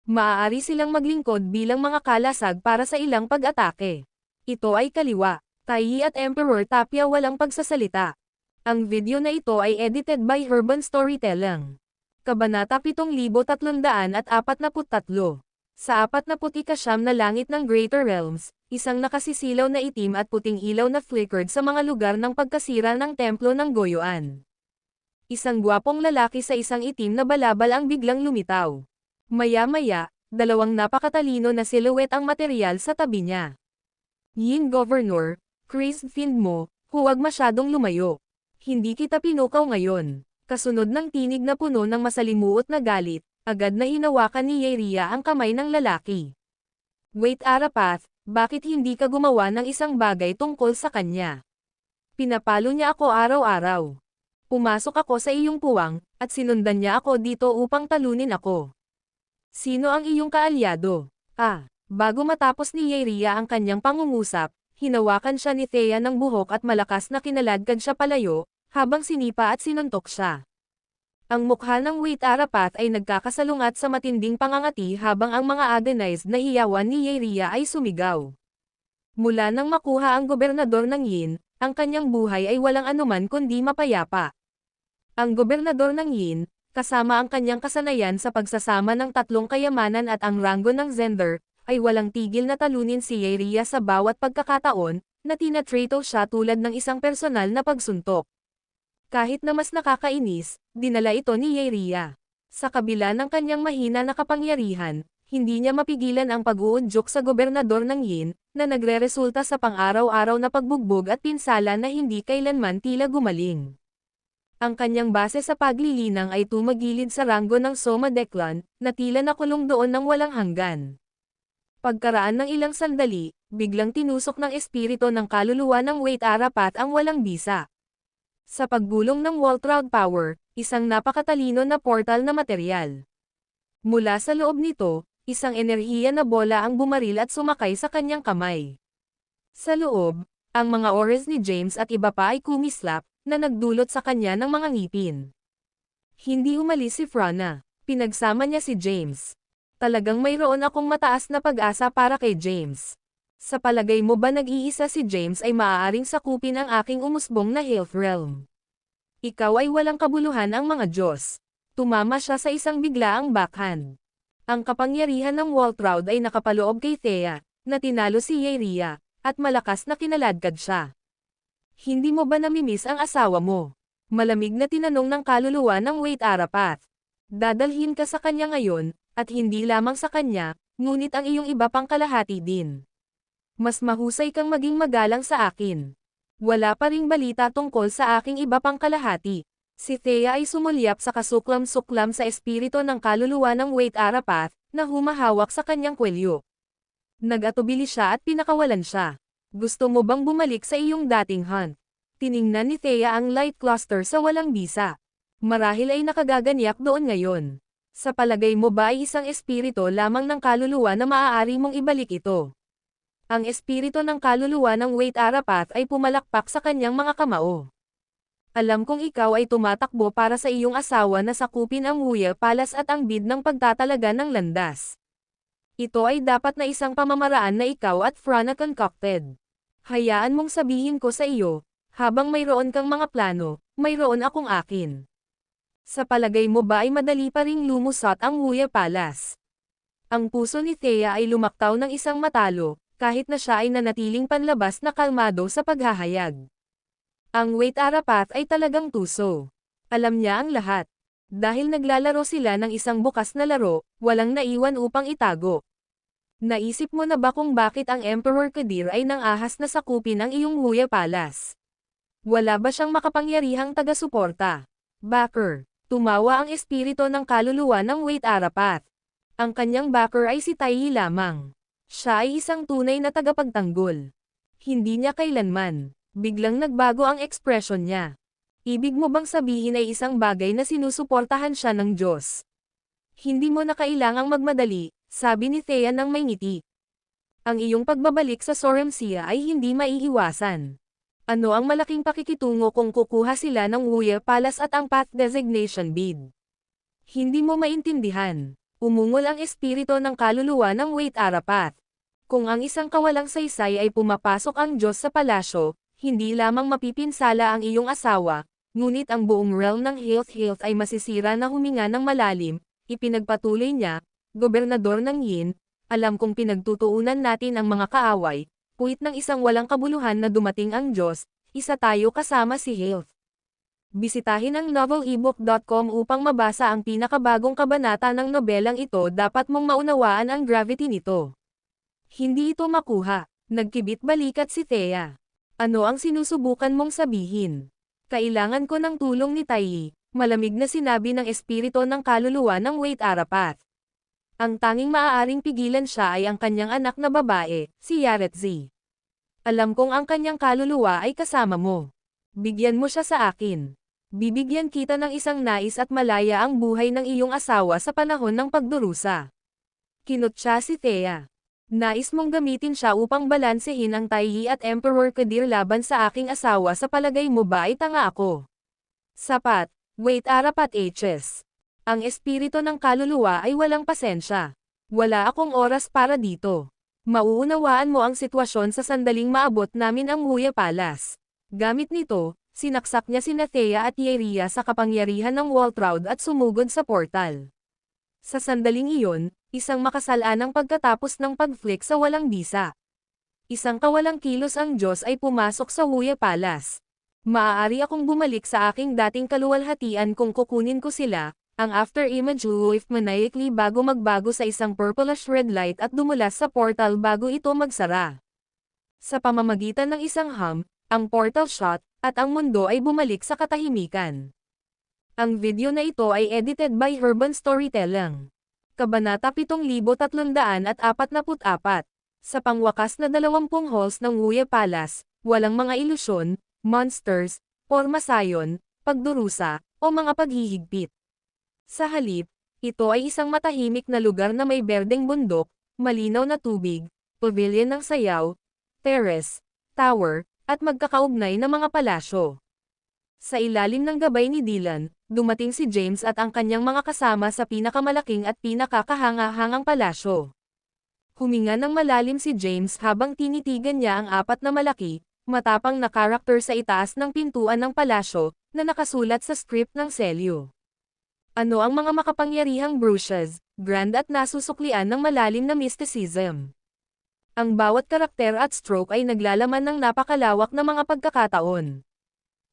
Maaari silang maglingkod bilang mga kalasag para sa ilang pag-atake. Ito ay kaliwa. Tai at Emperor Tapia walang pagsasalita. Ang video na ito ay edited by Urban Storytelling. Kabanata 7343. Sa 49 na langit ng Greater Realms, isang nakasisilaw na itim at puting ilaw na flickered sa mga lugar ng pagkasira ng templo ng Goyoan. Isang gwapong lalaki sa isang itim na balabal ang biglang lumitaw. Maya-maya, dalawang napakatalino na silhouette ang material sa tabi niya. Yin Governor, Chris Find mo, huwag masyadong lumayo. Hindi kita pinukaw ngayon. Kasunod ng tinig na puno ng masalimuot na galit, agad na hinawakan ni Yeria ang kamay ng lalaki. Wait Arapath, bakit hindi ka gumawa ng isang bagay tungkol sa kanya? Pinapalo niya ako araw-araw. Pumasok ako sa iyong puwang, at sinundan niya ako dito upang talunin ako. Sino ang iyong kaalyado? Bago matapos ni Yeria ang kanyang pangungusap, hinawakan siya ni Thea ng buhok at malakas na kinaladkad siya palayo, habang sinipa at sinuntok siya. Ang mukha ng Wait Arapath ay nagkakasalungat sa matinding pangangati habang ang mga agonized na hiyawan ni Yeria ay sumigaw. Mula nang makuha ang gobernador ng Yin, ang kanyang buhay ay walang anuman kundi mapayapa. Ang gobernador ng Yin, kasama ang kanyang kasanayan sa pagsasama ng tatlong kayamanan at ang ranggo ng Zender, ay walang tigil na talunin si Yeria sa bawat pagkakataon, na tinatrato siya tulad ng isang personal na pagsuntok. Kahit na mas nakakainis, dinala ito ni Yeria. Sa kabila ng kanyang mahina na kapangyarihan, hindi niya mapigilan ang pag-uudyok sa gobernador ng Yin, na nagreresulta sa pang-araw-araw na pagbugbog at pinsala na hindi kailanman tila gumaling. Ang kanyang base sa paglilinang ay tumagilid sa ranggo ng Soma Declan, na tila nakulong doon ng walang hanggan. Pagkaraan ng ilang sandali, biglang tinusok ng espiritu ng kaluluwa ng Wait Arapath ang walang bisa. Sa paggulong ng Waltraud Power, isang napakatalino na portal na materyal. Mula sa loob nito, isang enerhiya na bola ang bumaril at sumakay sa kanyang kamay. Sa loob, ang mga oras ni James at iba pa ay kumislap, na nagdulot sa kanya ng mga ngipin. Hindi umalis si Franna. Pinagsama niya si James. Talagang mayroon akong mataas na pag-asa para kay James. Sa palagay mo ba nag-iisa si James ay maaaring sakupin ang aking umusbong na health realm? Ikaw ay walang kabuluhan ang mga Diyos. Tumama siya sa isang biglaang backhand. Ang kapangyarihan ng Waltraud ay nakapaloob kay Thea, na tinalo si Yeria, at malakas na kinaladkad siya. Hindi mo ba namimiss ang asawa mo? Malamig na tinanong ng kaluluwa ng Wait Arapath. Dadalhin ka sa kanya ngayon, at hindi lamang sa kanya, ngunit ang iyong iba pang kalahati din. Mas mahusay kang maging magalang sa akin. Wala pa ring balita tungkol sa aking iba pang kalahati. Si Thea ay sumulyap sa kasuklam-suklam sa espiritu ng kaluluwa ng Wait Arapath, na humahawak sa kanyang kwelyo. Nag-atubili siya at pinakawalan siya. Gusto mo bang bumalik sa iyong dating hunt? Tiningnan ni Thea ang light cluster sa walang bisa. Marahil ay nakagaganyak doon ngayon. Sa palagay mo ba ay isang espiritu lamang ng kaluluwa na maaari mong ibalik ito? Ang espiritu ng kaluluwa ng Wait Arapath ay pumalakpak sa kanyang mga kamao. Alam kong ikaw ay tumatakbo para sa iyong asawa na sakupin ang Wuya Palace at ang bid ng pagtatalaga ng landas. Ito ay dapat na isang pamamaraan na ikaw at Franna concocted. Hayaan mong sabihin ko sa iyo, habang mayroon kang mga plano, mayroon akong akin. Sa palagay mo ba ay madali pa ring lumusot ang Wuya Palace? Ang puso ni Thea ay lumaktaw ng isang matalo, kahit na siya ay nanatiling panlabas na kalmado sa paghahayag. Ang Wait Arapath ay talagang tuso. Alam niya ang lahat. Dahil naglalaro sila ng isang bukas na laro, walang naiwan upang itago. Naisip mo na ba kung bakit ang Emperor Kadir ay nang ahas na sakupin ang iyong Wuya Palace? Wala ba siyang makapangyarihang taga-suporta? Backer. Tumawa ang espiritu ng kaluluwa ng Wait Arapath. Ang kanyang backer ay si Tai lamang. Siya ay isang tunay na tagapagtanggol. Hindi niya kailanman. Biglang nagbago ang ekspresyon niya. Ibig mo bang sabihin ay isang bagay na sinusuportahan siya ng Diyos? Hindi mo na kailangang magmadali, sabi ni Thea ng may ngiti. Ang iyong pagbabalik sa Soremsia ay hindi maiiwasan. Ano ang malaking pakikitungo kung kukuha sila ng Wuya Palace at ang Path Designation Bid? Hindi mo maintindihan. Umungol ang espiritu ng kaluluwa ng Wait Arapat. Kung ang isang kawalang saysay ay pumapasok ang Diyos sa palasyo, hindi lamang mapipinsala ang iyong asawa, ngunit ang buong realm ng health ay masisira na huminga ng malalim, ipinagpatuloy niya, Gobernador ng Yin, alam kong pinagtutuunan natin ang mga kaaway, puwit ng isang walang kabuluhan na dumating ang Diyos, isa tayo kasama si Health. Bisitahin ang novelebook.com upang mabasa ang pinakabagong kabanata ng nobelang ito. Dapat mong maunawaan ang gravity nito. Hindi ito makuha. Nagkibit balikat si Thea. Ano ang sinusubukan mong sabihin? Kailangan ko ng tulong ni Tai. Malamig na sinabi ng espiritu ng kaluluwa ng Wait Arapat. Ang tanging maaaring pigilan siya ay ang kanyang anak na babae, si Yaretzi. Alam kong ang kanyang kaluluwa ay kasama mo. Bigyan mo siya sa akin. Bibigyan kita ng isang nais at malaya ang buhay ng iyong asawa sa panahon ng pagdurusa. Kinutya si Thea. Nais mong gamitin siya upang balansehin ang Tai at Emperor Kadir laban sa aking asawa. Sa palagay mo ba ay tanga ako? Sapat. Wait Arapat Hs. Ang espiritu ng kaluluwa ay walang pasensya. Wala akong oras para dito. Mauunawaan mo ang sitwasyon sa sandaling maabot namin ang Huya Palace. Gamit nito, sinaksak niya sina Thea at Yeria sa kapangyarihan ng Waltraud at sumugod sa portal. Sa sandaling iyon, isang makasalanang pagkatapos ng pag-flick sa walang bisa. Isang kawalang kilos ang Diyos ay pumasok sa Huya Palace. Maaari akong bumalik sa aking dating kaluwalhatian kung kukunin ko sila, ang after-image waved maniacally bago magbago sa isang purplish red light at dumulas sa portal bago ito magsara. Sa pamamagitan ng isang hum, ang portal shot, at ang mundo ay bumalik sa katahimikan. Ang video na ito ay edited by Herban Storytelling. Kabanata 7344. Sa pangwakas na 20 halls ng Huya Palace, walang mga ilusyon, monsters, pormasayon, pagdurusa, o mga paghihigpit. Sa halip, ito ay isang matahimik na lugar na may berdeng bundok, malinaw na tubig, pavilion ng sayaw, terrace, tower, at magkakaugnay na mga palasyo. Sa ilalim ng gabay ni Dylan, dumating si James at ang kanyang mga kasama sa pinakamalaking at pinakakahanga-hangang palasyo. Huminga ng malalim si James habang tinitigan niya ang apat na malaki, matapang na karakter sa itaas ng pintuan ng palasyo, na nakasulat sa script ng selyo. Ano ang mga makapangyarihang bruises, grand at nasusuklian ng malalim na mysticism. Ang bawat karakter at stroke ay naglalaman ng napakalawak na mga pagkakataon.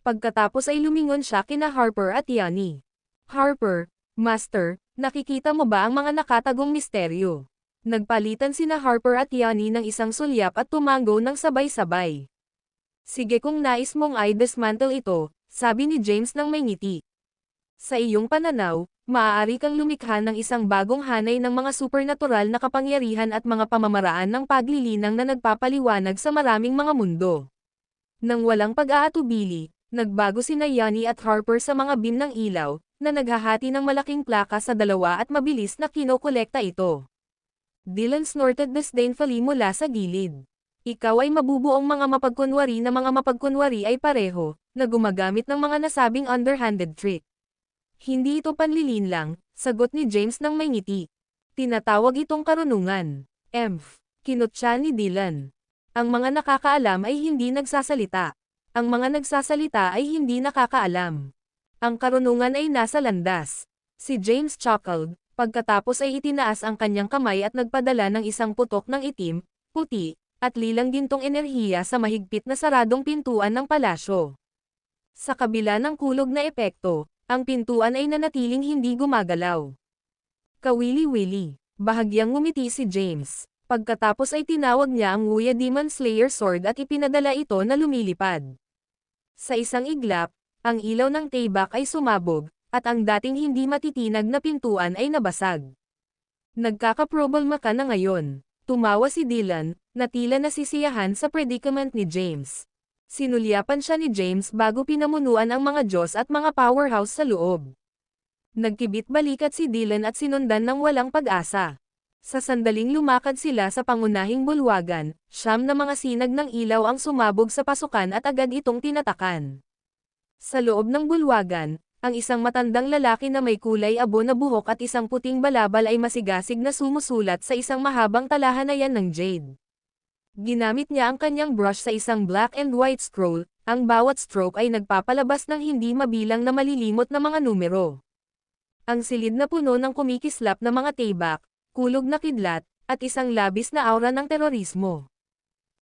Pagkatapos ay lumingon siya kina Harper at Yanni. Harper, Master, nakikita mo ba ang mga nakatagong misteryo? Nagpalitan sina Harper at Yanni ng isang sulyap at tumango ng sabay-sabay. Sige kung nais mong i-dismantle ito, sabi ni James nang may ngiti. Sa iyong pananaw, maaari kang lumikha ng isang bagong hanay ng mga supernatural na kapangyarihan at mga pamamaraan ng paglilinang na nagpapaliwanag sa maraming mga mundo. Nang walang pag-aatubili, nagbago sina Yanni at Harper sa mga beam ng ilaw, na naghahati ng malaking plaka sa dalawa at mabilis na kinokolekta ito. Dylan snorted disdainfully mula sa gilid. Ikaw ay mabubuong mga mapagkunwari na mga mapagkunwari ay pareho, na gumagamit ng mga nasabing underhanded trick. Hindi ito panlilinlang, sagot ni James nang may ngiti. Tinatawag itong karunungan. Kinutya ni Dylan. Ang mga nakakaalam ay hindi nagsasalita. Ang mga nagsasalita ay hindi nakakaalam. Ang karunungan ay nasa landas. Si James chuckled, pagkatapos ay itinaas ang kanyang kamay at nagpadala ng isang putok ng itim, puti, at lilang gintong enerhiya sa mahigpit na saradong pintuan ng palasyo. Sa kabila ng kulog na epekto, ang pintuan ay nanatiling hindi gumagalaw. Kawili-wili, bahagyang ngumiti si James. Pagkatapos ay tinawag niya ang Huya Demon Slayer Sword at ipinadala ito na lumilipad. Sa isang iglap, ang ilaw ng taybak ay sumabog, at ang dating hindi matitinag na pintuan ay nabasag. Nagkakaproblema ka na ngayon. Tumawa si Dylan, na tila nasisiyahan sa predicament ni James. Sinulyapan siya ni James bago pinamunuan ang mga Diyos at mga powerhouse sa loob. Nagkibit balikat si Dylan at sinundan ng walang pag-asa. Sa sandaling lumakad sila sa pangunahing bulwagan, 9 na mga sinag ng ilaw ang sumabog sa pasukan at agad itong tinatakan. Sa loob ng bulwagan, Ang isang matandang lalaki na may kulay abo na buhok at isang puting balabal ay masigasig na sumusulat sa isang mahabang talahanayan ng jade. Ginamit niya ang kanyang brush sa isang black and white scroll, ang bawat stroke ay nagpapalabas ng hindi mabilang na malilimot na mga numero. Ang silid na puno ng kumikislap na mga tibak, kulog na kidlat, at isang labis na aura ng terorismo.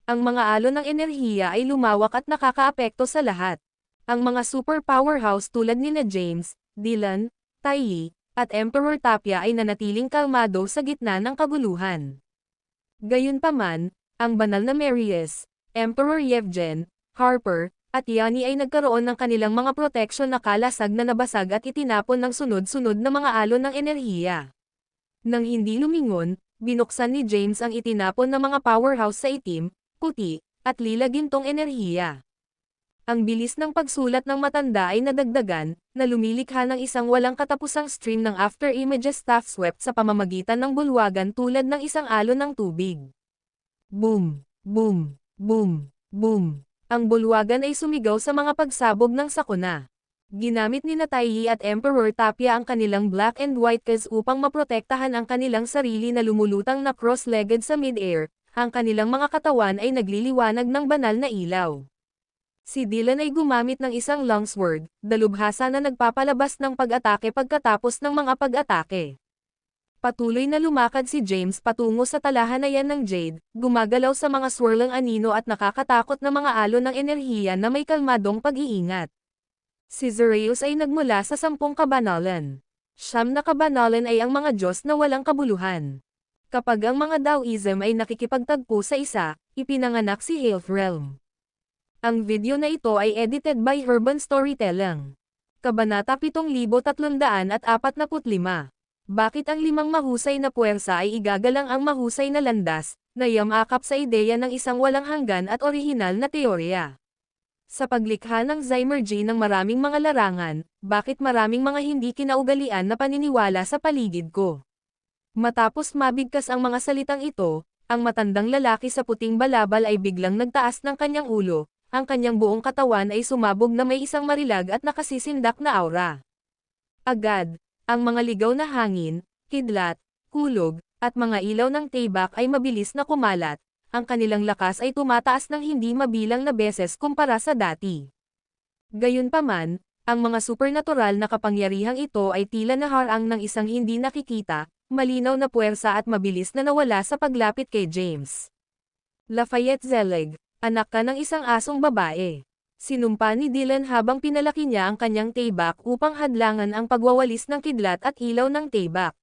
Ang mga alon ng enerhiya ay lumawak at nakakaapekto sa lahat. Ang mga super powerhouse tulad nina James, Dylan, Tai, at Emperor Tapia ay nanatiling kalmado sa gitna ng kaguluhan. Gayunpaman, ang banal na Marius, Emperor Yevgen, Harper, at Yani ay nagkaroon ng kanilang mga proteksyon na kalasag na nabasag at itinapon ng sunod-sunod na mga alon ng enerhiya. Nang hindi lumingon, binuksan ni James ang itinapon na mga powerhouse sa itim, puti, at lila gintong enerhiya. Ang bilis ng pagsulat ng matanda ay nadagdagan, na lumilikha ng isang walang katapusang stream ng after images staff swept sa pamamagitan ng bulwagan tulad ng isang alon ng tubig. Boom! Boom! Boom! Boom! Ang bulwagan ay sumigaw sa mga pagsabog ng sakuna. Ginamit ni Tai at Emperor Tapia ang kanilang black and white cause upang maprotektahan ang kanilang sarili na lumulutang na cross-legged sa mid-air, ang kanilang mga katawan ay nagliliwanag ng banal na ilaw. Si Dylan ay gumamit ng isang longsword, dalubhasa na nagpapalabas ng pag-atake pagkatapos ng mga pag-atake. Patuloy na lumakad si James patungo sa talahanayan ng Jade, gumagalaw sa mga swirlang anino at nakakatakot na mga alon ng enerhiya na may kalmadong pag-iingat. Si Zereus ay nagmula sa 10 kabanalan. 9 na kabanalan ay ang mga Diyos na walang kabuluhan. Kapag ang mga Taoism ay nakikipagtagpo sa isa, ipinanganak si Health Realm. Ang video na ito ay edited by Urban Storytelling. Kabanata 7345. Bakit ang 5 mahusay na puwersa ay igagalang ang mahusay na landas, na yamakap sa ideya ng isang walang hanggan at orihinal na teorya? Sa paglikha ng Zymergy ng maraming mga larangan, bakit maraming mga hindi kinaugalian na paniniwala sa paligid ko? Matapos mabigkas ang mga salitang ito, ang matandang lalaki sa puting balabal ay biglang nagtaas ng kanyang ulo. Ang kanyang buong katawan ay sumabog na may isang marilag at nakasisindak na aura. Agad, ang mga ligaw na hangin, kidlat, kulog, at mga ilaw ng tibak ay mabilis na kumalat. Ang kanilang lakas ay tumataas ng hindi mabilang na beses kumpara sa dati. Gayunpaman, ang mga supernatural na kapangyarihang ito ay tila naharang ng isang hindi nakikita, malinaw na puwersa at mabilis na nawala sa paglapit kay James. Lafayette Zelig, anak ka ng isang asong babae. Sinumpa ni Dylan habang pinalaki niya ang kanyang tibak upang hadlangan ang pagwawalis ng kidlat at ilaw ng tibak.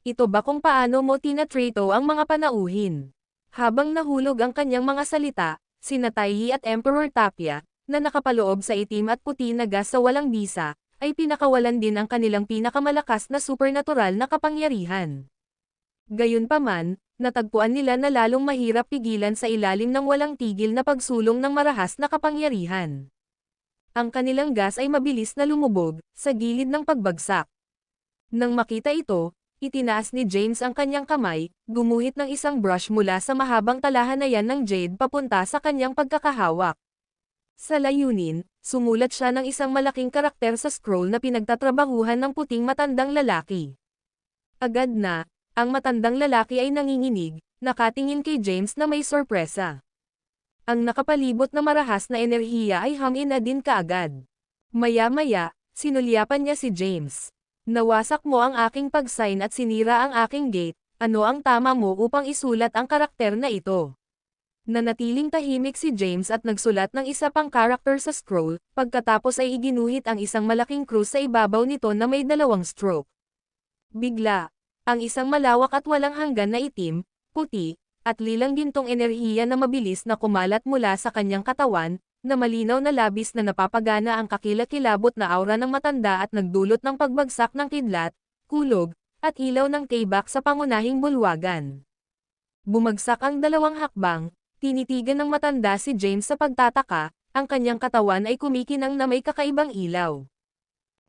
Ito ba kung paano mo tinatrito ang mga panauhin? Habang nahulog ang kanyang mga salita, sina Tai at Emperor Tapia, na nakapaloob sa itim at puti na gas sa walang bisa, ay pinakawalan din ang kanilang pinakamalakas na supernatural na kapangyarihan. Gayunpaman, natagpuan nila na lalong mahirap pigilan sa ilalim ng walang tigil na pagsulong ng marahas na kapangyarihan. Ang kanilang gas ay mabilis na lumubog, sa gilid ng pagbagsak. Nang makita ito, itinaas ni James ang kanyang kamay, gumuhit ng isang brush mula sa mahabang talahanayan ng jade papunta sa kanyang pagkakahawak. Sa layunin, sumulat siya ng isang malaking karakter sa scroll na pinagtatrabahuhan ng puting matandang lalaki. Agad na, ang matandang lalaki ay nanginginig, nakatingin kay James na may sorpresa. Ang nakapalibot na marahas na enerhiya ay hangin na din kaagad. Maya-maya, sinulyapan niya si James. Nawasak mo ang aking pag-sign at sinira ang aking gate, ano ang tama mo upang isulat ang karakter na ito? Nanatiling tahimik si James at nagsulat ng isa pang karakter sa scroll, pagkatapos ay iginuhit ang isang malaking krus sa ibabaw nito na may 2 stroke. Bigla, ang isang malawak at walang hanggan na itim, puti, at lilang gintong enerhiya na mabilis na kumalat mula sa kanyang katawan, na malinaw na labis na napapagana ang kakilakilabot na aura ng matanda at nagdulot ng pagbagsak ng kidlat, kulog, at ilaw ng tibak sa pangunahing bulwagan. Bumagsak ang 2 hakbang, tinitigan ng matanda si James sa pagtataka, ang kanyang katawan ay kumikinang na may kakaibang ilaw.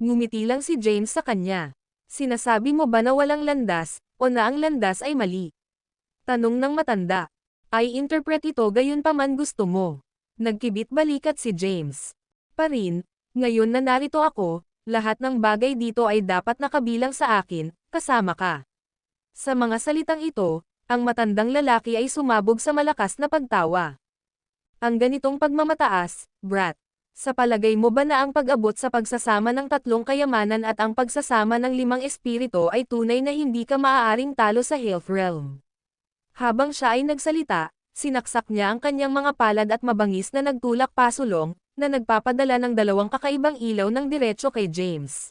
Ngumiti lang si James sa kanya. Sinasabi mo ba na walang landas, o na ang landas ay mali? Tanong ng matanda. Ay interpret ito gayunpaman gusto mo. Nagkibit balikat si James. Pa rin, ngayon na narito ako, Lahat ng bagay dito ay dapat nakabilang sa akin, kasama ka. Sa mga salitang ito, ang matandang lalaki ay sumabog sa malakas na pagtawa. Ang ganitong pagmamataas, Brat. Sa palagay mo ba na ang pag-abot sa pagsasama ng tatlong kayamanan at ang pagsasama ng 5 espiritu ay tunay na hindi ka maaaring talo sa health realm? Habang siya ay nagsalita, sinaksak niya ang kanyang mga palad at mabangis na nagtulak pasulong, na nagpapadala ng 2 kakaibang ilaw ng diretso kay James.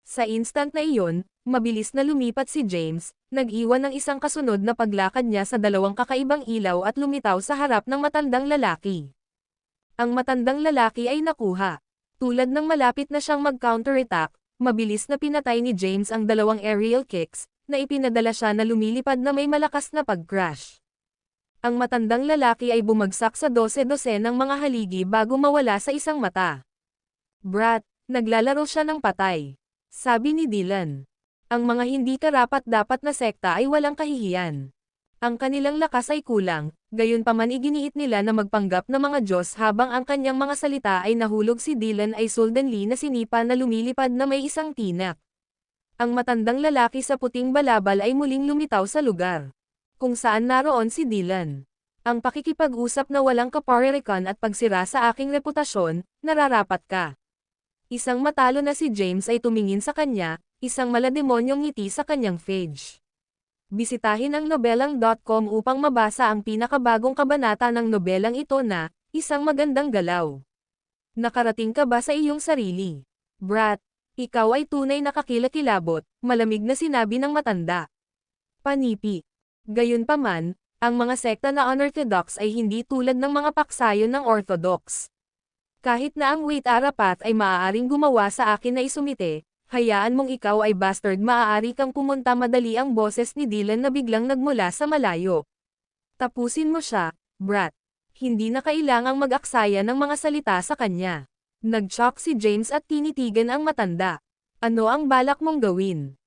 Sa instant na iyon, mabilis na lumipat si James, nag-iwan ng isang kasunod na paglakad niya sa 2 kakaibang ilaw at lumitaw sa harap ng matandang lalaki. Ang matandang lalaki ay nakuha. Tulad ng malapit na siyang mag-counterattack, mabilis na pinatay ni James ang 2 aerial kicks, na ipinadala siya na lumilipad na may malakas na pag-crash. Ang matandang lalaki ay bumagsak sa 12 ng mga haligi bago mawala sa isang mata. Brat, naglalaro siya ng patay. Sabi ni Dylan. Ang mga hindi karapat-dapat na sekta ay walang kahihiyan. Ang kanilang lakas ay kulang, gayunpaman iginiit nila na magpanggap na mga Diyos habang ang kanyang mga salita ay nahulog si Dylan ay suldenly na sinipa na lumilipad na may isang tinak. Ang matandang lalaki sa puting balabal ay muling lumitaw sa lugar kung saan naroon si Dylan. Ang pakikipag-usap na walang kaparerikan at pagsira sa aking reputasyon, nararapat ka. Isang matalo na si James ay tumingin sa kanya, isang malademonyong ngiti sa kanyang face. Bisitahin ang nobelang.com upang mabasa ang pinakabagong kabanata ng nobelang ito na, Isang Magandang Galaw. Nakarating ka ba sa iyong sarili? Brat, ikaw ay tunay na kakilakilabot, malamig na sinabi ng matanda. Panipi. Gayunpaman, ang mga sekta na unorthodox ay hindi tulad ng mga paksayon ng orthodox. Kahit na ang Wait Arapat ay maaaring gumawa sa akin na isumite, hayaan mong ikaw ay bastard, maaari kang pumunta. Madali ang boses ni Dylan na biglang nagmula sa malayo. Tapusin mo siya, Brat. Hindi na kailangang mag-aksaya ng mga salita sa kanya. Nag-shock si James at tinitigan ang matanda. Ano ang balak mong gawin?